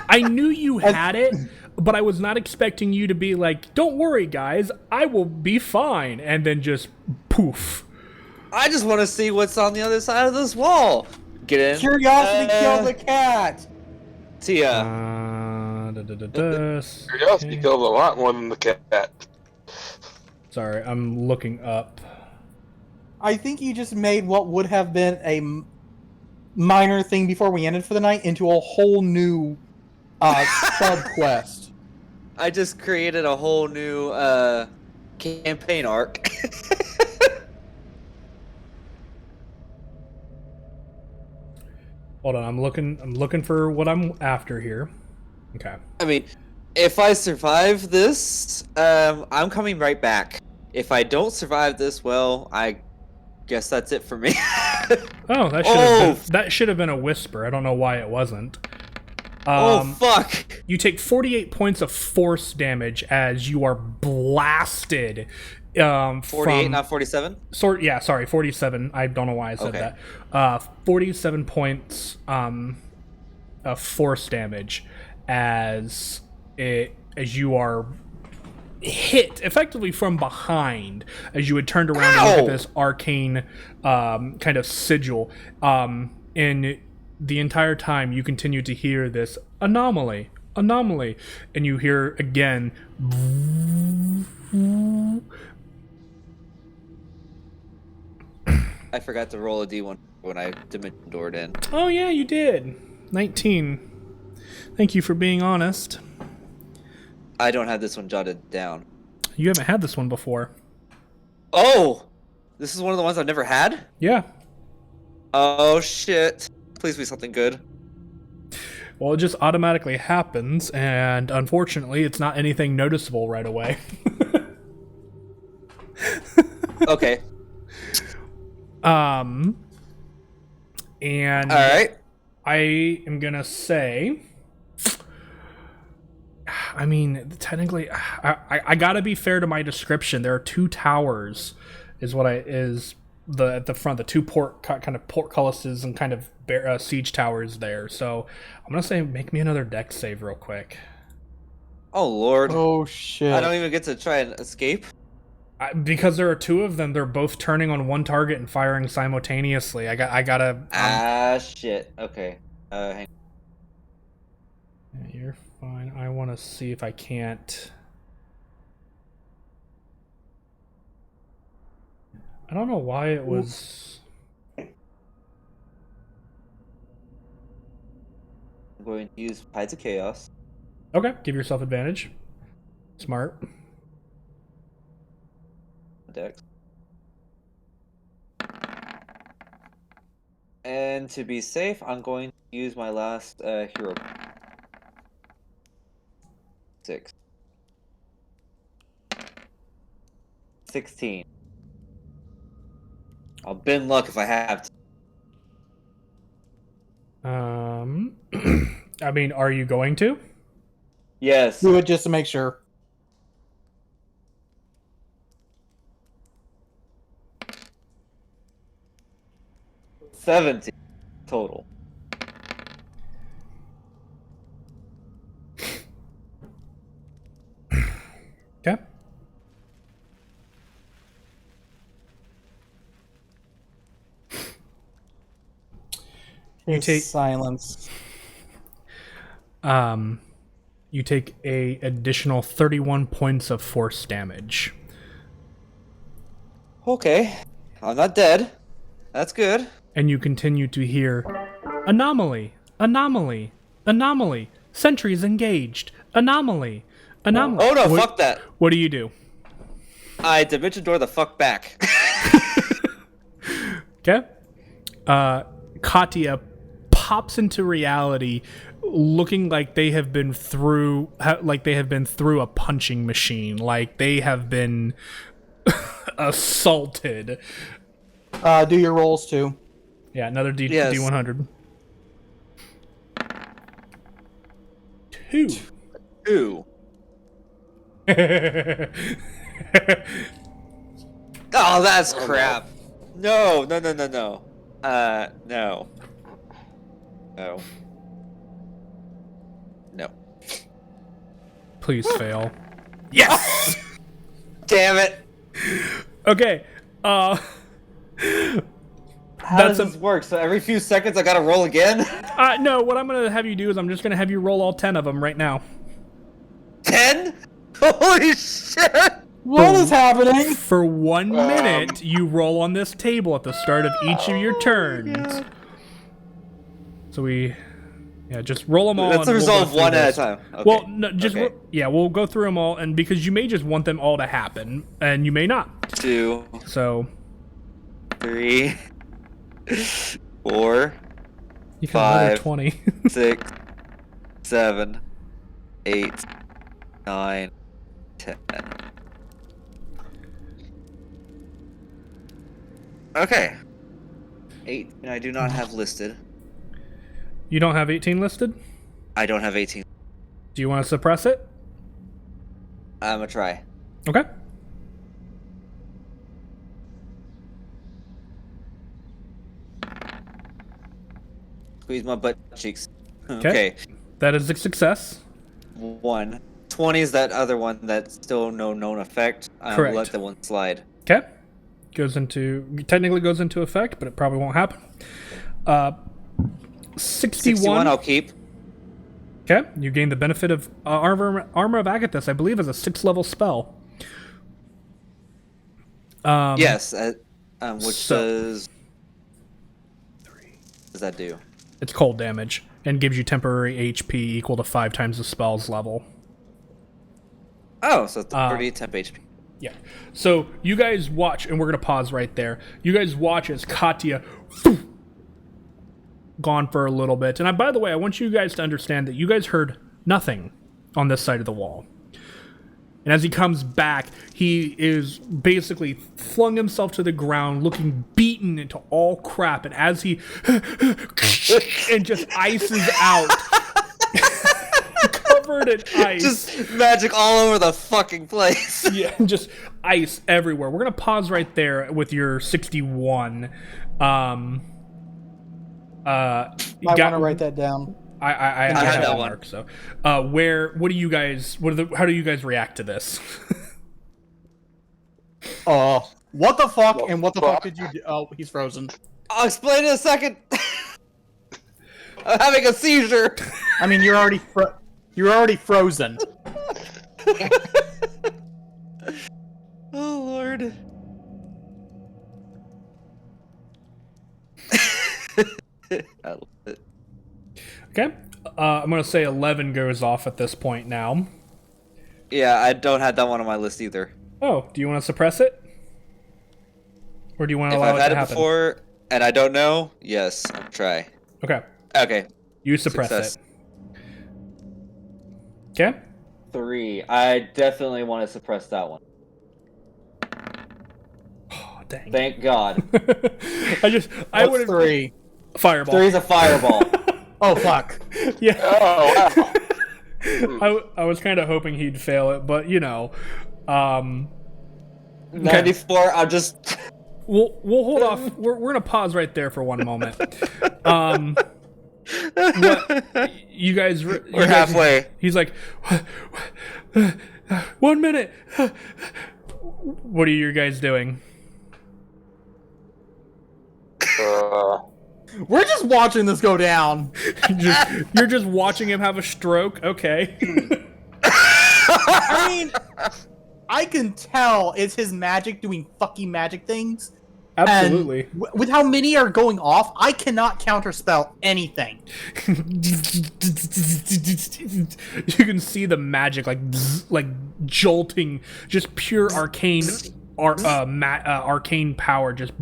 I knew you had it, but I was not expecting you to be like, "Don't worry, guys, I will be fine," and then just poof. I just want to see what's on the other side of this wall. Get in. Curiosity killed the cat. Tia. Curiosity killed a lot more than the cat. Sorry, I'm looking up. I think you just made what would have been a minor thing before we ended for the night into a whole new sub quest. I just created a whole new campaign arc. Hold on, I'm looking for what I'm after here. Okay. I mean, if I survive this, I'm coming right back. If I don't survive this, well, I guess that's it for me. Oh, that should have been a whisper. I don't know why it wasn't. Fuck! You take 48 points of force damage as you are blasted. 48, not 47? 47. I don't know why I said that. 47 points of force damage as you are hit effectively from behind as you had turned around to look at this arcane kind of sigil. And the entire time you continue to hear this anomaly, and you hear again. I forgot to roll a d1 when I dimension doored in. Oh yeah, you did. 19. Thank you for being honest. I don't have this one jotted down. You haven't had this one before. Oh! This is one of the ones I've never had? Yeah. Oh, shit. Please be something good. Well, it just automatically happens, and unfortunately, it's not anything noticeable right away. Okay. And Alright. I am gonna say, I mean, technically, I gotta be fair to my description. There are 2 towers, at the front, the 2 portcullises and kind of siege towers there. So I'm gonna say, make me another dex save real quick. Oh, Lord. Oh shit! I don't even get to try and escape. Because there are 2 of them, they're both turning on one target and firing simultaneously. I gotta. Shit. Okay. Hang Yeah, you're fine. I want to see if I can't. I don't know why it was. I'm going to use Tides of Chaos. Okay, give yourself advantage. Smart. Dex. And to be safe, I'm going to use my last hero. 6. 16. I'll bend luck if I have to. I mean, are you going to? Yes. Do it just to make sure. $17 total. Okay. You take silence. You take a additional 31 points of force damage. Okay. I'm not dead. That's good. And you continue to hear anomaly, anomaly, anomaly, sentries engaged, anomaly, anomaly. Oh no, fuck that. What do you do? I dimension door the fuck back. Okay. Katya pops into reality looking like they have been through a punching machine, like they have been assaulted. Do your rolls too. Yeah, another Yes. D100. 2. 2. Oh, that's crap. No. No. No. Please fail. Yes. Damn it. Okay. How That's does this work? So every few seconds I gotta roll again? No, what I'm gonna have you do is I'm just gonna have you roll all 10 of them right now. 10? Holy shit! What is happening? For 1 minute, you roll on this table at the start of each of your turns. So just roll them all. Let's and resolve we'll go one through at a this. time. Okay. Well, no, just Okay. we'll go through them all, and because you may just want them all to happen, and you may not. 2, So 3, 4, you can another 5, 20. 6, 7, 8, 9, 10. Okay. 8 I do not have listed. You don't have 18 listed? I don't have 18. Do you want to suppress it? I'm gonna try. Okay. Squeeze my butt cheeks. Okay. Okay. That is a success. 1. 20 is that other one that's still no known effect. Correct. Let the one slide. Okay. Technically goes into effect, but it probably won't happen. 61. I'll keep. Okay. You gain the benefit of Armor of Agathis, I believe, is a 6th level spell. Yes. Which so- does... What does that do? It's cold damage and gives you temporary HP equal to 5 times the spell's level. Oh, so 30 temp HP. Yeah. So you guys watch, and we're gonna pause right there. You guys watch as Katya gone for a little bit. And by the way, I want you guys to understand that you guys heard nothing on this side of the wall. And as he comes back, he is basically flung himself to the ground, looking beaten into all crap. And as he and just ices out, covered in ice, Just magic all over the fucking place. yeah, just ice everywhere. We're gonna pause right there with your 61. I want to write that down. I had have that that one. mark. So, what do you guys? How do you guys react to this? What the fuck? Well, And what the fuck did you do? Oh, he's frozen. I'll explain in a second. I'm having a seizure. I mean, you're already frozen. Oh Lord. I love it. Okay, I'm gonna say 11 goes off at this point now. Yeah, I don't have that one on my list either. Oh, do you want to suppress it, or do you want to If allow I've it had to it happen? before and I don't know, yes, I'll try. Okay, Okay. you suppress Success. it. Okay. 3. I definitely want to suppress that one. Oh, dang. Thank God. I What's would 3? fireball. 3's a fireball. Oh fuck. Yeah. Oh, wow. I was kind of hoping he'd fail it, but you know, 94, I'll just... we'll hold off. We're gonna pause right there for one moment. What you guys? We're halfway. He's like, 1 minute. What are you guys doing? We're just watching this go down. You're just watching him have a stroke. Okay. I mean, I can tell it's his magic doing fucking magic things. Absolutely. And with how many are going off, I cannot counterspell anything. You can see the magic like jolting, just pure arcane arcane power just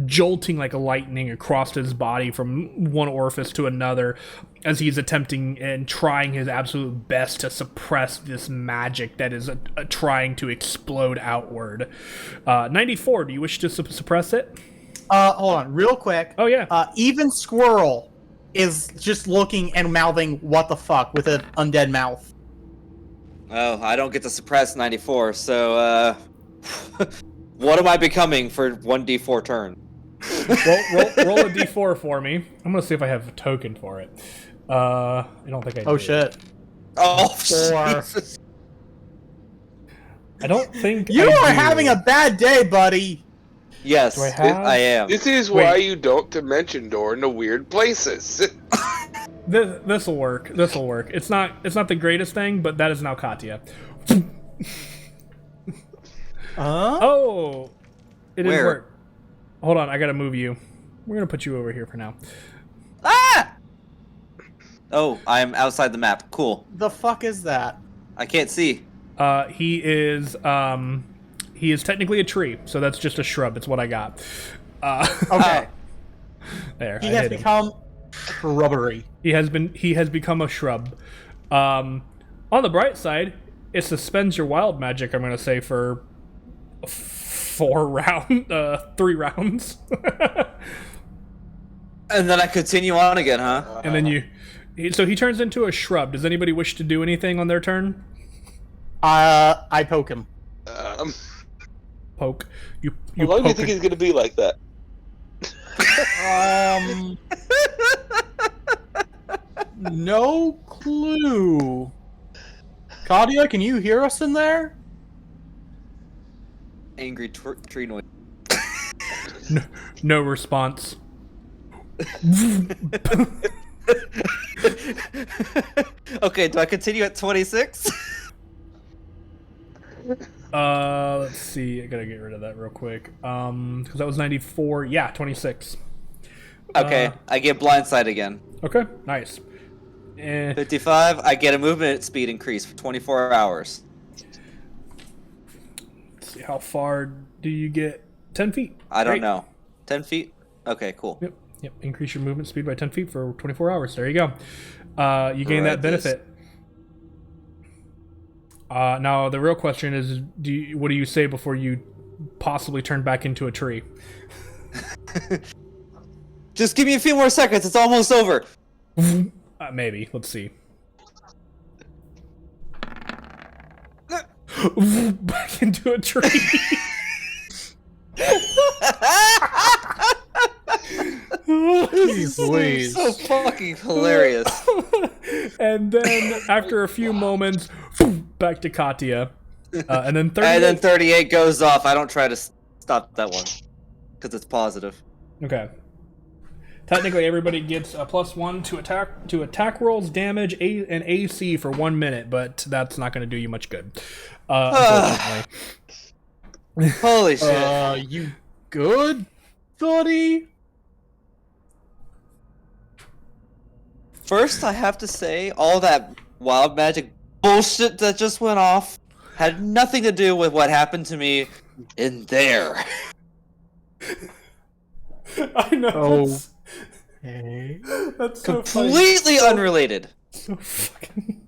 jolting like lightning across his body from one orifice to another as he's attempting and trying his absolute best to suppress this magic that is trying to explode outward. 94, do you wish to suppress it? Hold on, real quick. Oh, yeah. Even Squirrel is just looking and mouthing "what the fuck" with an undead mouth. Oh, I don't get to suppress 94, so, what am I becoming for 1d4 turn? Roll a d4 for me. I'm going to see if I have a token for it. I don't think I do. Oh shit. Oh, 4. Jesus. I don't think You I are do. having a bad day, buddy. Yes, Do I have- I am. This is why you don't dimension door into weird places. This'll work. This'll work. It's not the greatest thing, but that is now Katya. Oh, it didn't Where? work. Hold on, I gotta move you. We're gonna put you over here for now. Ah! Oh, I'm outside the map. Cool. The fuck is that? I can't see. He is technically a tree, so that's just a shrub. It's what I got. Okay. There. He I has hit him. become shrubbery. He has become a shrub. On the bright side, it suspends your wild magic. I'm gonna say for 3 rounds, And then I continue on again, huh? and then so he turns into a shrub. Does anybody wish to do anything on their turn? I poke him. Poke. You How long do you poke think it. he's gonna be like that? No clue. Claudia, can you hear us in there? Angry tree noise. No response. Okay, do I continue at 26? Let's see. I gotta get rid of that real quick. Because that was 94. Yeah, 26. Okay, I get blindside again. Okay, nice. 55, I get a movement speed increase for 24 hours. see, how far do you get? 10 feet. I don't Great. know. 10 feet? Okay, cool. Yep. Yep. Increase your movement speed by 10 feet for 24 hours. There you go. You gain Right, that benefit. Now the real question is, what do you say before you possibly turn back into a tree? Just give me a few more seconds. It's almost over. Maybe. Let's see. Back into a tree. Jeez Louise. So fucking hilarious. And then after a few moments, back to Katya. And then 38. And then 38 goes off. I don't try to stop that one because it's positive. Okay. Technically, everybody gets a +1 to attack rolls, damage, and AC for 1 minute, but that's not going to do you much good. Unfortunately. Holy shit. You good, buddy? First, I have to say, all that wild magic bullshit that just went off had nothing to do with what happened to me in there. I know. Oh. That's so funny. Completely unrelated. So fucking...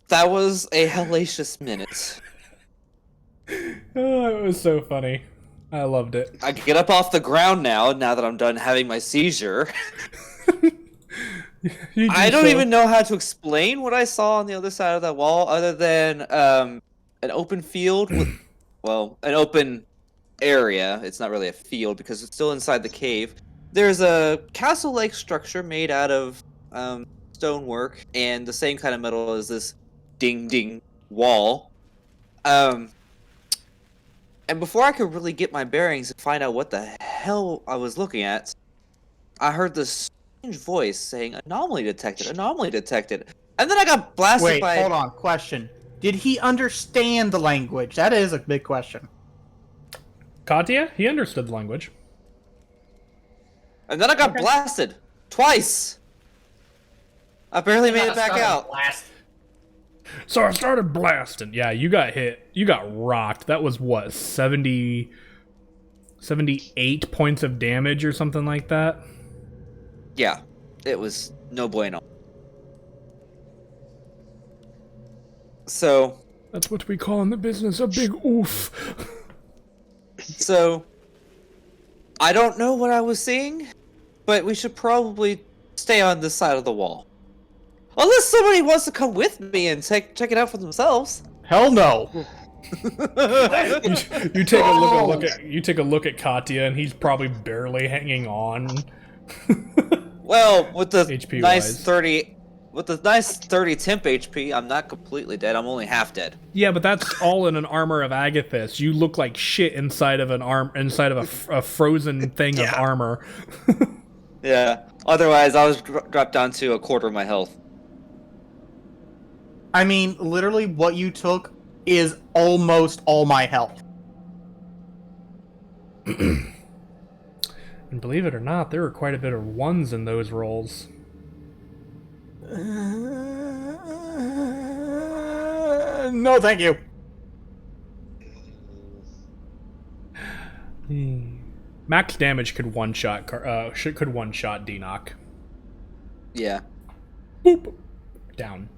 That was a hellacious minute. Oh, it was so funny. I loved it. I get up off the ground now that I'm done having my seizure. I don't even know how to explain what I saw on the other side of that wall other than an open field with, well, an open area. It's not really a field because it's still inside the cave. There's a castle-like structure made out of stonework and the same kind of metal as this ding-ding wall. And before I could really get my bearings and find out what the hell I was looking at, I heard this strange voice saying, anomaly detected, anomaly detected. And then I got blasted Wait, by... hold on. Question. Did he understand the language? That is a big question. Katya, he understood the language. And then I got blasted. Twice. I barely made it back out. So I started blasting. Yeah, you got hit. You got rocked. That was what, 78 points of damage or something like that? Yeah, it was no bueno. So... That's what we call in the business a big oof. So... I don't know what I was seeing, but we should probably stay on this side of the wall. Unless somebody wants to come with me and check it out for themselves. Hell no. You take a look at Katya, and he's probably barely hanging on. Well, with the HP nice wise. 30 temp HP, I'm not completely dead. I'm only half dead. Yeah, but that's all in an armor of Agathis. You look like shit inside of a frozen thing of armor. Yeah. Otherwise, I was dropped down to a quarter of my health. I mean, literally what you took is almost all my health. And believe it or not, there were quite a bit of ones in those rolls. No, thank you. Max damage could one shot D-knock. Yeah. Boop. Down.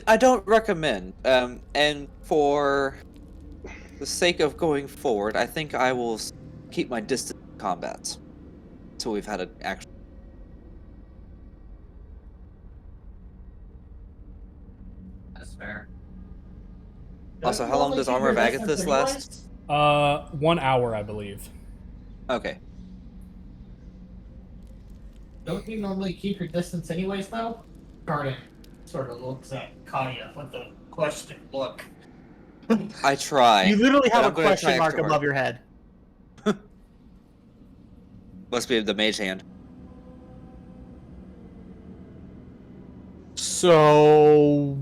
I don't recommend. And for the sake of going forward, I think I will keep my distance combat until we've had an action. That's fair. Also, how long does Armor of Agathis last? 1 hour, I believe. Okay. Don't you normally keep your distance anyways, though? Garnet sort of looks at Kaya with a question look. I try. You literally but have I'm a gonna question try mark extra above hard. your head. Must be the mage hand. So...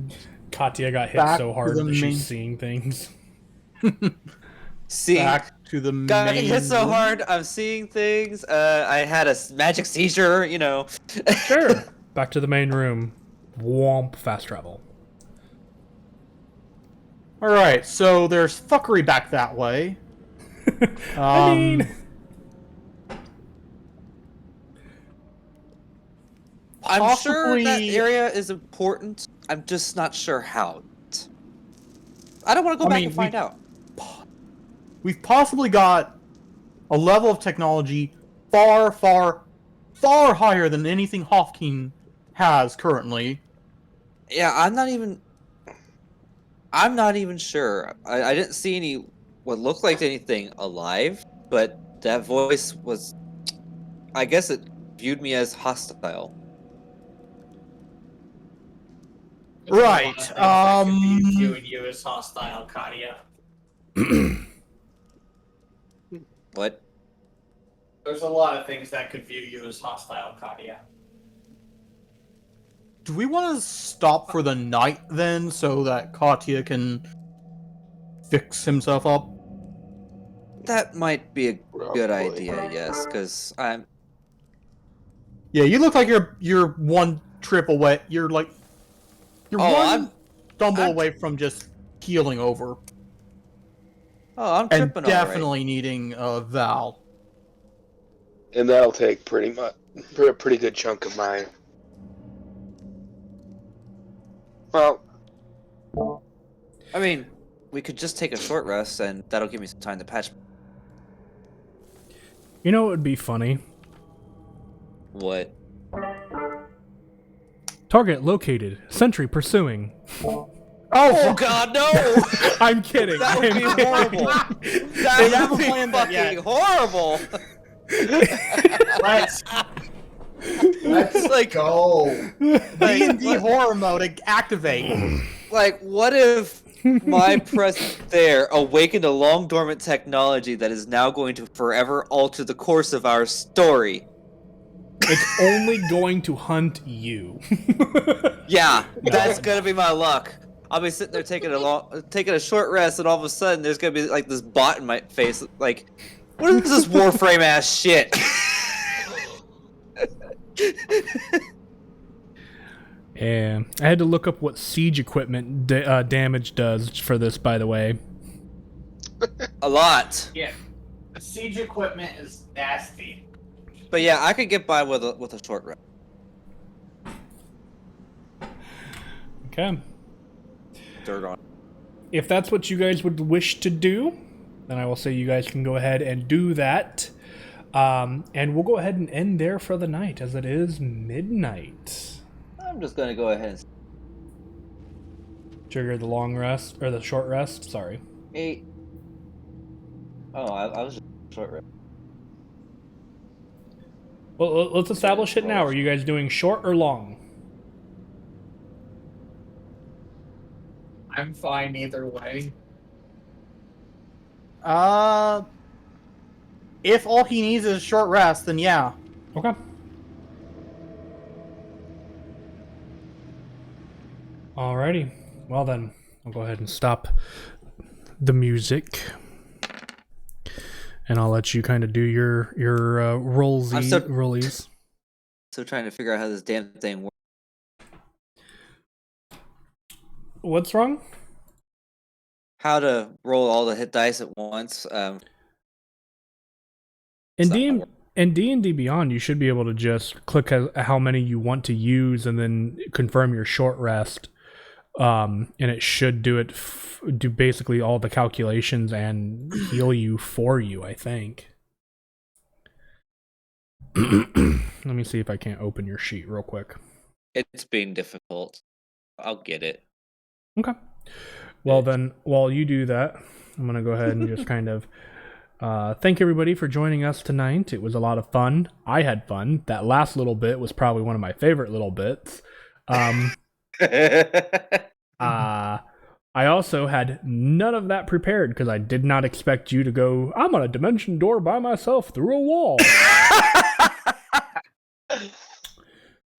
Katya got hit Back so to hard the that main- she's seeing things. See, Back to the got main... hit so hard. I'm seeing things. I had a magic seizure. You know. Sure. Back to the main room. Womp. Fast travel. Alright, so there's fuckery back that way. I mean, I'm sure that possibly- area is important. I'm just not sure how. I don't want to go back and find out. We've possibly got a level of technology far, far, far higher than anything Hofking has currently. Yeah, I'm not even sure. I didn't see any what looked like anything alive, but that voice was, I guess it viewed me as hostile. Right, Viewing you as hostile, Katia. What? There's a lot of things that could view you as hostile, Katia. Do we want to stop for the night then, so that Katya can fix himself up? That might be a good Probably. idea, yes, because I'm. Yeah, you look like you're one trip away. You're one stumble I'm- away from just keeling over. Oh, I'm And tripping definitely needing a Val. And that'll take pretty a pretty good chunk of mine. Well, I mean, we could just take a short rest, and that'll give me some time to patch. you know what would be funny? What? Target located. Sentry pursuing. Oh God, no! I'm kidding. That would be horrible. That haven't would be planned that fucking yet. horrible. Let's Like- go. D&D horror mode activate. Like, what if my presence there awakened a long dormant technology that is now going to forever alter the course of our story? It's only going to hunt you. Yeah, that's gonna be my luck. I'll be sitting there taking a short rest, and all of a sudden there's gonna be like this bot in my face. Like, what is this Warframe ass shit? And I had to look up what siege equipment damage does for this, by the way. A lot. Yeah. Siege equipment is nasty. But yeah, I could get by with a short rest. Okay. Dirt on. If that's what you guys would wish to do, then I will say you guys can go ahead and do that. And we'll go ahead and end there for the night, as it is midnight. I'm just gonna go ahead and Trigger the long rest, or the short rest, sorry. 8. Oh, I was just short rest. Well, let's establish it now. Are you guys doing short or long? I'm fine either way. If all he needs is a short rest, then yeah. Okay. Alrighty. Well then, I'll go ahead and stop the music. And I'll let you kind of do your rollies. Still trying to figure out how this damn thing works. What's wrong? How to roll all the hit dice at once. In It's not D&D Beyond, you should be able to just click how many you want to use and then confirm your short rest. And it should do do basically all the calculations and heal you for you, I think. Let me see if I can't open your sheet real quick. It's being difficult. I'll get it. Okay. Well then, while you do that, I'm going to go ahead and just kind of thank everybody for joining us tonight. It was a lot of fun. I had fun. That last little bit was probably one of my favorite little bits. I also had none of that prepared because I did not expect you to go, I'm on a dimension door by myself through a wall.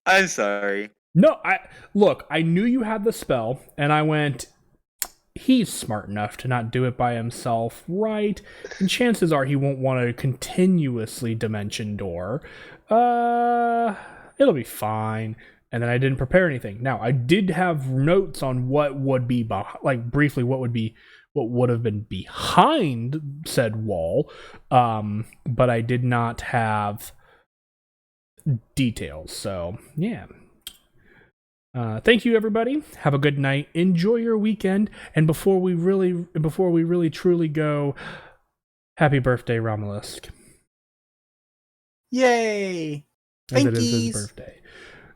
I'm sorry. No, I knew you had the spell, and I went, he's smart enough to not do it by himself, right? And chances are he won't want to continuously dimension door. It'll be fine. and then I didn't prepare anything. Now I did have notes on what would be briefly what would have been behind said wall, but I did not have details. So yeah. Thank you, everybody. Have a good night. Enjoy your weekend. And before we really truly go, happy birthday, Romulus. Yay! As it is his birthday.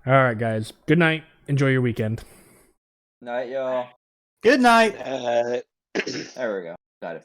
All right, guys. Good night. Enjoy your weekend. Night, y'all. Good night. There we go. Got it.